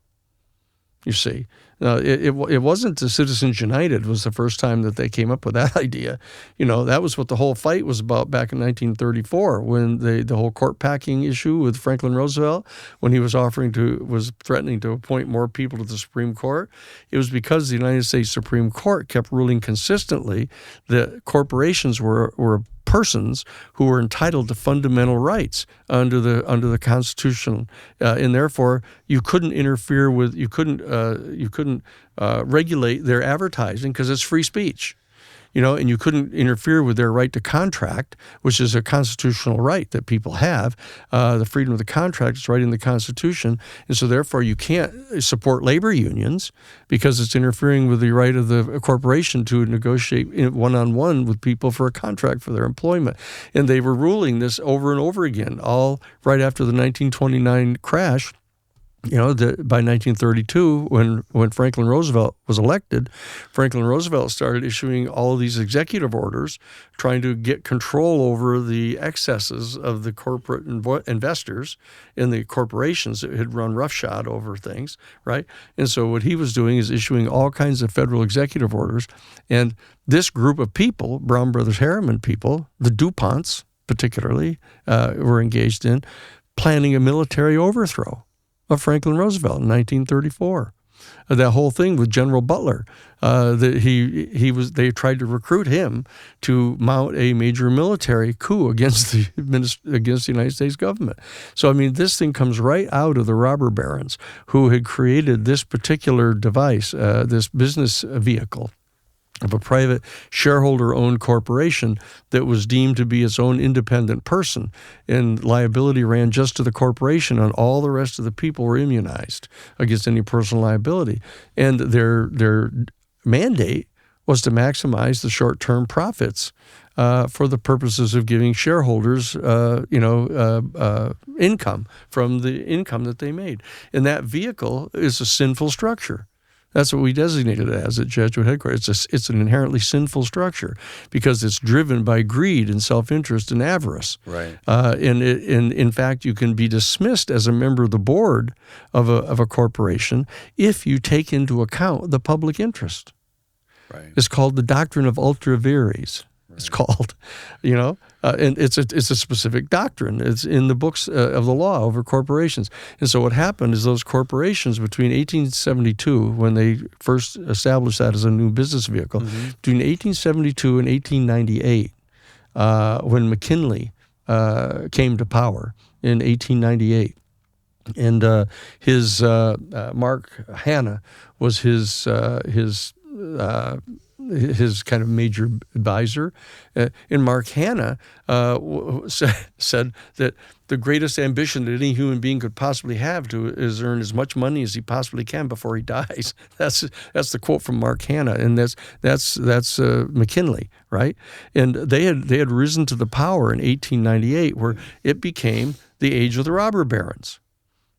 you see. It wasn't the Citizens United was the first time that they came up with that idea. That was what the whole fight was about back in 1934 when the whole court packing issue with Franklin Roosevelt, when he was threatening to appoint more people to the Supreme Court. It was because the United States Supreme Court kept ruling consistently that corporations were persons who were entitled to fundamental rights under the Constitution, and therefore you couldn't interfere with, you couldn't regulate their advertising because it's free speech. And you couldn't interfere with their right to contract, which is a constitutional right that people have. The freedom of the contract is right in the Constitution. And so therefore you can't support labor unions because it's interfering with the right of the corporation to negotiate one-on-one with people for a contract for their employment. And they were ruling this over and over again, all right after the 1929 crash. By 1932, when Franklin Roosevelt was elected, Franklin Roosevelt started issuing all of these executive orders trying to get control over the excesses of the corporate investors in the corporations that had run roughshod over things, right? And so what he was doing is issuing all kinds of federal executive orders. And this group of people, Brown Brothers Harriman people, the DuPonts particularly, were engaged in planning a military overthrow of Franklin Roosevelt in 1934. That whole thing with General Butler, they tried to recruit him to mount a major military coup against the United States government. So this thing comes right out of the robber barons who had created this particular device, this business vehicle of a private shareholder-owned corporation that was deemed to be its own independent person, and liability ran just to the corporation, and all the rest of the people were immunized against any personal liability. And their mandate was to maximize the short-term profits for the purposes of giving shareholders, income from the income that they made. And that vehicle is a sinful structure. That's what we designated it as at Jesuit headquarters. It's an inherently sinful structure because it's driven by greed and self-interest and avarice. Right. And in fact, you can be dismissed as a member of the board of a corporation if you take into account the public interest. Right. It's called the doctrine of ultra vires. It's called, and it's a specific doctrine. It's in the books of the law over corporations. And so what happened is those corporations between 1872, when they first established that as a new business vehicle, between 1872 and 1898, when McKinley came to power in 1898, and his Mark Hanna was his kind of major advisor. And Mark Hanna said that the greatest ambition that any human being could possibly have is earn as much money as he possibly can before he dies. That's the quote from Mark Hanna, and that's McKinley, right? And they had risen to the power in 1898, where it became the age of the robber barons,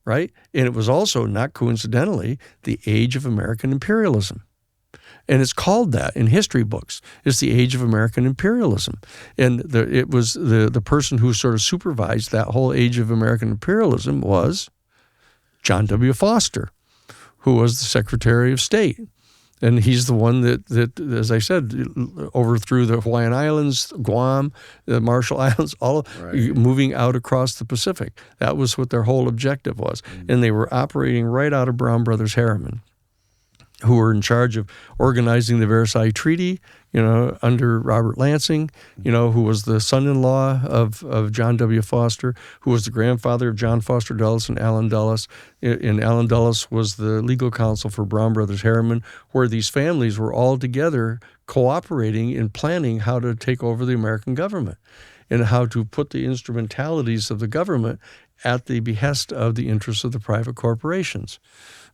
right? And it was also, not coincidentally, the age of American imperialism. And it's called that in history books. It's the age of American imperialism. And it was the person who sort of supervised that whole age of American imperialism was John W. Foster, who was the Secretary of State. And he's the one that, as I said, overthrew the Hawaiian Islands, Guam, the Marshall Islands, moving out across the Pacific. That was what their whole objective was. And they were operating right out of Brown Brothers Harriman, who were in charge of organizing the Versailles Treaty, under Robert Lansing, who was the son-in-law of John W. Foster, who was the grandfather of John Foster Dulles and Allen Dulles. And Allen Dulles was the legal counsel for Brown Brothers Harriman, where these families were all together cooperating in planning how to take over the American government and how to put the instrumentalities of the government at the behest of the interests of the private corporations.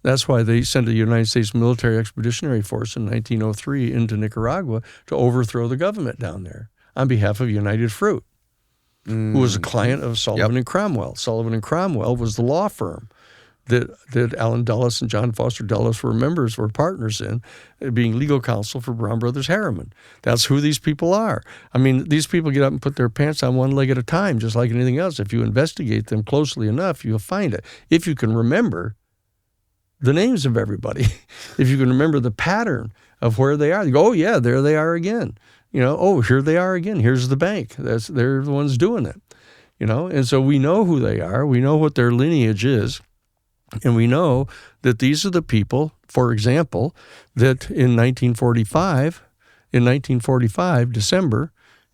That's why they sent a United States Military Expeditionary Force in 1903 into Nicaragua to overthrow the government down there on behalf of United Fruit, who was a client of Sullivan and Cromwell. Sullivan and Cromwell was the law firm that Allen Dulles and John Foster Dulles were partners in, being legal counsel for Brown Brothers Harriman. That's who these people are. These people get up and put their pants on one leg at a time, just like anything else. If you investigate them closely enough, you'll find it. If you can remember the names of everybody. If you can remember the pattern of where they are, you go, oh yeah, there they are again. Oh, here they are again. Here's the bank. They're the ones doing it. And so we know who they are. We know what their lineage is. And we know that these are the people, for example, that in 1945, December,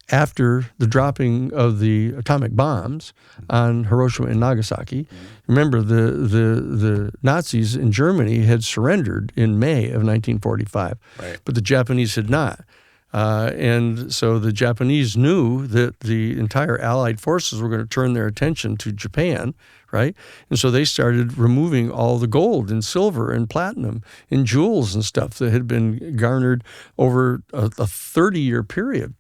after the dropping of the atomic bombs on Hiroshima and Nagasaki, remember the Nazis in Germany had surrendered in May of 1945, right. But the Japanese had not. And so the Japanese knew that the entire Allied forces were going to turn their attention to Japan, right? And so they started removing all the gold and silver and platinum and jewels and stuff that had been garnered over a 30-year period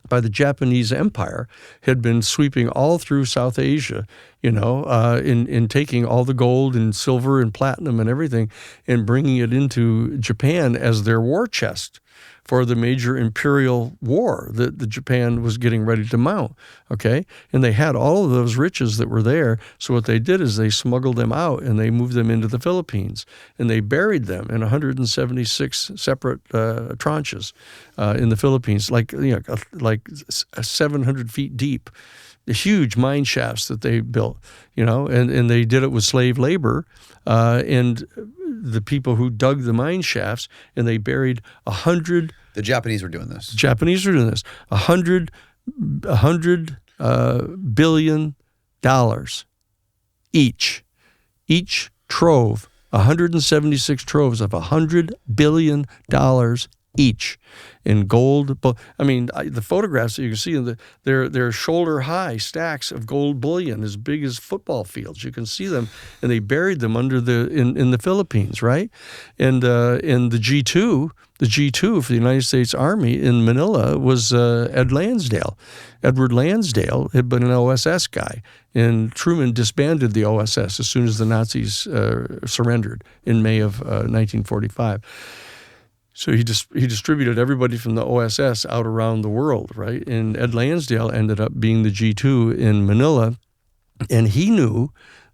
by the Japanese Empire, had been sweeping all through South Asia, in taking all the gold and silver and platinum and everything and bringing it into Japan as their war chest for the major imperial war that the Japan was getting ready to mount, okay? And they had all of those riches that were there, so what they did is they smuggled them out and they moved them into the Philippines, and they buried them in 176 separate tranches in the Philippines, like 700 feet deep. The huge mine shafts that they built, and they did it with slave labor, and the people who dug the mine shafts, and they buried 100. The Japanese were doing this. $100 billion each. Each trove, 176 troves of $100 billion each in gold. I mean, the photographs that you can see, they're shoulder-high stacks of gold bullion as big as football fields. You can see them, and they buried them under in the Philippines, right? And in the G2 for the United States Army in Manila was Edward Lansdale had been an OSS guy, and Truman disbanded the OSS as soon as the Nazis surrendered in May of 1945. So he distributed everybody from the OSS out around the world, right? And Ed Lansdale ended up being the G2 in Manila, and he knew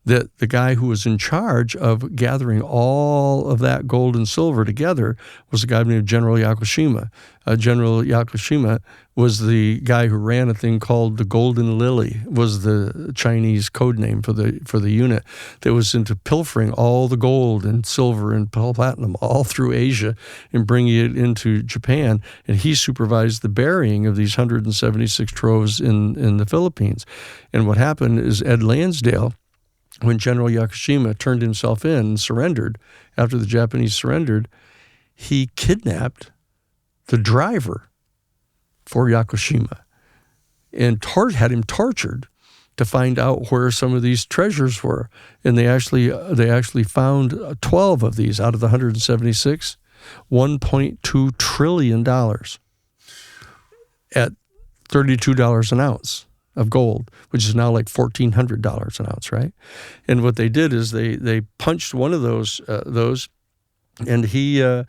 that the guy who was in charge of gathering all of that gold and silver together was a guy named General Yakushima. General Yakushima was the guy who ran a thing called the Golden Lily, was the Chinese code name for the unit that was into pilfering all the gold and silver and platinum all through Asia and bringing it into Japan. And he supervised the burying of these 176 troves in the Philippines. And what happened is Ed Lansdale, when General Yakushima turned himself in and surrendered, after the Japanese surrendered, he kidnapped the driver for Yakushima and had him tortured to find out where some of these treasures were. And they actually found 12 of these out of the 176, $1.2 trillion at $32 an ounce of gold, which is now like $1,400 an ounce, right? And what they did is they punched one of those, and he, there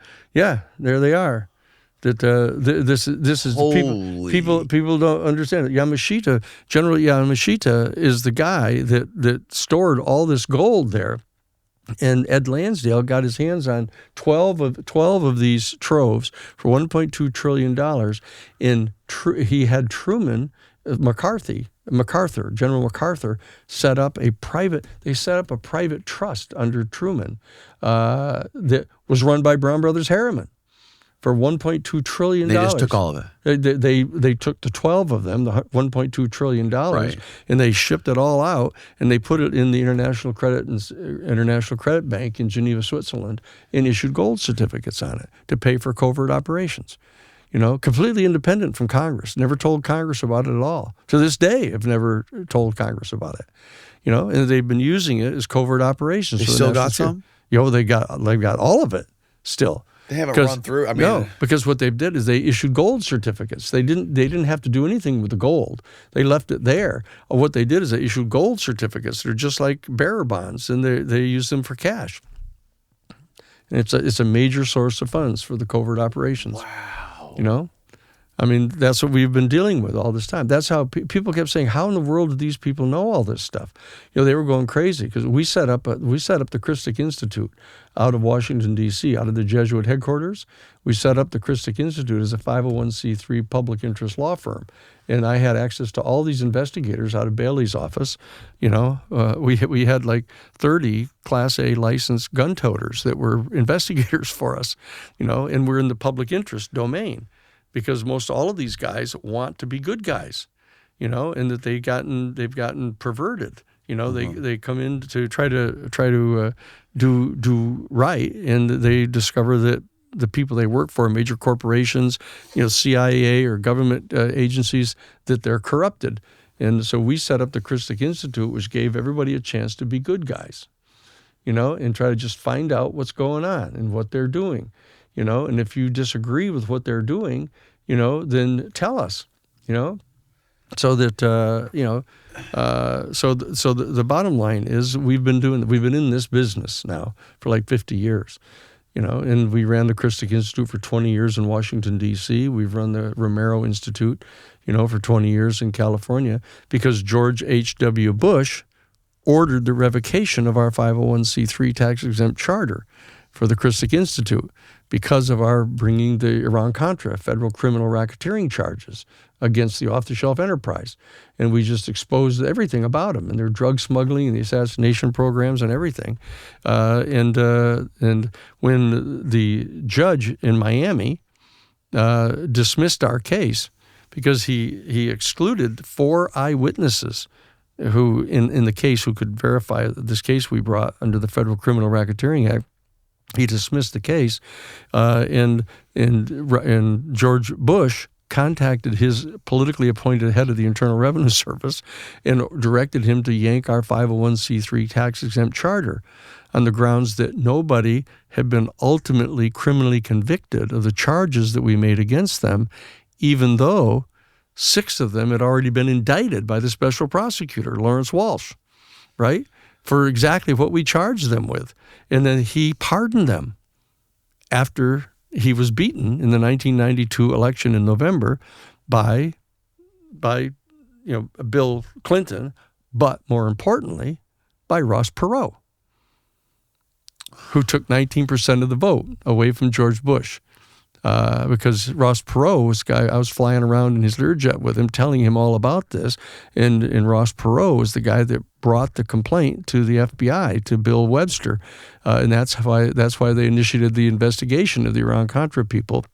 they are. That this is people don't understand it. Yamashita, General Yamashita, is the guy that stored all this gold there. And Ed Lansdale got his hands on 12 of these troves for $1.2 trillion. He had General MacArthur set up a private trust under Truman that was run by Brown Brothers Harriman for $1.2 trillion. They just took all of it. They took the 12 of them, the $1.2 trillion, right, and they shipped it all out, and they put it in the International Credit Bank in Geneva, Switzerland, and issued gold certificates on it to pay for covert operations. Completely independent from Congress. Never told Congress about it at all. To this day, have never told Congress about it. And they've been using it as covert operations. They still got some? They've got all of it still. They haven't run through. No, because what they've did is they issued gold certificates. They didn't have to do anything with the gold. They left it there. What they did is they issued gold certificates. They're just like bearer bonds, and they use them for cash. And it's a major source of funds for the covert operations. Wow. I mean, that's what we've been dealing with all this time. That's how people kept saying, how in the world do these people know all this stuff? They were going crazy because we set up the Christic Institute out of Washington, D.C., out of the Jesuit headquarters. We set up the Christic Institute as a 501c3 public interest law firm. And I had access to all these investigators out of Bailey's office. We had like 30 Class A licensed gun toters that were investigators for us, and we're in the public interest domain. Because most all of these guys want to be good guys, and that they've gotten perverted. They come in to try to do right, and they discover that the people they work for, major corporations, CIA or government agencies, that they're corrupted. And so we set up the Christic Institute, which gave everybody a chance to be good guys, and try to just find out what's going on and what they're doing. And if you disagree with what they're doing, then tell us, so that, so the bottom line is we've been in this business now for like 50 years, and we ran the Christic Institute for 20 years in Washington, D.C. We've run the Romero Institute, for 20 years in California because George H.W. Bush ordered the revocation of our 501c3 tax-exempt charter for the Christic Institute because of our bringing the Iran-Contra federal criminal racketeering charges against the off-the-shelf enterprise. And we just exposed everything about them and their drug smuggling and the assassination programs and everything. And when the judge in Miami dismissed our case because he excluded 4 eyewitnesses who, in the case, who could verify this case we brought under the Federal Criminal Racketeering Act, he dismissed the case, and George Bush contacted his politically appointed head of the Internal Revenue Service and directed him to yank our 501c3 tax-exempt charter on the grounds that nobody had been ultimately criminally convicted of the charges that we made against them, even though 6 of them had already been indicted by the special prosecutor, Lawrence Walsh, right? For exactly what we charged them with. And then he pardoned them after he was beaten in the 1992 election in November by Bill Clinton, but more importantly, by Ross Perot, who took 19% of the vote away from George Bush. Because Ross Perot was the guy, I was flying around in his Learjet with him, telling him all about this. And Ross Perot was the guy that brought the complaint to the FBI, to Bill Webster. And that's why they initiated the investigation of the Iran-Contra people.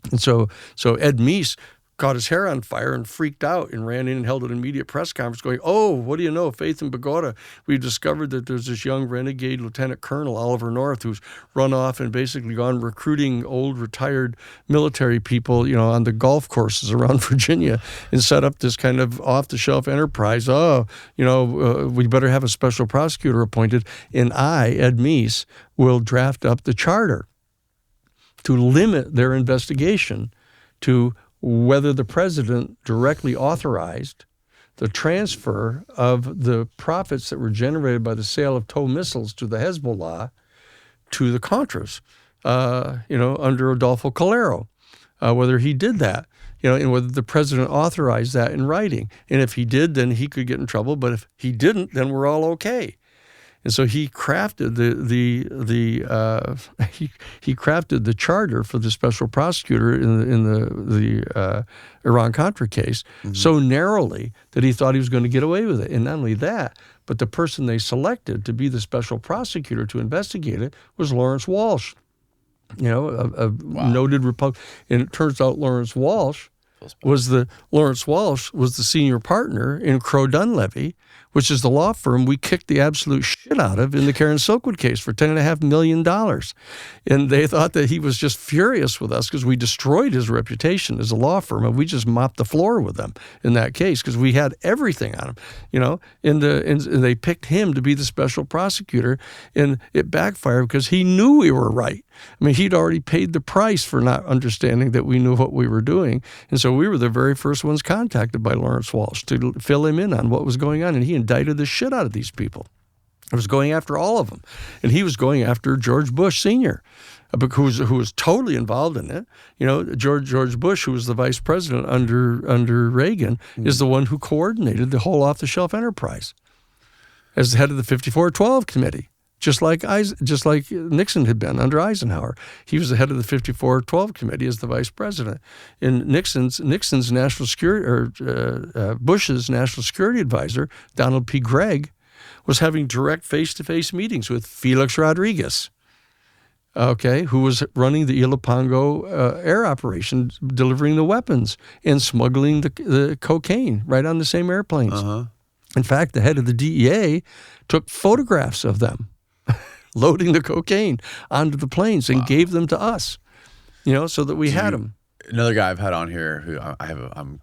And so Ed Meese caught his hair on fire and freaked out and ran in and held an immediate press conference going, oh, what do you know, Faith and Bogota, we've discovered that there's this young renegade Lieutenant Colonel Oliver North who's run off and basically gone recruiting old retired military people, on the golf courses around Virginia and set up this kind of off-the-shelf enterprise. We better have a special prosecutor appointed, and I, Ed Meese, will draft up the charter to limit their investigation to whether the president directly authorized the transfer of the profits that were generated by the sale of TOW missiles to the Hezbollah to the Contras, under Adolfo Calero, whether he did that, and whether the president authorized that in writing. And if he did, then he could get in trouble. But if he didn't, then we're all okay. And so he crafted he crafted the charter for the special prosecutor in the Iran-Contra case so narrowly that he thought he was going to get away with it. And not only that, but the person they selected to be the special prosecutor to investigate it was Lawrence Walsh, a noted Republican. And it turns out Lawrence Walsh was the senior partner in Crow Dunlevy, which is the law firm we kicked the absolute shit out of in the Karen Silkwood case for $10.5 million. And they thought that he was just furious with us because we destroyed his reputation as a law firm, and we just mopped the floor with them in that case because we had everything on him, and they picked him to be the special prosecutor, and it backfired because he knew we were right. I mean, he'd already paid the price for not understanding that we knew what we were doing. And so we were the very first ones contacted by Lawrence Walsh to fill him in on what was going on. And he indicted the shit out of these people. He was going after all of them. And he was going after George Bush Sr., who was totally involved in it. You know, George Bush, who was the vice president under Reagan, is the one who coordinated the whole off-the-shelf enterprise as the head of the 5412 committee, just like Nixon had been under Eisenhower. He was the head of the 5412 committee as the vice president. And Nixon's national security, Bush's national security advisor, Donald P. Gregg, was having direct face-to-face meetings with Felix Rodriguez, who was running the Ilopango air operation, delivering the weapons and smuggling the cocaine right on the same airplanes. Uh-huh. In fact, the head of the DEA took photographs of them loading the cocaine onto the planes and gave them to us, so that we had them. Another guy I've had on here who I'm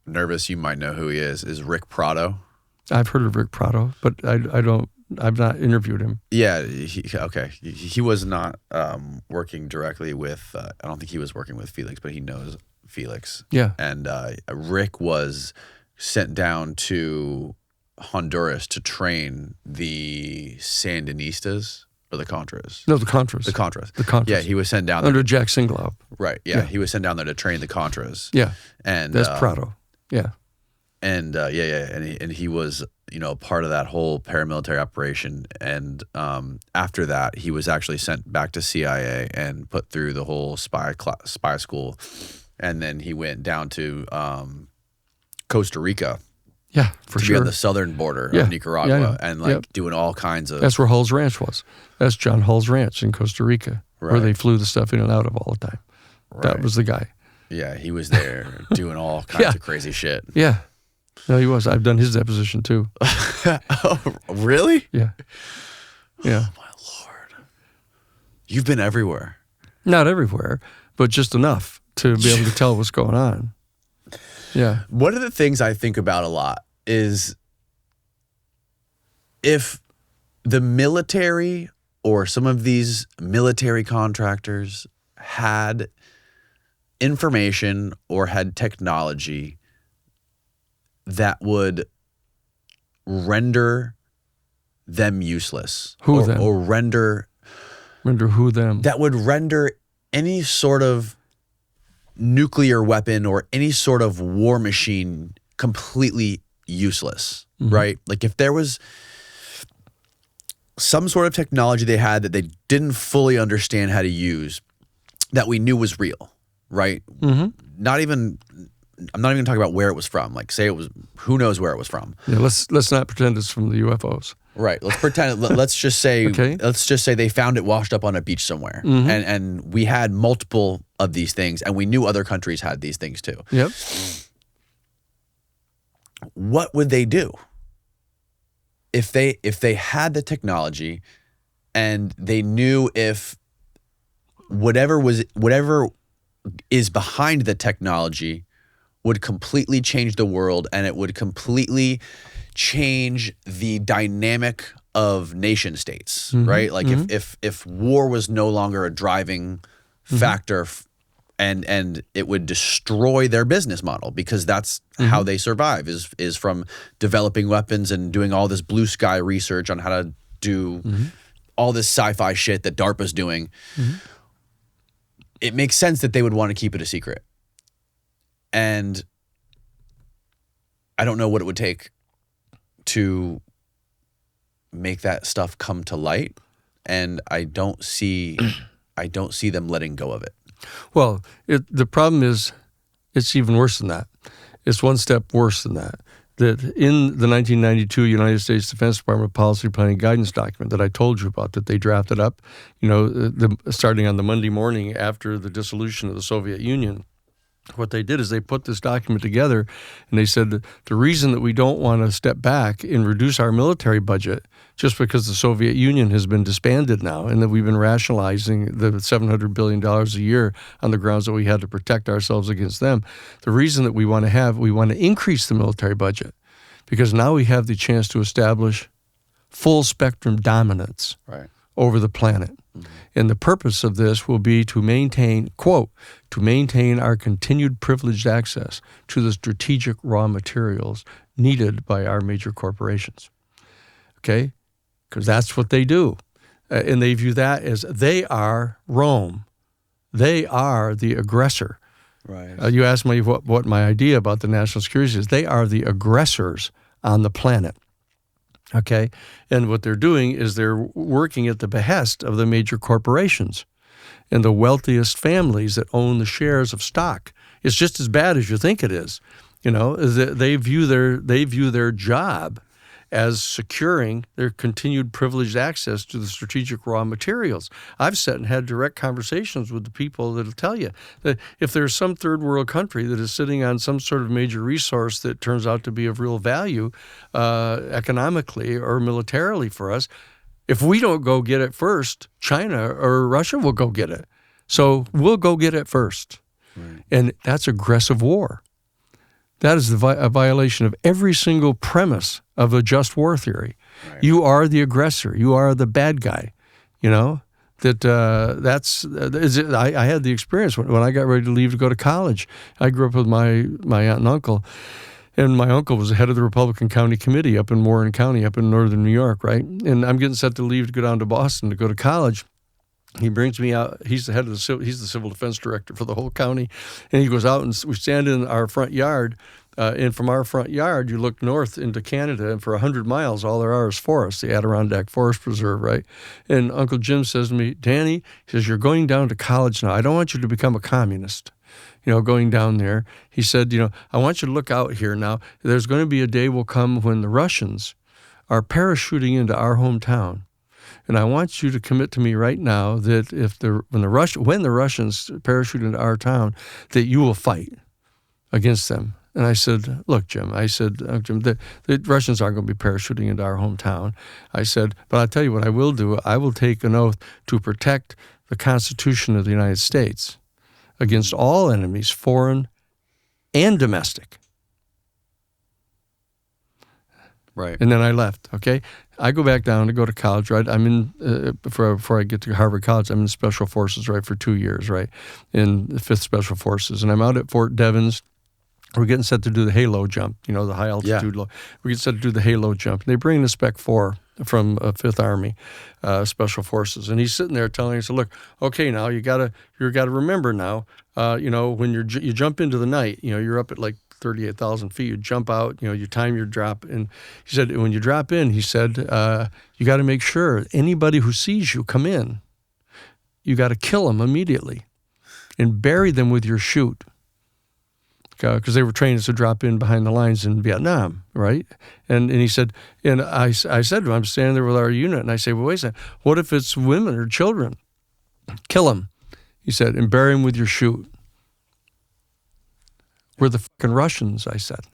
nervous you might know who he is Rick Prado. I've heard of Rick Prado, but I've not interviewed him. Yeah, he was not working directly with, I don't think he was working with Felix, but he knows Felix. Yeah. And Rick was sent down to Honduras to train the Sandinistas or the Contras. No, the Contras. The Contras. The Contras. Yeah, he was sent down there. Under Jack Singlaub. Right, yeah, he was sent down there to train the Contras. Yeah, and that's Prado. Yeah. And and he was part of that whole paramilitary operation. And after that, he was actually sent back to CIA and put through the whole spy school. And then he went down to Costa Rica. Yeah, for to sure. be on the southern border of Nicaragua and doing all kinds of. That's where Hull's Ranch was. That's John Hull's Ranch in Costa Rica, where they flew the stuff in and out of all the time. Right. That was the guy. Yeah, he was there doing all kinds of crazy shit. Yeah. No, he was. I've done his deposition too. Oh, really? Yeah. Yeah. Oh, my Lord. You've been everywhere. Not everywhere, but just enough to be able to tell what's going on. Yeah. One of the things I think about a lot is if the military or some of these military contractors had information or had technology that would render them useless. Who them? Or render who them? That would render any sort of nuclear weapon or any sort of war machine completely useless, right? Like if there was some sort of technology they had that they didn't fully understand how to use that we knew was real, right? I'm not even going to talk about where it was from. Like say it was, who knows where it was from. Yeah, let's not pretend it's from the UFOs. Right. Let's pretend. Let's just say. Okay. Let's just say they found it washed up on a beach somewhere, and we had multiple of these things, and we knew other countries had these things too. Yep. What would they do if they had the technology, and they knew if whatever is behind the technology would completely change the world, and it would completely change the dynamic of nation states, right? Like if war was no longer a driving factor and it would destroy their business model because that's how they survive is from developing weapons and doing all this blue sky research on how to do all this sci-fi shit that DARPA's doing. It makes sense that they would want to keep it a secret. And I don't know what it would take to make that stuff come to light, and I don't see them letting go of it. Well, the problem is it's even worse than that. It's one step worse than that. That in the 1992 United States Defense Department Policy Planning Guidance document that I told you about that they drafted up, starting on the Monday morning after the dissolution of the Soviet Union, what they did is they put this document together and they said that the reason that we don't want to step back and reduce our military budget just because the Soviet Union has been disbanded now and that we've been rationalizing the $700 billion a year on the grounds that we had to protect ourselves against them. The reason that we want to increase the military budget because now we have the chance to establish full spectrum dominance over the planet. And the purpose of this will be to maintain, quote, to maintain our continued privileged access to the strategic raw materials needed by our major corporations. Okay? Because that's what they do. and they view that as they are Rome. They are the aggressor. Right. You asked me what my idea about the national security is. They are the aggressors on the planet. Okay? And what they're doing is they're working at the behest of the major corporations and the wealthiest families that own the shares of stock. It's just as bad as you think it is. You know, they view their job as securing their continued privileged access to the strategic raw materials. I've sat and had direct conversations with the people that will tell you that if there's some third world country that is sitting on some sort of major resource that turns out to be of real value economically or militarily for us, if we don't go get it first, China or Russia will go get it. So we'll go get it first. Right. And that's aggressive war. That is a violation of every single premise of a just war theory. Right. You are the aggressor. You are the bad guy. You know, I had the experience when I got ready to leave to go to college. I grew up with my aunt and uncle, and my uncle was the head of the Republican County Committee up in Warren County, up in northern New York, right? And I'm getting set to leave to go down to Boston to go to college. He brings me out. He's the head of he's the civil defense director for the whole county, and he goes out and we stand in our front yard. And from our front yard, you look north into Canada, and for 100 miles, all there are is forest, the Adirondack Forest Preserve, right? And Uncle Jim says to me, Danny, he says, you're going down to college now. I don't want you to become a communist, you know, going down there. He said, you know, I want you to look out here now. There's going to be a day will come when the Russians are parachuting into our hometown. And I want you to commit to me right now that when the Russians parachute into our town, that you will fight against them. And I said, look, Jim, Jim, the Russians aren't going to be parachuting into our hometown. I said, but I'll tell you what I will do. I will take an oath to protect the Constitution of the United States against all enemies, foreign and domestic. Right. And then I left, okay? I go back down to go to college, right? I'm in, before I get to Harvard College, I'm in Special Forces, right, for 2 years, right, in the 5th Special Forces. And I'm out at Fort Devens. We're getting set to do the halo jump, you know, the high altitude. Yeah. We're getting set to do the halo jump. And they bring in a Spec 4 from 5th Army Special Forces. And he's sitting there telling us, look, okay, now you gotta remember now, you know, when you jump into the night, you know, you're up at like 38,000 feet, you jump out, you know, you time your drop. And he said, when you drop in, he said, you got to make sure anybody who sees you come in, you got to kill them immediately and bury them with your chute. Because they were trained us to drop in behind the lines in Vietnam, right? And he said, and I said to him, I'm standing there with our unit, and I say, well, wait a second, what if it's women or children? Kill them, he said, and bury them with your chute. We're the fucking Russians, I said.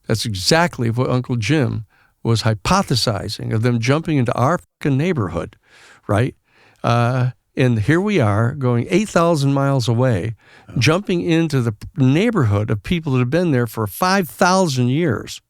That's exactly what Uncle Jim was hypothesizing, of them jumping into our fucking neighborhood, right? And here we are going 8,000 miles away, jumping into the neighborhood of people that have been there for 5,000 years.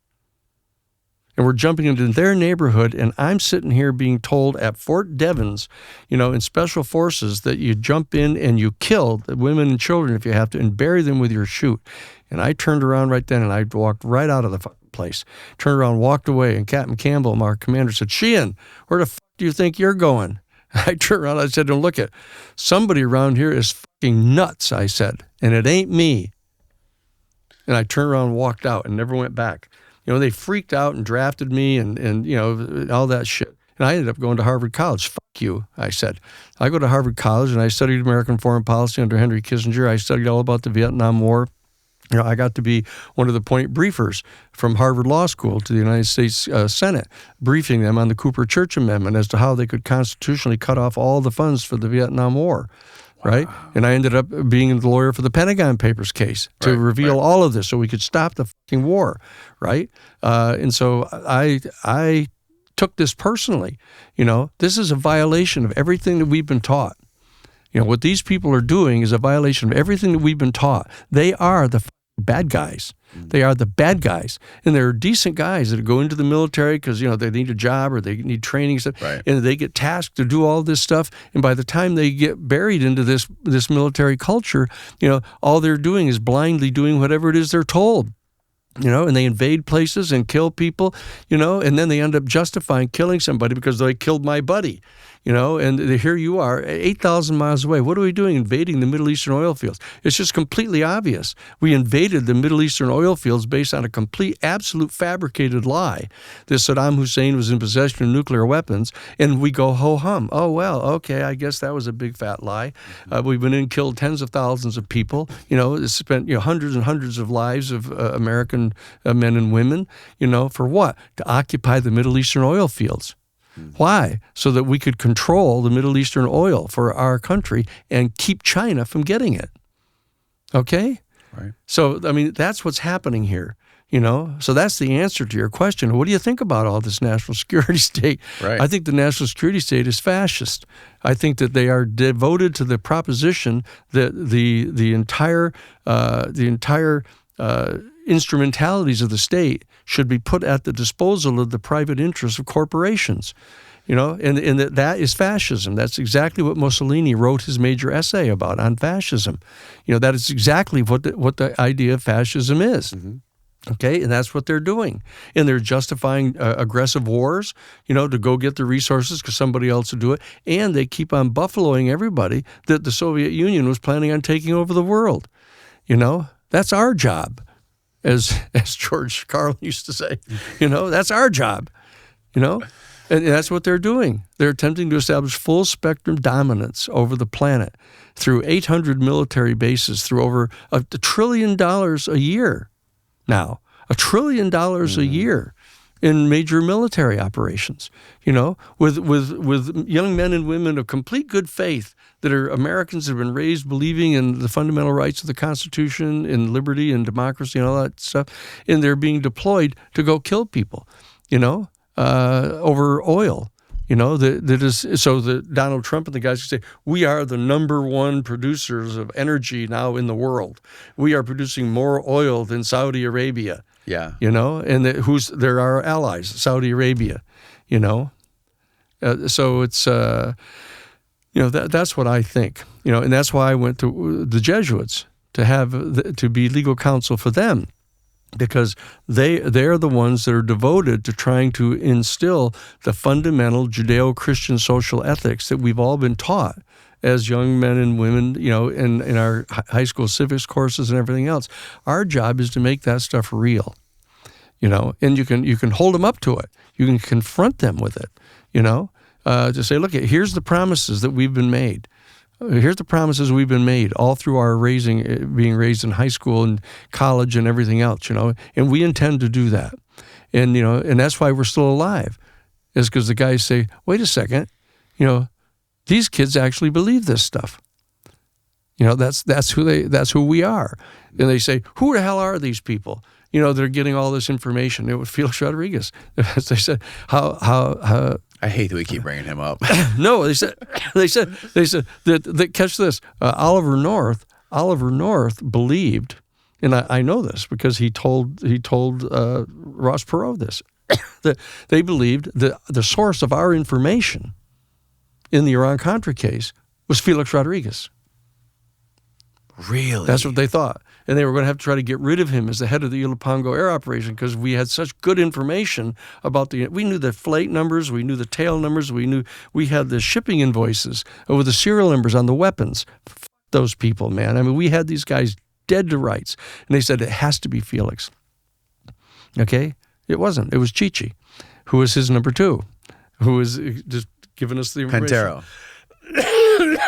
And we're jumping into their neighborhood, and I'm sitting here being told at Fort Devens, you know, in Special Forces, that you jump in and you kill the women and children if you have to, and bury them with your chute. And I turned around right then, and I walked right out of the place. Turned around, walked away, and Captain Campbell, our commander, said, Sheehan, where the fuck do you think you're going? I turned around, I said, don't look at somebody around here is fucking nuts, I said, and it ain't me. And I turned around and walked out and never went back. You know, they freaked out and drafted me and you know, all that shit. And I ended up going to Harvard College. Fuck you, I said. I go to Harvard College and I studied American foreign policy under Henry Kissinger. I studied all about the Vietnam War. You know, I got to be one of the point briefers from Harvard Law School to the United States Senate, briefing them on the Cooper-Church Amendment as to how they could constitutionally cut off all the funds for the Vietnam War, right? And I ended up being the lawyer for the Pentagon Papers case to reveal all of this so we could stop the fucking war, right? And so I took this personally. You know, this is a violation of everything that we've been taught. You know, what these people are doing is a violation of everything that we've been taught. They are the bad guys. They are the bad guys. And there are decent guys that go into the military because, you know, they need a job or they need training and stuff. Right. And they get tasked to do all this stuff. And by the time they get buried into this military culture, you know, all they're doing is blindly doing whatever it is they're told. And they invade places and kill people, and then they end up justifying killing somebody because they killed my buddy, and here you are 8,000 miles away. What are we doing invading the Middle Eastern oil fields? It's just completely obvious. We invaded the Middle Eastern oil fields based on a complete, absolute fabricated lie that Saddam Hussein was in possession of nuclear weapons, and we go ho-hum. Oh, well, okay, I guess that was a big fat lie. We've been in and killed tens of thousands of people, spent hundreds and hundreds of lives of American men and women, for what? To occupy the Middle Eastern oil fields. Why? So that we could control the Middle Eastern oil for our country and keep China from getting it. Okay? Right. So, that's what's happening here. So that's the answer to your question. What do you think about all this national security state? Right. I think the national security state is fascist. I think that they are devoted to the proposition that the entire instrumentalities of the state should be put at the disposal of the private interests of corporations. And that is fascism. That's exactly what Mussolini wrote his major essay about on fascism. That is exactly what the idea of fascism is. Mm-hmm. Okay, and that's what they're doing. And they're justifying aggressive wars, to go get the resources because somebody else will do it. And they keep on buffaloing everybody that the Soviet Union was planning on taking over the world. That's our job, as George Carlin used to say. That's our job, And that's what they're doing. They're attempting to establish full spectrum dominance over the planet through 800 military bases, through over $1 trillion a year. Now, $1 trillion a year in major military operations, with young men and women of complete good faith that are Americans that have been raised believing in the fundamental rights of the Constitution, in liberty and democracy and all that stuff, and they're being deployed to go kill people, over oil. That is so that Donald Trump and the guys can say, we are the number one producers of energy now in the world. We are producing more oil than Saudi Arabia. Yeah. And they're our allies, Saudi Arabia, so it's, that's what I think, and that's why I went to the Jesuits to be legal counsel for them. Because they're the ones that are devoted to trying to instill the fundamental Judeo-Christian social ethics that we've all been taught as young men and women, in our high school civics courses and everything else. Our job is to make that stuff real, and you can hold them up to it. You can confront them with it, to say, look, here's the promises that we've been made. Here's the promises we've been made all through our being raised in high school and college and everything else, and we intend to do that. And, and that's why we're still alive, is because the guys say, wait a second, these kids actually believe this stuff. That's who we are. And they say, who the hell are these people? They're getting all this information. It was Felix Rodriguez. They said, how I hate that we keep bringing him up. No, they said that catch this. Oliver North believed, and I know this because he told Ross Perot this, that they believed that the source of our information in the Iran-Contra case was Felix Rodriguez. Really? That's what they thought. And they were going to have to try to get rid of him as the head of the Ilopango air operation because we had such good information about we knew the flight numbers, we knew the tail numbers, we had the shipping invoices with the serial numbers on the weapons. F those people, man. We had these guys dead to rights. And they said it has to be Felix. Okay? It wasn't. It was Chichi, who was his number two, who was just giving us the information. Pantero.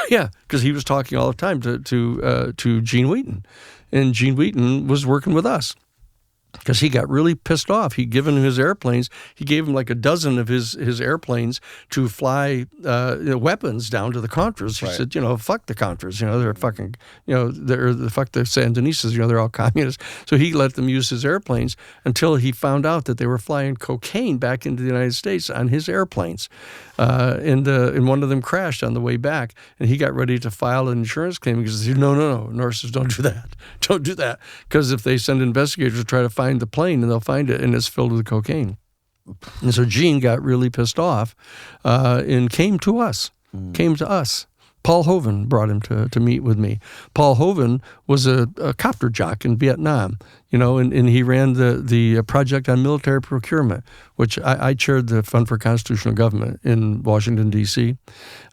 Yeah, because he was talking all the time to Gene Wheaton, and Gene Wheaton was working with us because he got really pissed off. He'd given him his airplanes. He gave him like a dozen of his airplanes to fly weapons down to the Contras. He said, fuck the Contras. They're fucking, fuck the Sandinistas. They're all communists. So he let them use his airplanes until he found out that they were flying cocaine back into the United States on his airplanes. And one of them crashed on the way back, and he got ready to file an insurance claim because he said, no, nurses, don't do that. Don't do that. Because if they send investigators to try to find the plane, and they'll find it, and it's filled with cocaine. And so Gene got really pissed off and came to us Paul Hoven brought him to meet with me. Paul Hoven was a copter jock in Vietnam, and he ran the project on military procurement, which I chaired the Fund for Constitutional Government in Washington, D.C.,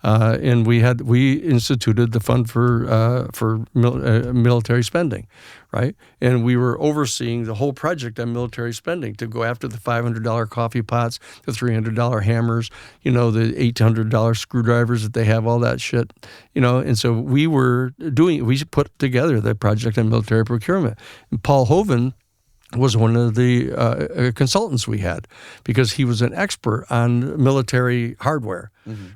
and we instituted the Fund for military spending, right? And we were overseeing the whole project on military spending to go after the $500 coffee pots, the $300 hammers, the $800 screwdrivers that they have, all that shit, And so we put together the project on military procurement. And Paul Hoven was one of the consultants we had because he was an expert on military hardware,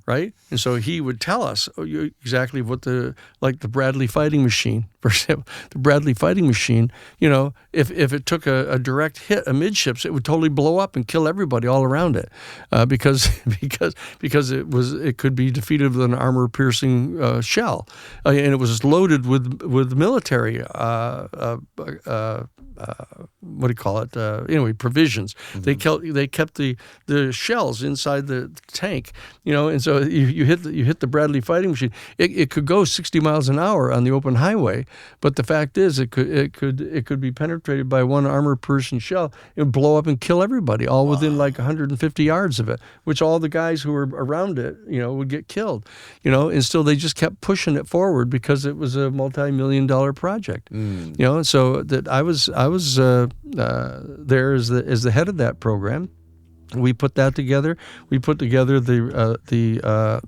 right? And so he would tell us exactly what the Bradley fighting machine, for example, the Bradley fighting machine, if it took a direct hit amidships, it would totally blow up and kill everybody all around it because it could be defeated with an armor-piercing shell, and it was loaded with military what do you call it? Provisions. They kept the shells inside the tank, and so you hit the Bradley fighting machine. It could go 60 miles an hour on the open highway, but the fact is it could be penetrated by one armor-piercing shell. It would blow up and kill everybody, all within like 150 yards of it, which all the guys who were around it, would get killed, and still they just kept pushing it forward because it was a multi-million-dollar project, and so that I was there as the head of that program. We put that together. We put together the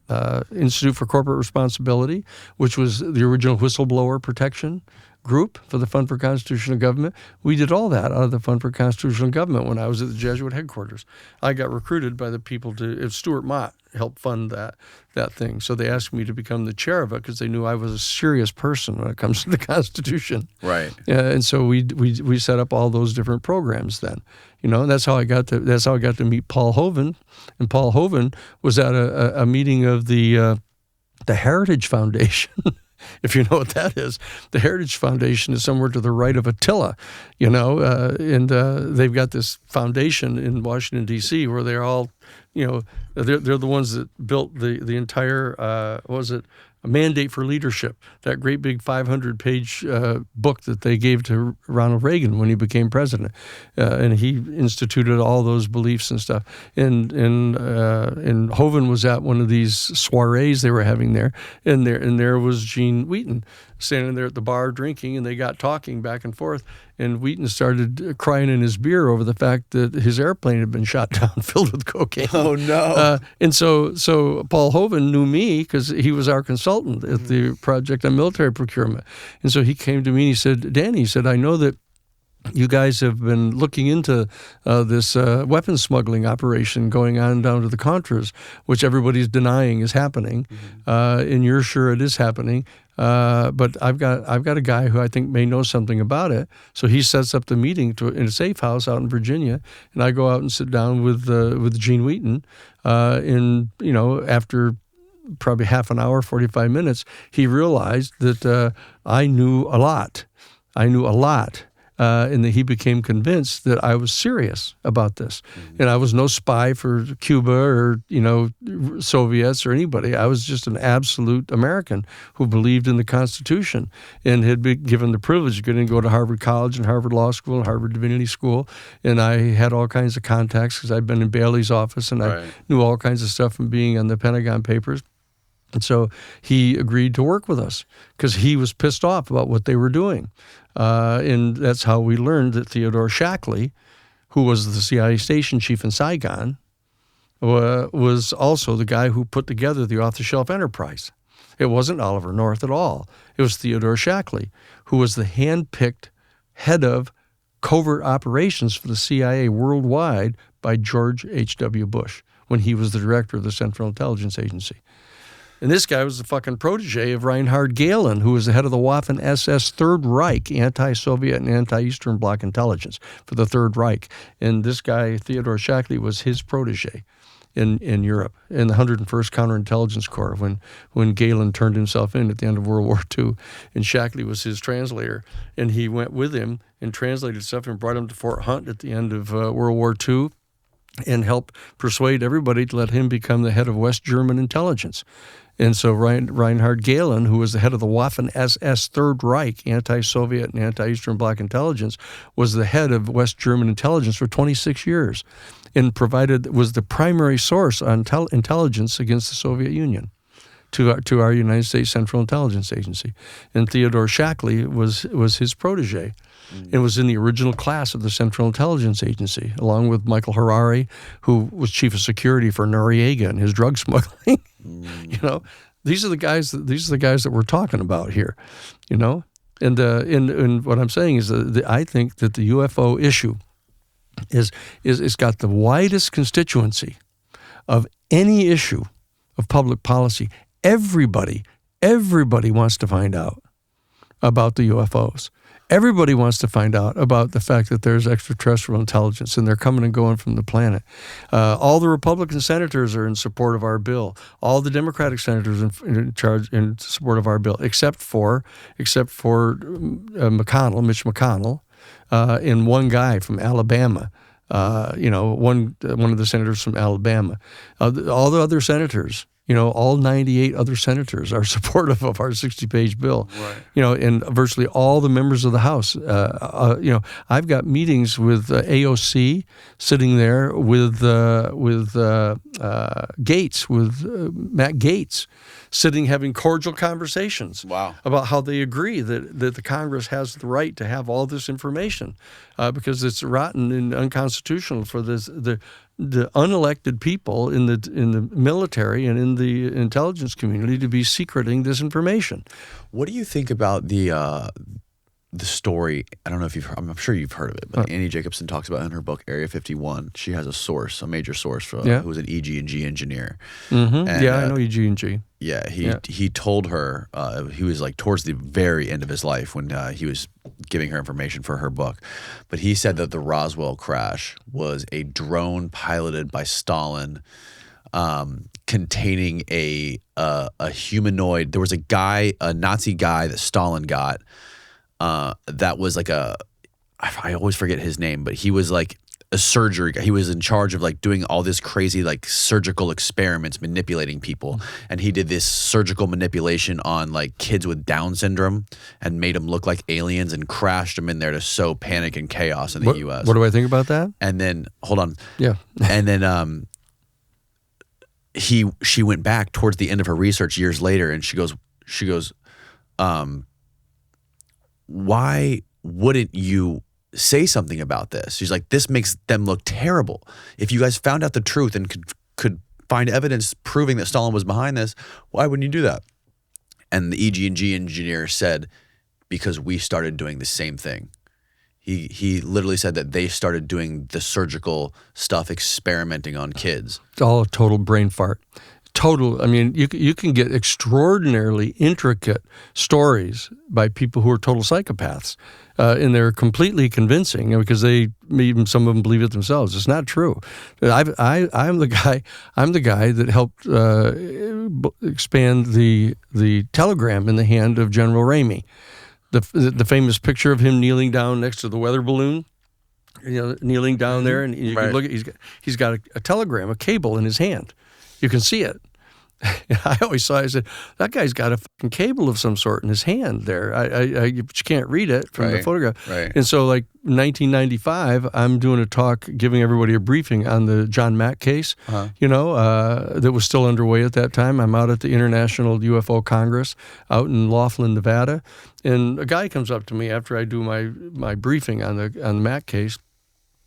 Institute for Corporate Responsibility, which was the original whistleblower protection group for the Fund for Constitutional Government. We did all that out of the Fund for Constitutional Government when I was at the Jesuit headquarters. I got recruited by the people Stuart Mott helped fund that thing. So they asked me to become the chair of it because they knew I was a serious person when it comes to the Constitution. Right. And so we set up all those different programs then. And that's how I got to meet Paul Hoven. And Paul Hoven was at a meeting of the Heritage Foundation. If you know what that is. The Heritage Foundation is somewhere to the right of Attila, and they've got this foundation in Washington, D.C., where they're all, they're the ones that built the entire, A Mandate for Leadership, that great big 500-page book that they gave to Ronald Reagan when he became president, and he instituted all those beliefs and stuff. And Hoven was at one of these soirees they were having there, and there was Gene Wheaton standing there at the bar drinking, and they got talking back and forth. And Wheaton started crying in his beer over the fact that his airplane had been shot down, filled with cocaine. Oh no! And so Paul Hoven knew me because he was our consultant at the project on military procurement. And so he came to me and he said, "Danny," he said, "I know that you guys have been looking into this weapons smuggling operation going on down to the Contras, which everybody's denying is happening, and you're sure it is happening. But I've got a guy who I think may know something about it." So he sets up the meeting in a safe house out in Virginia, and I go out and sit down with Gene Wheaton. After probably half an hour, 45 minutes, he realized that I knew a lot. And that he became convinced that I was serious about this. And I was no spy for Cuba or, Soviets or anybody. I was just an absolute American who believed in the Constitution and had been given the privilege of getting to go to Harvard College and Harvard Law School and Harvard Divinity School. And I had all kinds of contacts because I'd been in Bailey's office and I knew all kinds of stuff from being on the Pentagon Papers. And so he agreed to work with us because he was pissed off about what they were doing. And that's how we learned that Theodore Shackley, who was the CIA station chief in Saigon, was also the guy who put together the off-the-shelf enterprise. It wasn't Oliver North at all. It was Theodore Shackley, who was the hand-picked head of covert operations for the CIA worldwide by George H.W. Bush when he was the director of the Central Intelligence Agency. And this guy was the fucking protege of Reinhard Gehlen, who was the head of the Waffen-SS Third Reich, anti-Soviet and anti-Eastern Bloc intelligence for the Third Reich. And this guy, Theodore Shackley, was his protege in Europe, in the 101st Counterintelligence Corps, when Gehlen turned himself in at the end of World War II. And Shackley was his translator. And he went with him and translated stuff and brought him to Fort Hunt at the end of World War II and helped persuade everybody to let him become the head of West German intelligence. And so Reinhard Gehlen, who was the head of the Waffen-SS Third Reich, anti-Soviet and anti-Eastern Bloc intelligence, was the head of West German intelligence for 26 years and was the primary source on intelligence against the Soviet Union to our United States Central Intelligence Agency. And Theodore Shackley was his protege. It was in the original class of the Central Intelligence Agency, along with Michael Harari, who was chief of security for Noriega and his drug smuggling. You know, these are the guys that we're talking about here. You know, and what I'm saying is that I think that the UFO issue is got the widest constituency of any issue of public policy. Everybody wants to find out about the UFOs. Everybody wants to find out about the fact that there's extraterrestrial intelligence and they're coming and going from the planet. All the Republican senators are in support of our bill. All the Democratic senators in support of our bill, except for McConnell, Mitch McConnell, and one guy from Alabama. One of the senators from Alabama. All the other senators. All 98 other senators are supportive of our 60-page bill. Right. And virtually all the members of the House. I've got meetings with AOC sitting there with Gates, with Matt Gaetz, sitting having cordial conversations about how they agree that the Congress has the right to have all this information because it's rotten and unconstitutional for the unelected people in the military and in the intelligence community to be secreting this information. What do you think about the story? I don't know if I'm sure you've heard of it, but Annie Jacobson talks about in her book Area 51. She has a major source who was an EG&G engineer. Mm-hmm. And, I know EG&G. Yeah, he told her he was like towards the very end of his life when he was giving her information for her book, but he said that the Roswell crash was a drone piloted by Stalin, containing a humanoid. There was a Nazi guy that Stalin got that was like I always forget his name, but he was like a surgery guy. He was in charge of like doing all this crazy like surgical experiments, manipulating people. And he did this surgical manipulation on like kids with Down syndrome and made them look like aliens and crashed them in there to sow panic and chaos in the U.S. What do I think about that? And then, hold on. Yeah. And then she went back towards the end of her research years later and she goes, why wouldn't you say something about this? She's like, this makes them look terrible. If you guys found out the truth and could find evidence proving that Stalin was behind this, why wouldn't you do that? And the EG&G engineer said, because we started doing the same thing. He literally said that they started doing the surgical stuff, experimenting on kids. It's all a total brain fart. I mean, you can get extraordinarily intricate stories by people who are total psychopaths, and they're completely convincing because even some of them believe it themselves. It's not true. I'm the guy that helped expand the telegram in the hand of General Ramey. The famous picture of him kneeling down next to the weather balloon. Kneeling down there, and you can look at he's got a telegram, a cable in his hand. You can see it. I always said, that guy's got a fucking cable of some sort in his hand there. But you can't read it from the photograph. Right. And so, like 1995, I'm doing a talk, giving everybody a briefing on the John Mack case. That was still underway at that time. I'm out at the International UFO Congress out in Laughlin, Nevada, and a guy comes up to me after I do my briefing on the Mack case.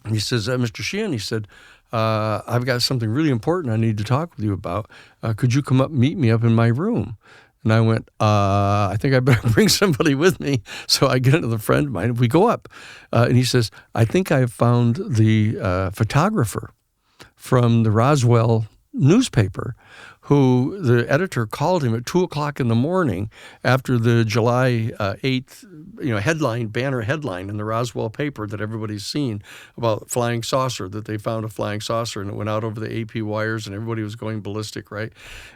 And he says, Mr. Sheehan, he said, I've got something really important I need to talk with you about. Could you come up and meet me up in my room? And I went, I think I better bring somebody with me. So I get another friend of mine. We go up. And he says, I think I've found the photographer from the Roswell newspaper who the editor called him at 2:00 in the morning after the July 8th, banner headline in the Roswell paper that everybody's seen about flying saucer, that they found a flying saucer and it went out over the AP wires and everybody was going ballistic, right?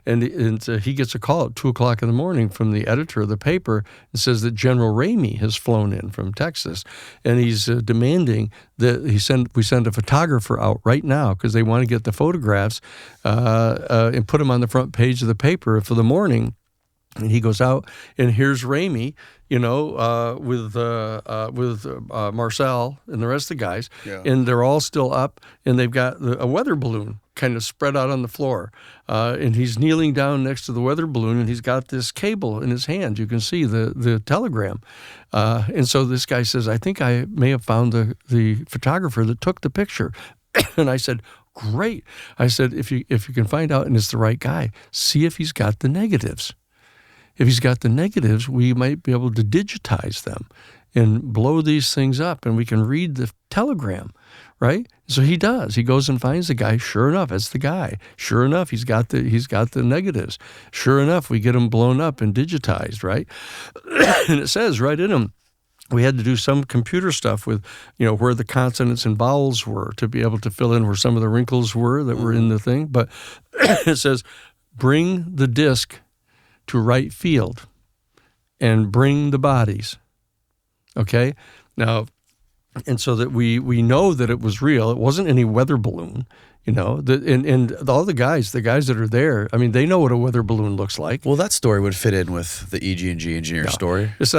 And he gets a call at 2:00 in the morning from the editor of the paper and says that General Ramey has flown in from Texas and he's demanding that we send a photographer out right now because they want to get the photographs and put them on the front page of the paper for the morning. And he goes out, and here's Ramey, with Marcel and the rest of the guys, and they're all still up, and they've got a weather balloon kind of spread out on the floor, and he's kneeling down next to the weather balloon, and he's got this cable in his hand. You can see the telegram, and so this guy says, "I think I may have found the photographer that took the picture," and I said, "Great!" I said, "If you can find out and it's the right guy, see if he's got the negatives." If he's got the negatives, we might be able to digitize them and blow these things up, and we can read the telegram, right? So he does. He goes and finds the guy. Sure enough, it's the guy. Sure enough, he's got the negatives. Sure enough, we get them blown up and digitized, right? And it says right in them, we had to do some computer stuff with, where the consonants and vowels were to be able to fill in where some of the wrinkles were that were in the thing. But it says, bring the disc to right field and bring the bodies. Okay? Now, and so that we know that it was real. It wasn't any weather balloon, and all the guys that are there, I mean, they know what a weather balloon looks like. Well, that story would fit in with the EG&G engineer story. It's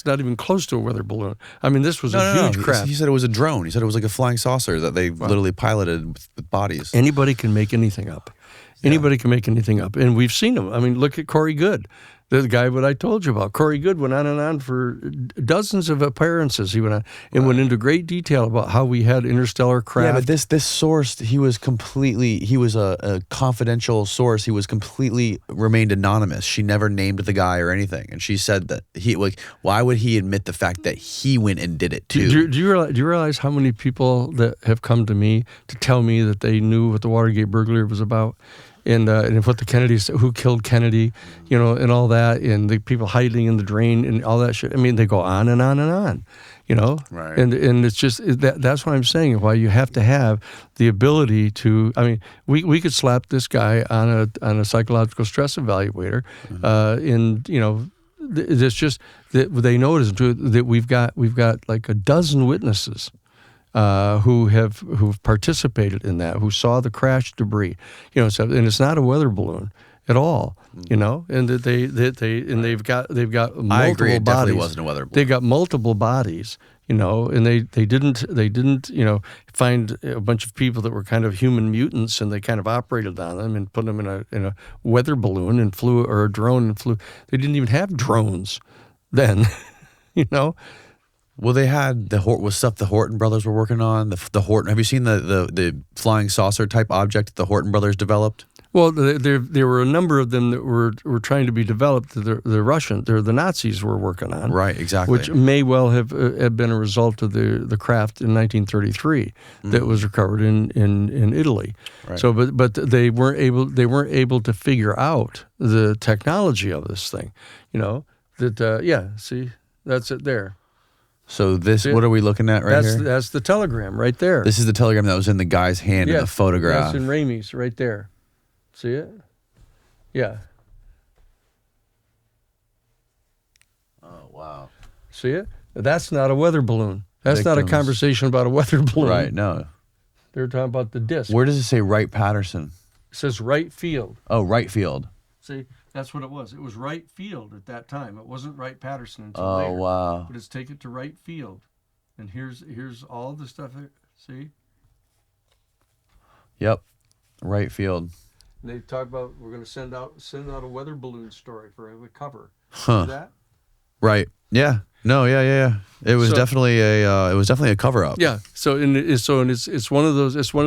not even close to a weather balloon. I mean, this was a huge craft. He said it was a drone. He said it was like a flying saucer that they literally piloted with bodies. Anybody can make anything up. Anybody can make anything up. And we've seen them. I mean, look at Corey Goode, the guy that I told you about. Corey Goode went on and on for dozens of appearances. He went on and went into great detail about how we had interstellar craft. Yeah, but this source, he was a confidential source. He was completely remained anonymous. She never named the guy or anything. And she said that why would he admit the fact that he went and did it too? Do you realize how many people that have come to me to tell me that they knew what the Watergate burglary was about? And what the Kennedys, who killed Kennedy, and all that, and the people hiding in the drain and all that shit. I mean, they go on and on and on, Right. And it's just that's what I'm saying. Why you have to have the ability to. I mean, we could slap this guy on a psychological stress evaluator, it's just that they notice that we've got like a dozen witnesses. Who've participated in that, who saw the crash debris, and it's not a weather balloon at all, and that they've got multiple I agree, it bodies. definitely wasn't a weather balloon. They got multiple bodies, and they didn't find a bunch of people that were kind of human mutants, and they kind of operated on them and put them in a weather balloon and flew, or a drone and flew. They didn't even have drones then, Well, they had stuff the Horton brothers were working on. The Horton. Have you seen the flying saucer type object that the Horton brothers developed? Well, there were a number of them that were trying to be developed. The Nazis were working on. Right, exactly. Which may well have been a result of the craft in 1933 that was recovered in Italy. Right. So, but they weren't able to figure out the technology of this thing. See, that's it there. So what are we looking at here? That's the telegram right there. This is the telegram that was in the guy's hand in the photograph. That's in Ramey's right there. See it? Yeah. Oh, wow. See it? That's not a weather balloon. That's not a conversation about a weather balloon. Right, no. They're talking about the disc. Where does it say Wright Patterson? It says right field. Oh, right field. See, that's what it was. It was right field at that time. It wasn't Wright Patterson until later. Oh, wow. But it's take it to right field. And here's all the stuff here. See? Yep. Right field. And they talk about we're going to send out a weather balloon story for a cover. Huh. See that? Right. Yeah. No, yeah. It was definitely a cover up. Yeah. It's one of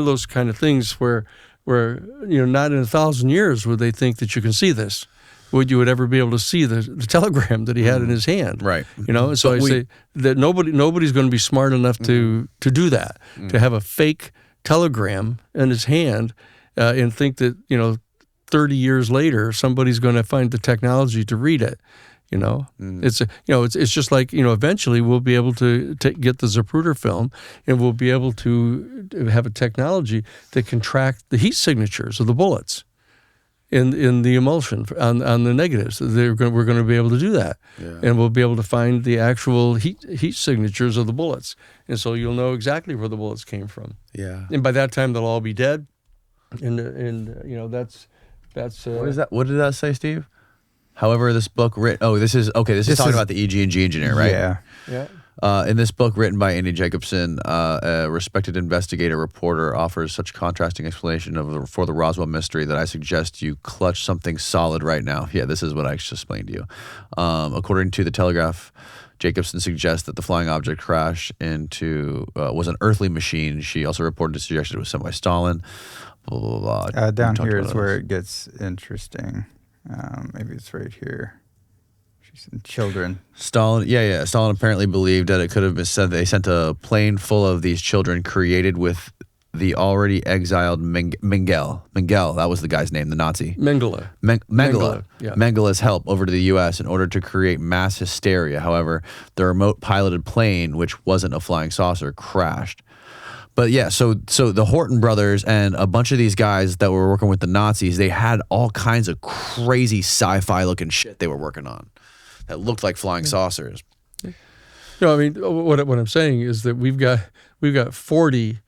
those kind of things where not in 1,000 years would they think that you can see this. Would you ever be able to see the telegram that he had in his hand? Right. So I say that nobody's going to be smart enough to do that, to have a fake telegram in his hand and think that 30 years later somebody's going to find the technology to read it. It's just like eventually we'll be able to get the Zapruder film, and we'll be able to have a technology that can track the heat signatures of the bullets in the emulsion on the negatives. We're going to be able to do that, and we'll be able to find the actual heat signatures of the bullets, and so you'll know exactly where the bullets came from. Yeah, and by that time they'll all be dead, and that's That's What is that? What did that say, Steve? However, this book written. Oh, this is talking about the EG&G engineer, right? Yeah. Yeah. In this book written by Andy Jacobson, a respected investigator reporter offers such contrasting explanation for the Roswell mystery that I suggest you clutch something solid right now. Yeah, this is what I just explained to you. According to the Telegraph, Jacobson suggests that the flying object crash into was an earthly machine. She also reported to suggest it was sent by Stalin. Blah, blah, blah. Down here is where it gets interesting. Maybe it's right here. She's in children. Stalin apparently believed that it could have been said they sent a plane full of these children created with the already exiled Mengele. Mengele, that was the guy's name, the Nazi. Mengele. Mengele. Yeah. Mengele's help over to the U.S. in order to create mass hysteria. However, the remote piloted plane, which wasn't a flying saucer, crashed. But yeah, so the Horton brothers and a bunch of these guys that were working with the Nazis, they had all kinds of crazy sci-fi looking shit they were working on that looked like flying saucers. No, I mean, what I'm saying is that we've got 40,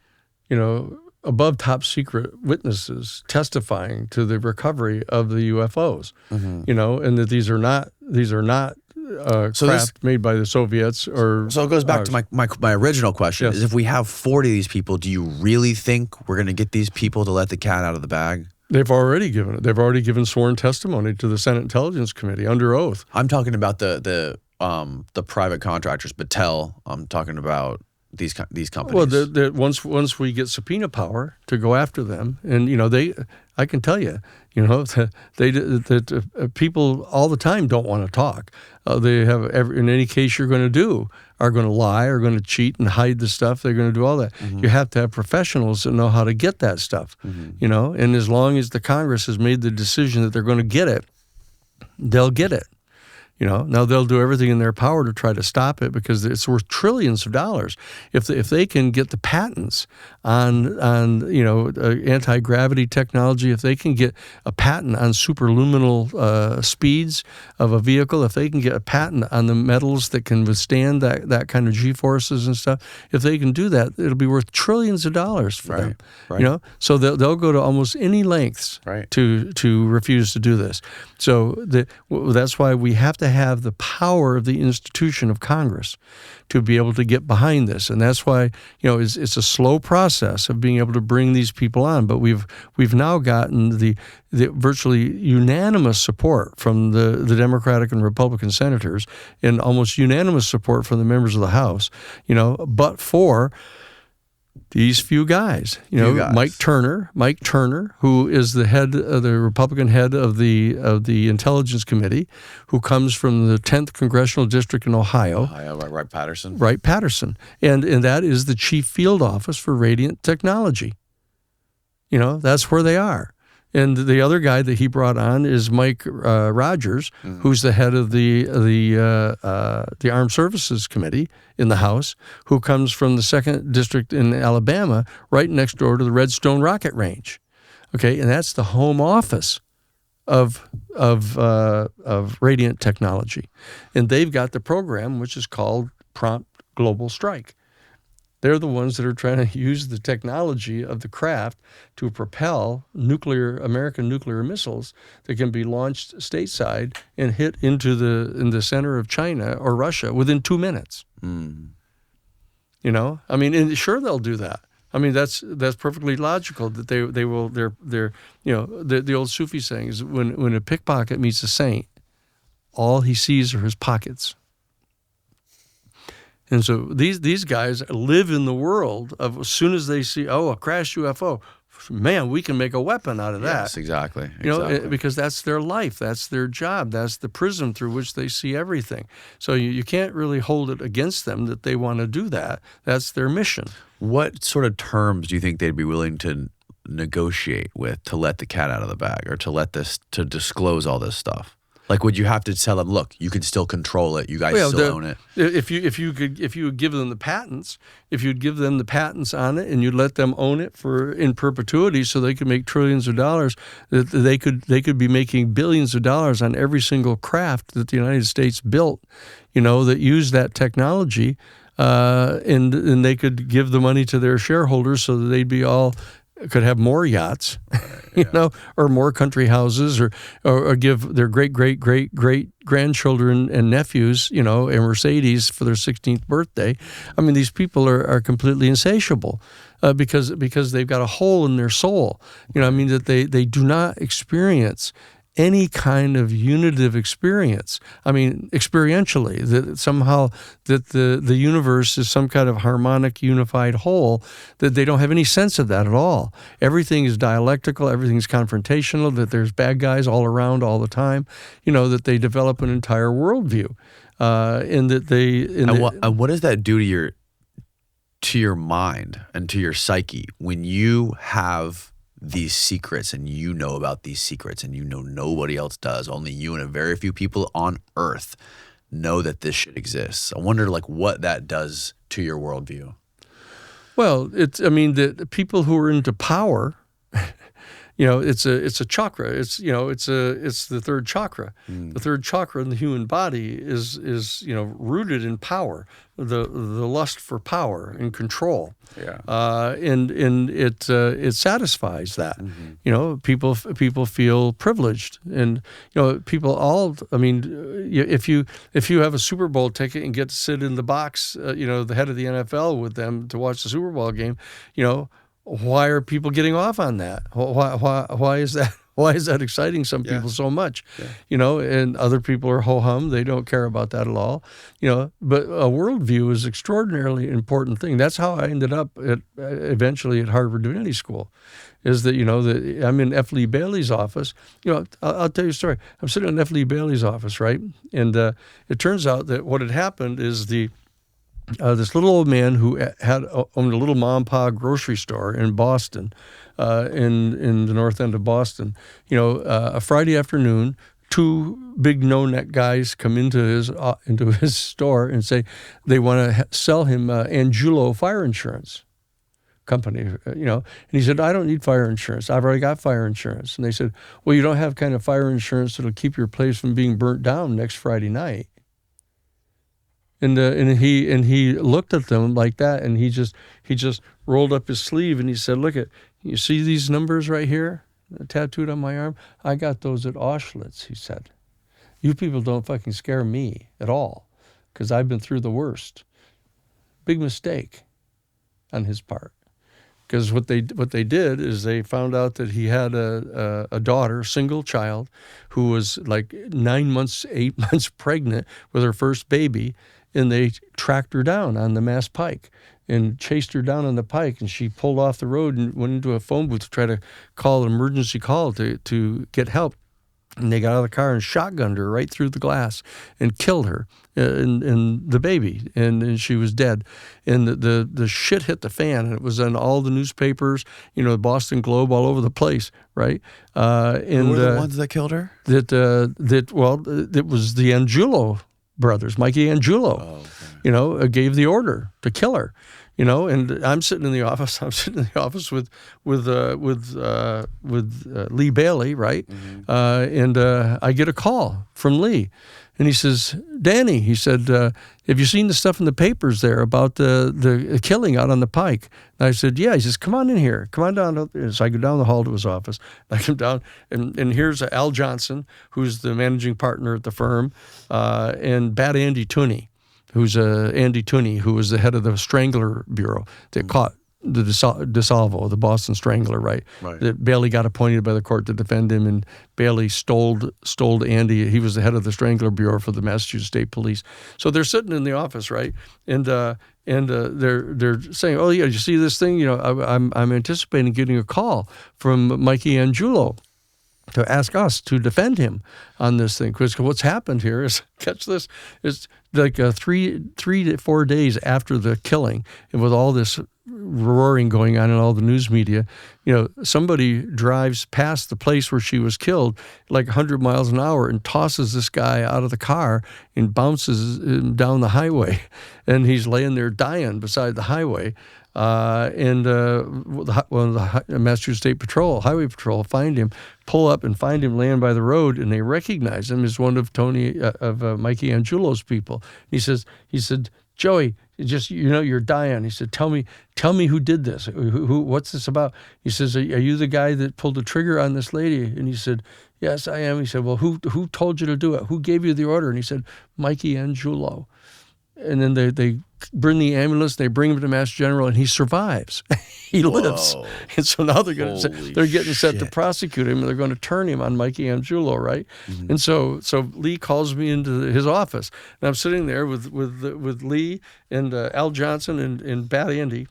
above top secret witnesses testifying to the recovery of the UFOs, and that these are not craft made by the Soviets or. So it goes back to my original question: is if we have 40 of these people, do you really think we're going to get these people to let the cat out of the bag? They've already given it. They've already given sworn testimony to the Senate Intelligence Committee under oath. I'm talking about the private contractors, Battelle. I'm talking about these companies. Well, once we get subpoena power to go after them, and I can tell you, people all the time don't want to talk. They have in any case you're going to do are going to lie, are going to cheat and hide the stuff. They're going to do all that. Mm-hmm. You have to have professionals that know how to get that stuff. Mm-hmm. And as long as the Congress has made the decision that they're going to get it, they'll get it. Now they'll do everything in their power to try to stop it because it's worth trillions of dollars. If they can get the patents on anti-gravity technology, if they can get a patent on superluminal speeds of a vehicle, if they can get a patent on the metals that can withstand that kind of G-forces and stuff, if they can do that, it'll be worth trillions of dollars for them. Right. So they'll go to almost any lengths to refuse to do this. So that's why we have to have the power of the institution of Congress to be able to get behind this, and that's why it's a slow process of being able to bring these people on. But we've now gotten the virtually unanimous support from the Democratic and Republican senators, and almost unanimous support from the members of the House. But for these few guys, Mike Turner, who is the Republican head of the Intelligence Committee, who comes from the 10th Congressional District in Ohio. Wright Patterson. Wright Patterson, and that is the Chief Field Office for Radiant Technology. That's where they are. And the other guy that he brought on is Mike Rogers, who's the head of the Armed Services Committee in the House, who comes from the 2nd District in Alabama, right next door to the Redstone Rocket Range. Okay, and that's the home office of Radiant Technology, and they've got the program which is called Prompt Global Strike. They're the ones that are trying to use the technology of the craft to propel American nuclear missiles that can be launched stateside and hit in the center of China or Russia within 2 minutes. And sure they'll do that. I mean, that's perfectly logical that they will. The old Sufi saying is when a pickpocket meets a saint, all he sees are his pockets. And so these guys live in the world of as soon as they see, a crashed UFO, man, we can make a weapon out of that. Yes, exactly. Because that's their life, that's their job, that's the prism through which they see everything. So you can't really hold it against them that they want to do that. That's their mission. What sort of terms do you think they'd be willing to negotiate with to let the cat out of the bag or to disclose all this stuff? Like, would you have to tell them, look, you can still control it, you guys still own it? If you would give them the patents, on it, and you'd let them own it in perpetuity, so they could make trillions of dollars, that they could be making billions of dollars on every single craft that the United States built, that used that technology, and they could give the money to their shareholders so that they'd be all could have more yachts, or more country houses, or give their great grandchildren and nephews, a Mercedes for their 16th birthday. I mean, these people are completely insatiable because they've got a hole in their soul. That they do not experience any kind of unitive experience. I mean, experientially, that somehow that the universe is some kind of harmonic, unified whole, that they don't have any sense of that at all. Everything is dialectical, everything's confrontational, that there's bad guys all around all the time, that they develop an entire worldview. What does that do to your mind and to your psyche when you have these secrets and about these secrets and nobody else does, only you and a very few people on earth know that this shit exists? I wonder what that does to your worldview. Well, the people who are into power, it's a chakra. It's the third chakra. The third chakra in the human body is rooted in power, the lust for power and control. Yeah. And it satisfies that. People feel privileged, and people all. I mean, if you have a Super Bowl ticket and get to sit in the box, the head of the NFL with them to watch the Super Bowl game, why are people getting off on that? Why is that? Why is that exciting some people so much? Yeah. And other people are ho-hum. They don't care about that at all. But a worldview is an extraordinarily important thing. That's how I ended up eventually at Harvard Divinity School, is that, that I'm in F. Lee Bailey's office. I'll tell you a story. I'm sitting in F. Lee Bailey's office, right? And it turns out that what had happened is this little old man who owned a little mom and pop grocery store in Boston, in the north end of Boston. A Friday afternoon, two big no-neck guys come into his store and say they want to sell him Angulo fire insurance company. And he said, "I don't need fire insurance. I've already got fire insurance." And they said, "Well, you don't have kind of fire insurance that'll keep your place from being burnt down next Friday night." And he looked at them like that, and he just rolled up his sleeve and he said, "Look you see these numbers right here, tattooed on my arm? I got those at Auschwitz," he said. "You people don't fucking scare me at all, because I've been through the worst." Big mistake on his part, because what they did is they found out that he had a daughter, single child, who was like 8 months pregnant with her first baby. And they tracked her down on the Mass Pike and chased her down on the pike, and she pulled off the road and went into a phone booth to try to call an emergency call to get help. And they got out of the car and shotgunned her right through the glass and killed her and the baby, and she was dead. And the shit hit the fan, and it was on all the newspapers, the Boston Globe, all over the place, right? Who were the ones that killed her? It was the Angulo brothers, Mikey Angulo, gave the order to kill her, and I'm sitting in the office. with Lee Bailey, right? Mm-hmm. And I get a call from Lee, and he says, "Danny," he said, "have you seen the stuff in the papers there about the killing out on the pike?" And I said, "Yeah." He says, "Come on in here. Come on down." So I go down the hall to his office. I come down, and here's Al Johnson, who's the managing partner at the firm, and Bad Andy Tooney, who's Andy Tooney, who was the head of the Strangler Bureau that caught the DeSalvo, the Boston Strangler, right? That Bailey got appointed by the court to defend him, and Bailey stole Andy. He was the head of the Strangler Bureau for the Massachusetts State Police. So they're sitting in the office, right? And they're saying, "Oh yeah, you see this thing? I'm anticipating getting a call from Mikey Angulo to ask us to defend him on this thing, because what's happened here is, catch this, is like 3 to 4 days after the killing, and with all this roaring going on in all the news media, somebody drives past the place where she was killed like 100 miles an hour and tosses this guy out of the car and bounces him down the highway, and he's laying there dying beside the highway. The Massachusetts State Highway Patrol find him, pull up and find him laying by the road, and they recognize him as one of Mikey Angulo's people. He said, "Joey, Just, you're dying. He said, tell me who did this. What's this about? He says, are you the guy that pulled the trigger on this lady? And he said, yes, I am. He said, well, who told you to do it? Who gave you the order? And he said, Mikey Angiulo. And then they bring the ambulance, they bring him to Mass General, and he survives. He lives. Whoa. And so now they're getting set to shit. prosecute him, and they're going to turn him on Mikey Angiulo, right? And so Lee calls me into his office, and I'm sitting there with Lee and Al Johnson and Bat Andy.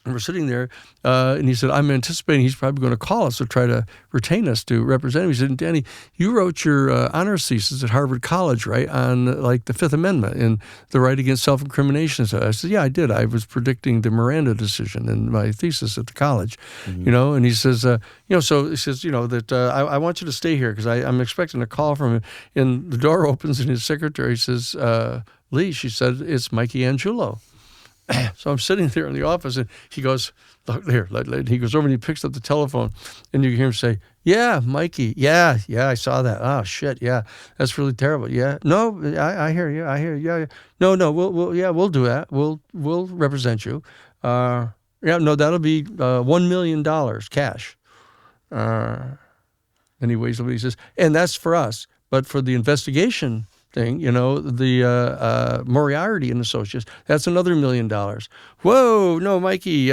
And we're sitting there, and he said, I'm anticipating he's probably going to call us or try to retain us to represent him. He said, Danny, you wrote your honors thesis at Harvard College, right, on like the Fifth Amendment and the right against self-incrimination. So I said, yeah, I did. I was predicting the Miranda decision in my thesis at the college, and he says, so he says, that I want you to stay here because I'm expecting a call from him. And the door opens, and his secretary says, Lee, she said, it's Mikey Angiulo. So I'm sitting there in the office, and he goes, look, here, he goes over and he picks up the telephone, and you hear him say, yeah, Mikey, yeah, I saw that. Oh, shit, yeah, that's really terrible. Yeah, no, I hear you, yeah. No, we'll do that. We'll represent you. Yeah, no, that'll be $1 million cash. Anyways, he says, and that's for us, but for the investigation thing, the Moriarty and Associates, that's another $1 million. Whoa, no, Mikey,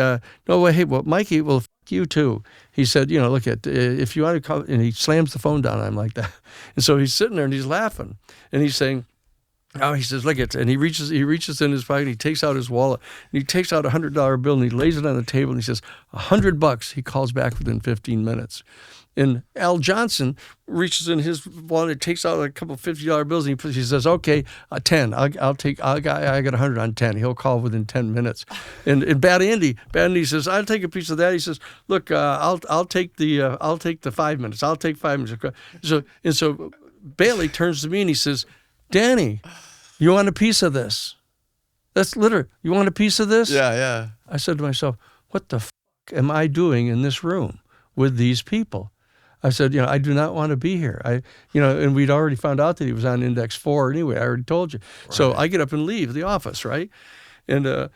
no, hey, well, Mikey, well, f*** you too. He said, look at, if you want to call, and he slams the phone down on him like that. And so he's sitting there and he's laughing, and he's saying, oh, he says, look at, and he reaches in his pocket, and he takes out his wallet, and he takes out a $100 bill, and he lays it on the table, and he says, $100. He calls back within 15 minutes. And Al Johnson reaches in his wallet, takes out a couple of $50 bills, and he says, "Okay, 10. I got 100 on 10. He'll call within 10 minutes." And Bat Andy says, "I'll take a piece of that." He says, "Look, I'll take the 5 minutes. I'll take 5 minutes." So Bailey turns to me and he says, "Danny, you want a piece of this?" That's literally, "You want a piece of this?" Yeah. I said to myself, "What the f*** am I doing in this room with these people?" I said, I do not want to be here. And we'd already found out that he was on Index 4 anyway. I already told you. Right. So I get up and leave the office, right? And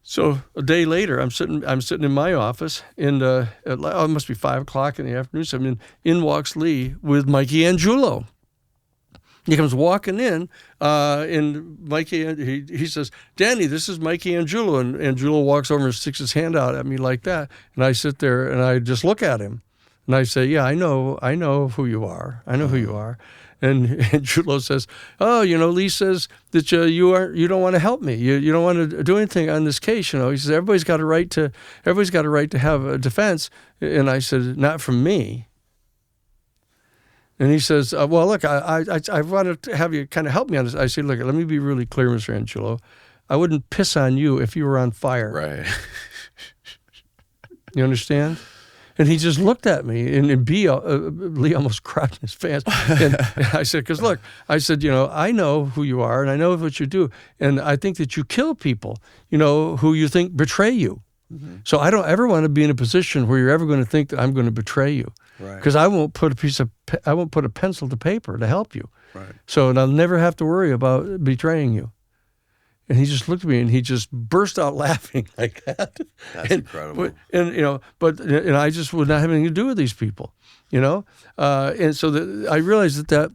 so a day later, I'm sitting in my office, and it must be 5 o'clock in the afternoon. So in walks Lee with Mikey Angiulo. He comes walking in, and Mikey, he says, "Danny, this is Mikey Angiulo." And Angiulo walks over and sticks his hand out at me like that. And I sit there and I just look at him. And I say, "Yeah, I know who you are. I know who you are." And Angiulo says, "Oh, Lee says that you don't want to help me. You don't want to do anything on this case. He says everybody's got a right to have a defense." And I said, "Not from me." And he says, "Well, look, I want to have you kind of help me on this." I say, "Look, let me be really clear, Mr. Angiulo. I wouldn't piss on you if you were on fire." Right. You understand? And he just looked at me, and Lee almost crapped in his pants. And I said, because look, I said, I know who you are, and I know what you do, and I think that you kill people, who you think betray you. Mm-hmm. So I don't ever want to be in a position where you're ever going to think that I'm going to betray you, because I won't put a pencil to paper to help you. Right. So I'll never have to worry about betraying you. And he just looked at me and he just burst out laughing like that. That's incredible. But I just would not have anything to do with these people, And so I realized that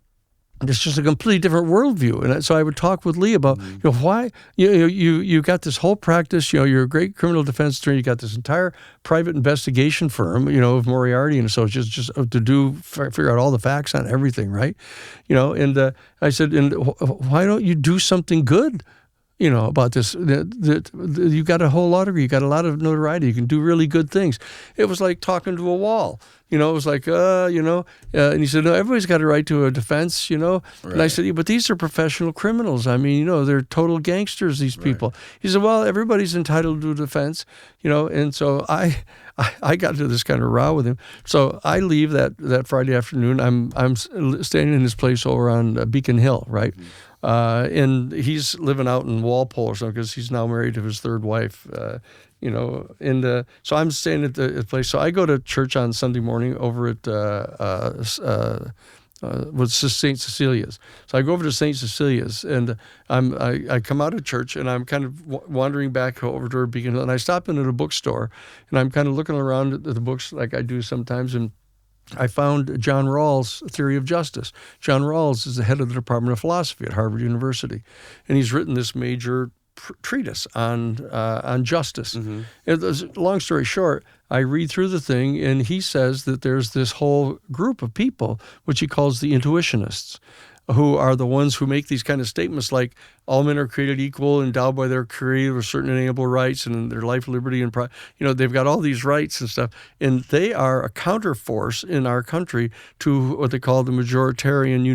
it's just a completely different worldview. And so I would talk with Lee about, why, you got this whole practice, you're a great criminal defense attorney, you got this entire private investigation firm, of Moriarty and Associates, just to figure out all the facts on everything, right? And I said, and why don't you do something good? About this, you got a whole lot you got a lot of notoriety. You can do really good things. It was like talking to a wall. It was like, and he said, no, everybody's got a right to a defense, Right. And I said, yeah, but these are professional criminals. I mean, they're total gangsters, these people. Right. He said, well, everybody's entitled to a defense, and so I got into this kind of row with him. So I leave that Friday afternoon. I'm staying in his place over on Beacon Hill, right? Mm-hmm. And he's living out in Walpole or something because he's now married to his third wife, and so I'm staying at the place. So I go to church on Sunday morning over at was St. Cecilia's. So I go over to St. Cecilia's, and I come out of church, and I'm kind of wandering back over to her Beacon Hill, and I stop in at a bookstore, and I'm kind of looking around at the books like I do sometimes, and I found John Rawls' Theory of Justice. John Rawls is the head of the Department of Philosophy at Harvard University, and he's written this major treatise on justice. And long story short, I read through the thing, and he says that there's this whole group of people, which he calls the intuitionists, who are the ones who make these kind of statements like all men are created equal, endowed by their creator with certain inalienable rights and their life, liberty, and pride. They've got all these rights and stuff, and they are a counterforce in our country to what they call the majoritarian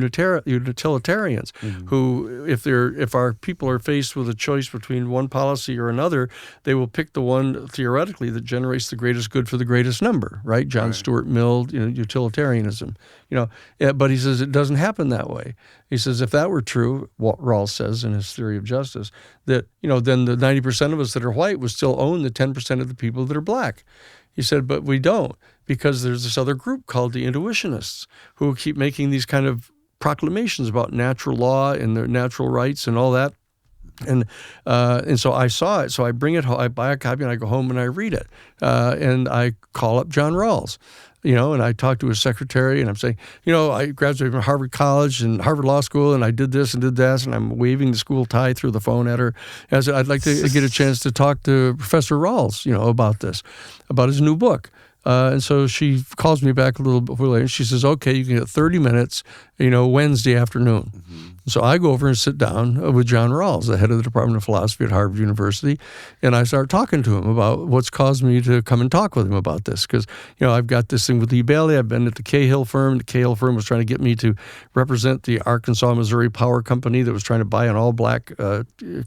utilitarians, who, if our people are faced with a choice between one policy or another, they will pick the one theoretically that generates the greatest good for the greatest number. Right? John Stuart Mill, utilitarianism. But he says it doesn't happen that way. He says if that were true, what Rawls says in his Theory of Justice, that then the 90% of us that are white would still own the 10% of the people that are black. He said, but we don't, because there's this other group called the intuitionists who keep making these kind of proclamations about natural law and their natural rights and all that. And so I saw it. So I bring it home, I buy a copy, and I go home and I read it. And I call up John Rawls. And I talked to his secretary, and I'm saying, I graduated from Harvard College and Harvard Law School, and I did this and did that, and I'm waving the school tie through the phone at her. And I said, I'd like to get a chance to talk to Professor Rawls, about this, about his new book. And so she calls me back a little bit later, and she says, okay, you can get 30 minutes, Wednesday afternoon. So I go over and sit down with John Rawls, the head of the Department of Philosophy at Harvard University, and I start talking to him about what's caused me to come and talk with him about this. Because, I've got this thing with Lee Bailey. I've been at the Cahill firm. The Cahill firm was trying to get me to represent the Arkansas, Missouri Power Company that was trying to buy an all-black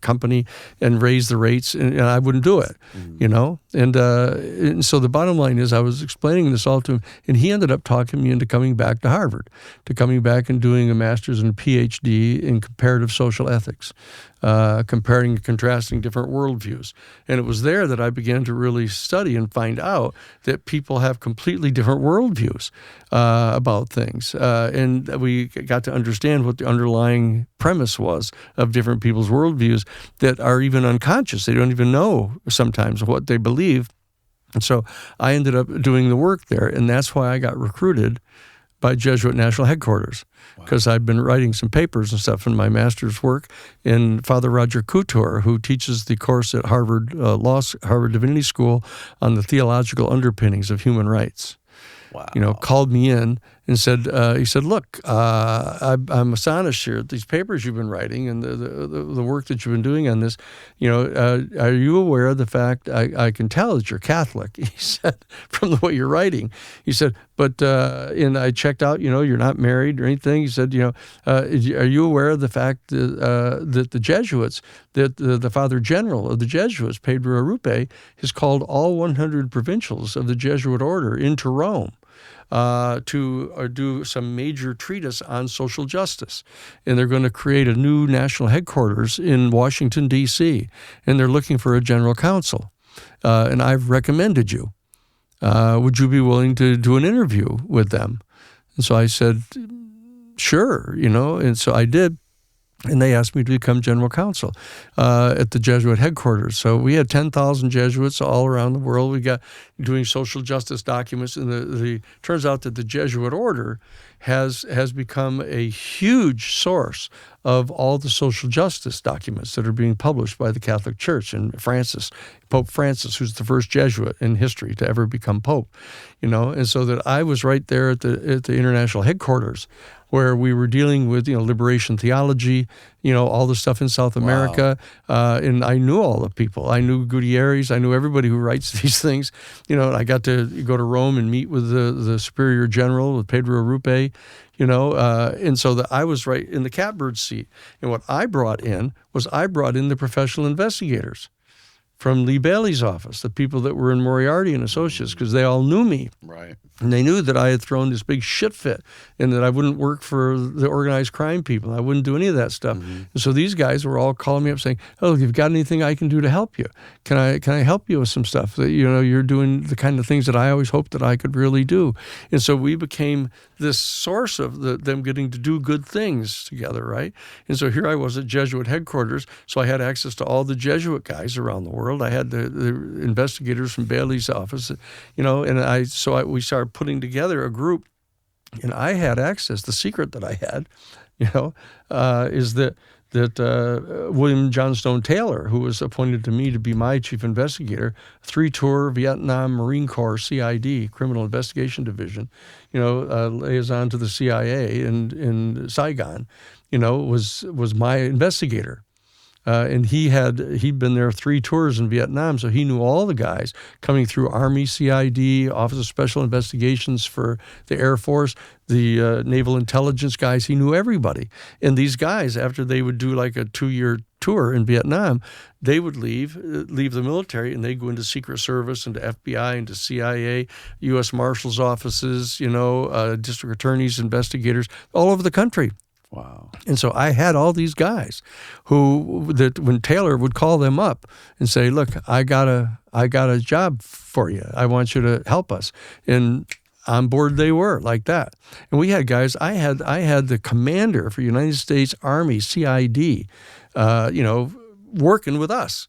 company and raise the rates, and I wouldn't do it, And so the bottom line is I was explaining this all to him, and he ended up talking me into coming back to Harvard, to coming back and doing a master's and a PhD in comparative social ethics, comparing and contrasting different worldviews. And it was there that I began to really study and find out that people have completely different worldviews about things. And we got to understand what the underlying premise was of different people's worldviews that are even unconscious. They don't even know sometimes what they believe. And so I ended up doing the work there, and that's why I got recruited by Jesuit National Headquarters, because I'd been writing some papers and stuff in my master's work. And Father Roger Couture, who teaches the course at Harvard Divinity School on the theological underpinnings of human rights, called me in and said, he said, look, I'm astonished here at these papers you've been writing and the work that you've been doing on this. Are you aware of the fact, I can tell that you're Catholic, he said, from the way you're writing. He said, but, and I checked out, you're not married or anything. He said, are you aware of the fact that the Jesuits, that the Father General of the Jesuits, Pedro Arrupe, has called all 100 provincials of the Jesuit order into Rome to do some major treatise on social justice. And they're going to create a new national headquarters in Washington, D.C., and they're looking for a general counsel. And I've recommended you. Would you be willing to do an interview with them? And so I said, sure, and so I did. And they asked me to become general counsel at the Jesuit headquarters. So we had 10,000 Jesuits all around the world. We got doing social justice documents. And the turns out that the Jesuit order has become a huge source of all the social justice documents that are being published by the Catholic Church. And Pope Francis, who's the first Jesuit in history to ever become Pope, And so that I was right there at the international headquarters, where we were dealing with, liberation theology, all the stuff in South America. And I knew all the people. I knew Gutierrez. I knew everybody who writes these things. I got to go to Rome and meet with the Superior General, with Pedro Arrupe, and so that I was right in the catbird seat. And what I brought in the professional investigators. from Lee Bailey's office, the people that were in Moriarty and Associates, because they all knew me. Right. And they knew that I had thrown this big shit fit and that I wouldn't work for the organized crime people. I wouldn't do any of that stuff. And so these guys were all calling me up saying, "Oh, you've got anything I can do to help you? Can I help you with some stuff that, you're doing the kind of things that I always hoped that I could really do?" And so we became this source of them getting to do good things together, right? And so here I was at Jesuit headquarters, so I had access to all the Jesuit guys around the world. I had the investigators from Bailey's office, and we started putting together a group, and I had access. The secret that I had, is that William Johnstone Taylor, who was appointed to me to be my chief investigator, 3-tour Vietnam Marine Corps CID, Criminal Investigation Division, liaison to the CIA in Saigon, was my investigator. And he'd been there 3 tours in Vietnam, so he knew all the guys coming through Army, CID, Office of Special Investigations for the Air Force, the Naval Intelligence guys. He knew everybody. And these guys, after they would do like a 2-year tour in Vietnam, they would leave the military, and they'd go into Secret Service, into FBI, into CIA, U.S. Marshal's offices, district attorneys, investigators, all over the country. Wow. And so I had all these guys that when Taylor would call them up and say, "Look, I got a job for you. I want you to help us." And on board they were like that. And we had guys, I had the commander for United States Army CID, working with us,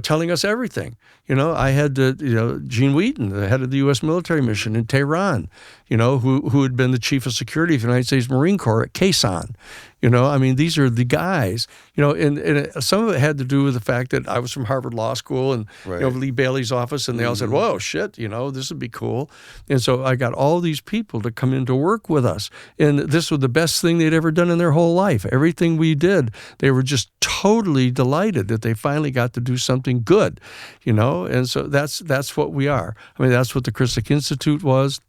telling us everything. I had Gene Wheaton, the head of the U.S. military mission in Tehran, who had been the chief of security of the United States Marine Corps at Khe Sanh. These are the guys, and some of it had to do with the fact that I was from Harvard Law School and, Right. Lee Bailey's office, and they all said, "Whoa, shit, this would be cool." And so I got all these people to come in to work with us. And this was the best thing they'd ever done in their whole life. Everything we did, they were just totally delighted that they finally got to do something good, And so that's what we are. That's what the Christic Institute was,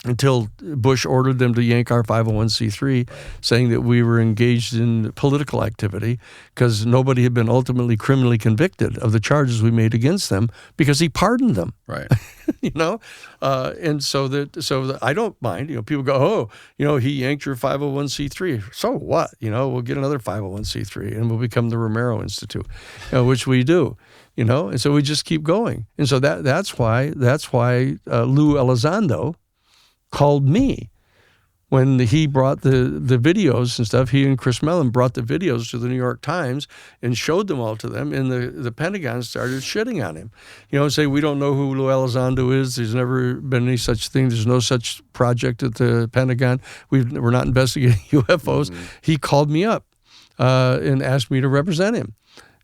until Bush ordered them to yank our 501c3, saying that we were engaged in political activity because nobody had been ultimately criminally convicted of the charges we made against them because he pardoned them. Right. And so I don't mind. People go, "Oh, he yanked your 501c3. So what? We'll get another 501c3 and we'll become the Romero Institute, which we do. And so we just keep going. And so that's why Lou Elizondo called me when he brought the videos and stuff. He and Chris Mellon brought the videos to the New York Times and showed them all to them, and the Pentagon started shitting on him, and say, "We don't know who Lou Elizondo is. There's never been any such thing. There's no such project at the Pentagon. We're not investigating UFOs." He called me up and asked me to represent him.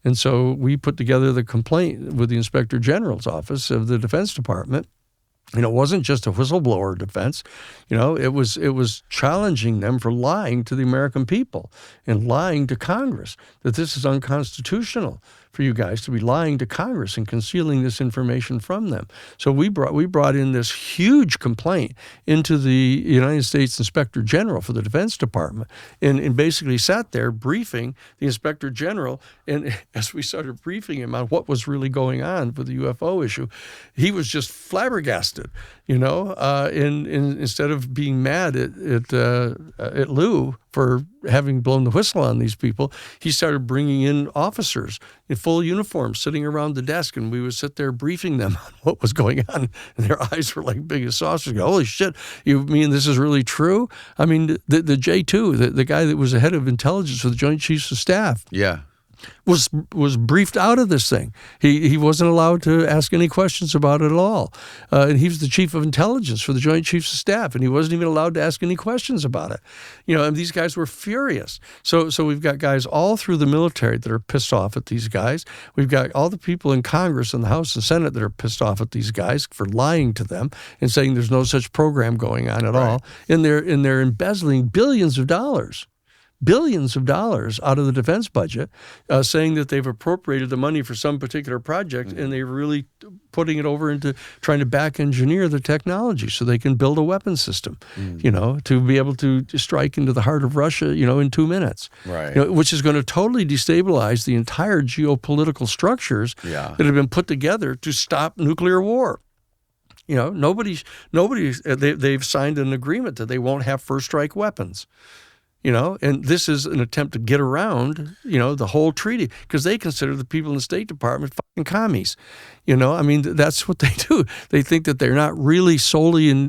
And so we put together the complaint with the Inspector General's office of the Defense Department. It wasn't just a whistleblower defense. It was challenging them for lying to the American people and lying to Congress, that this is unconstitutional for you guys to be lying to Congress and concealing this information from them. So we brought in this huge complaint into the United States Inspector General for the Defense Department and basically sat there briefing the Inspector General. And as we started briefing him on what was really going on with the UFO issue, he was just flabbergasted, and instead of being mad at Lou for having blown the whistle on these people, he started bringing in officers in full uniform sitting around the desk, and we would sit there briefing them on what was going on, and their eyes were like big as saucers. Holy shit, you mean this is really true? The J2, the guy that was the head of intelligence for the Joint Chiefs of Staff, Yeah. was briefed out of this thing. He wasn't allowed to ask any questions about it at all. And he was the chief of intelligence for the Joint Chiefs of Staff, and he wasn't even allowed to ask any questions about it. And these guys were furious. So we've got guys all through the military that are pissed off at these guys. We've got all the people in Congress and the House and Senate that are pissed off at these guys for lying to them and saying there's no such program going on at all. And they're embezzling billions of dollars billions of dollars out of the defense budget, saying that they've appropriated the money for some particular project, and they're really putting it over into trying to back engineer the technology so they can build a weapon system, to be able to strike into the heart of Russia, in 2 minutes, Right. Which is going to totally destabilize the entire geopolitical structures that have been put together to stop nuclear war. They've signed an agreement that they won't have first strike weapons. And this is an attempt to get around, the whole treaty, because they consider the people in the State Department fucking commies. That's what they do. They think that they're not really solely in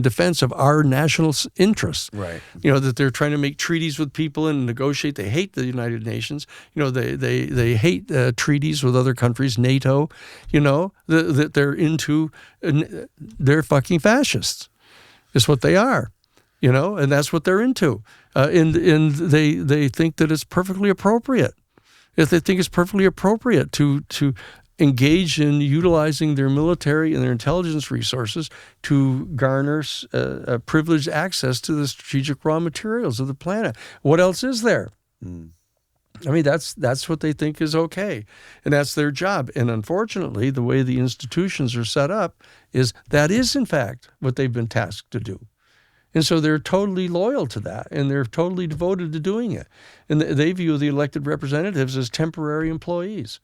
defense of our national interests. Right. That they're trying to make treaties with people and negotiate. They hate the United Nations. They hate treaties with other countries, NATO. That they're into. They're fucking fascists. Is what they are. And that's what they're into. And they think that it's perfectly appropriate. If they think it's perfectly appropriate to engage in utilizing their military and their intelligence resources to garner privileged access to the strategic raw materials of the planet. What else is there? That's what they think is okay. And that's their job. And unfortunately, the way the institutions are set up is that is, in fact, what they've been tasked to do. And so they're totally loyal to that, and they're totally devoted to doing it. And they view the elected representatives as temporary employees,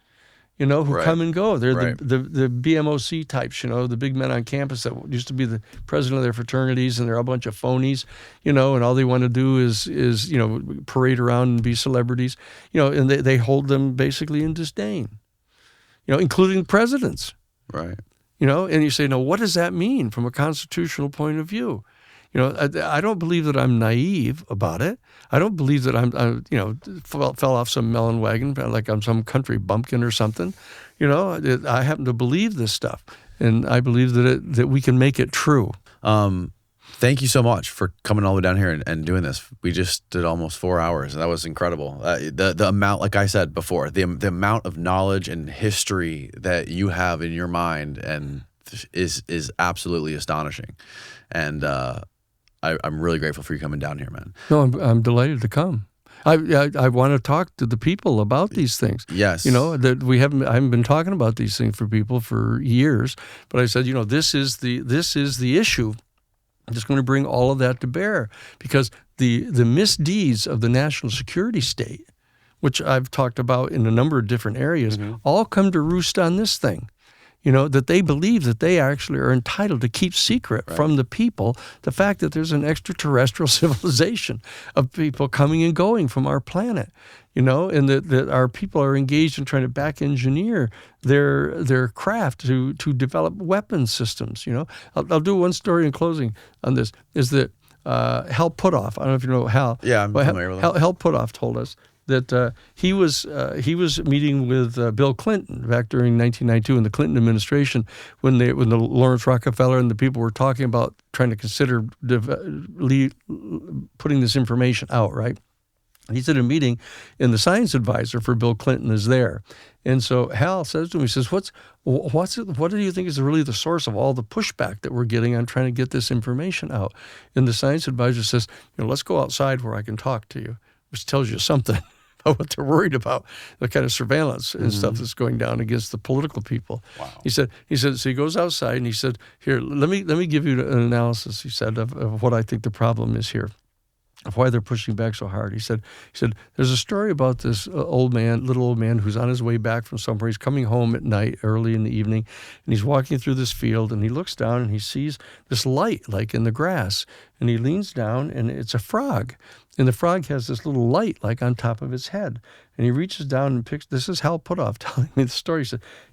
who come and go. They're the BMOC types, the big men on campus that used to be the president of their fraternities, and they're a bunch of phonies, and all they want to do is parade around and be celebrities, and they hold them basically in disdain, including presidents. Right. And you say, now, what does that mean from a constitutional point of view? I don't believe that I'm naive about it. I don't believe that I'm fell off some melon wagon like I'm some country bumpkin or something. I happen to believe this stuff, and I believe that we can make it true. Thank you so much for coming all the way down here and doing this. We just did almost 4 hours, and that was incredible. The amount, like I said before, the amount of knowledge and history that you have in your mind and is absolutely astonishing. And I'm really grateful for you coming down here, man. No, I'm delighted to come. I want to talk to the people about these things. Yes. That I haven't been talking about these things for people for years, but I said, this is the issue. I'm just going to bring all of that to bear, because the misdeeds of the national security state, which I've talked about in a number of different areas, all come to roost on this thing. That they believe that they actually are entitled to keep secret from the people the fact that there's an extraterrestrial civilization of people coming and going from our planet, and that our people are engaged in trying to back engineer their craft to develop weapon systems. I'll do one story in closing on this, is that Hal Puthoff, I don't know if you know Hal. Yeah, I'm familiar with him. Hal Puthoff told us that he was meeting with Bill Clinton back during 1992 in the Clinton administration when the Lawrence Rockefeller and the people were talking about trying to consider putting this information out, right? He's at a meeting, and the science advisor for Bill Clinton is there. And so Hal says to him, he says, what do you think is really the source of all the pushback that we're getting on trying to get this information out? And the science advisor says, let's go outside where I can talk to you, which tells you something about what they're worried about, the kind of surveillance and stuff that's going down against the political people. Wow. He said, so he goes outside and he said, here, let me give you an analysis, he said, of what I think the problem is here, of why they're pushing back so hard. He said, there's a story about this little old man who's on his way back from somewhere. He's coming home at night, early in the evening, and he's walking through this field, and he looks down and he sees this light, like in the grass, and he leans down, and it's a frog. And the frog has this little light like on top of its head. And he reaches down and picks, this is Hal Puthoff telling me the story.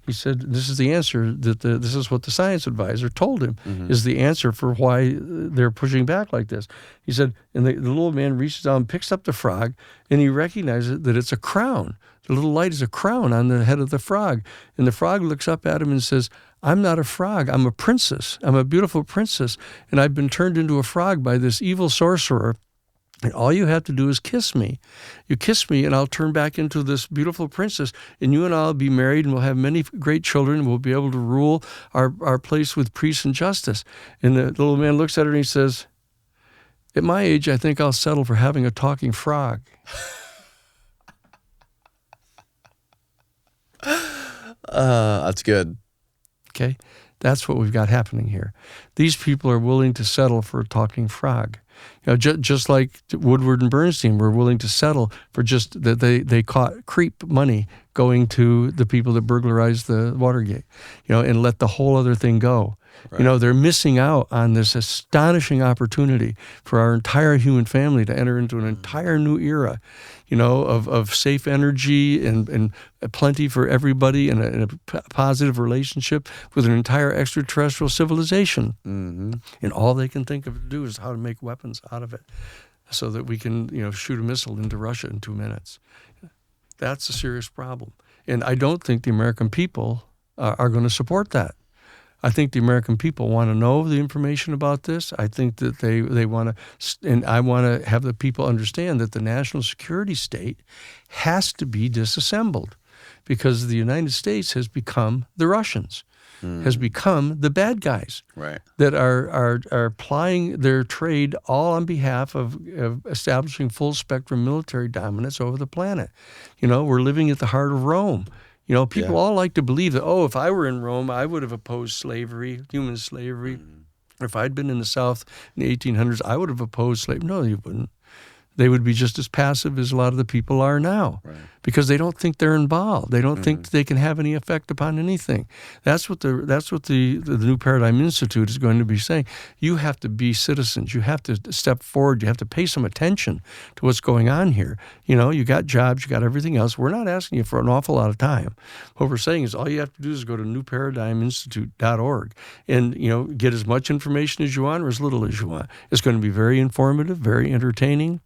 He said this is the answer, this is what the science advisor told him, is the answer for why they're pushing back like this. He said, and the little man reaches down, picks up the frog, and he recognizes that it's a crown. The little light is a crown on the head of the frog. And the frog looks up at him and says, I'm not a frog, I'm a princess. I'm a beautiful princess, and I've been turned into a frog by this evil sorcerer. And all you have to do is kiss me. You kiss me, and I'll turn back into this beautiful princess, and you and I will be married, and we'll have many great children, and we'll be able to rule our place with peace and justice. And the little man looks at her, and he says, At my age, I think I'll settle for having a talking frog. That's good. Okay? That's what we've got happening here. These people are willing to settle for a talking frog. You know, just like Woodward and Bernstein were willing to settle for just that they caught creep money going to the people that burglarized the Watergate, you know, and let the whole other thing go. Right. You know, they're missing out on this astonishing opportunity for our entire human family to enter into an entire new era, you know, of safe energy and plenty for everybody and a positive relationship with an entire extraterrestrial civilization. Mm-hmm. And all they can think of to do is how to make weapons out of it so that we can, you know, shoot a missile into Russia in 2 minutes. That's a serious problem. And I don't think the American people are going to support that. I think the American people want to know the information about this. I think that they want to, and I want to have the people understand that the national security state has to be disassembled because the United States has become the Russians, has become the bad guys that are plying their trade all on behalf of establishing full spectrum military dominance over the planet. You know, we're living at the heart of Rome. You know, people all like to believe that, oh, if I were in Rome, I would have opposed slavery, human slavery. Or if I'd been in the South in the 1800s, I would have opposed slavery. No, you wouldn't. They would be just as passive as a lot of the people are now because they don't think they're involved. They don't think they can have any effect upon anything. That's what the New Paradigm Institute is going to be saying. You have to be citizens. You have to step forward. You have to pay some attention to what's going on here. You know, you got jobs, you got everything else. We're not asking you for an awful lot of time. What we're saying is all you have to do is go to newparadigminstitute.org and, you know, get as much information as you want or as little as you want. It's going to be very informative, very entertaining.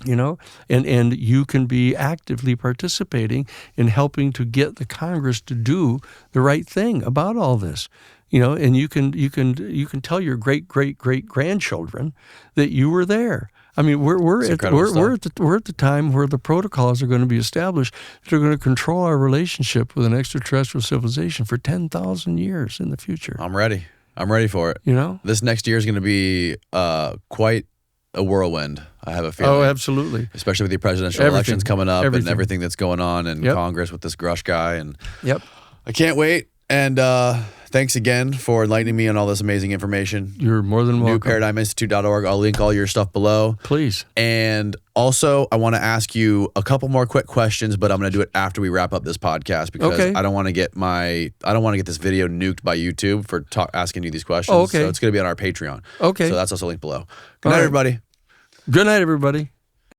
You know, and you can be actively participating in helping to get the Congress to do the right thing about all this. You know, and you can tell your great grandchildren that you were there. I mean, we're at the time where the protocols are going to be established that are going to control our relationship with an extraterrestrial civilization for 10,000 years in the future. I'm ready. I'm ready for it. You know, this next year is going to be quite a whirlwind, I have a feeling. Oh, absolutely. Especially with the presidential elections coming up and everything that's going on in Congress with this Grush guy. And I can't wait. And thanks again for enlightening me on all this amazing information. You're more than welcome. NewParadigmInstitute.org. I'll link all your stuff below. Please. And also, I want to ask you a couple more quick questions, but I'm going to do it after we wrap up this podcast because I don't want to get this video nuked by YouTube for asking you these questions. So it's going to be on our Patreon. Okay. So that's also linked below. Good night, everybody. Good night, everybody.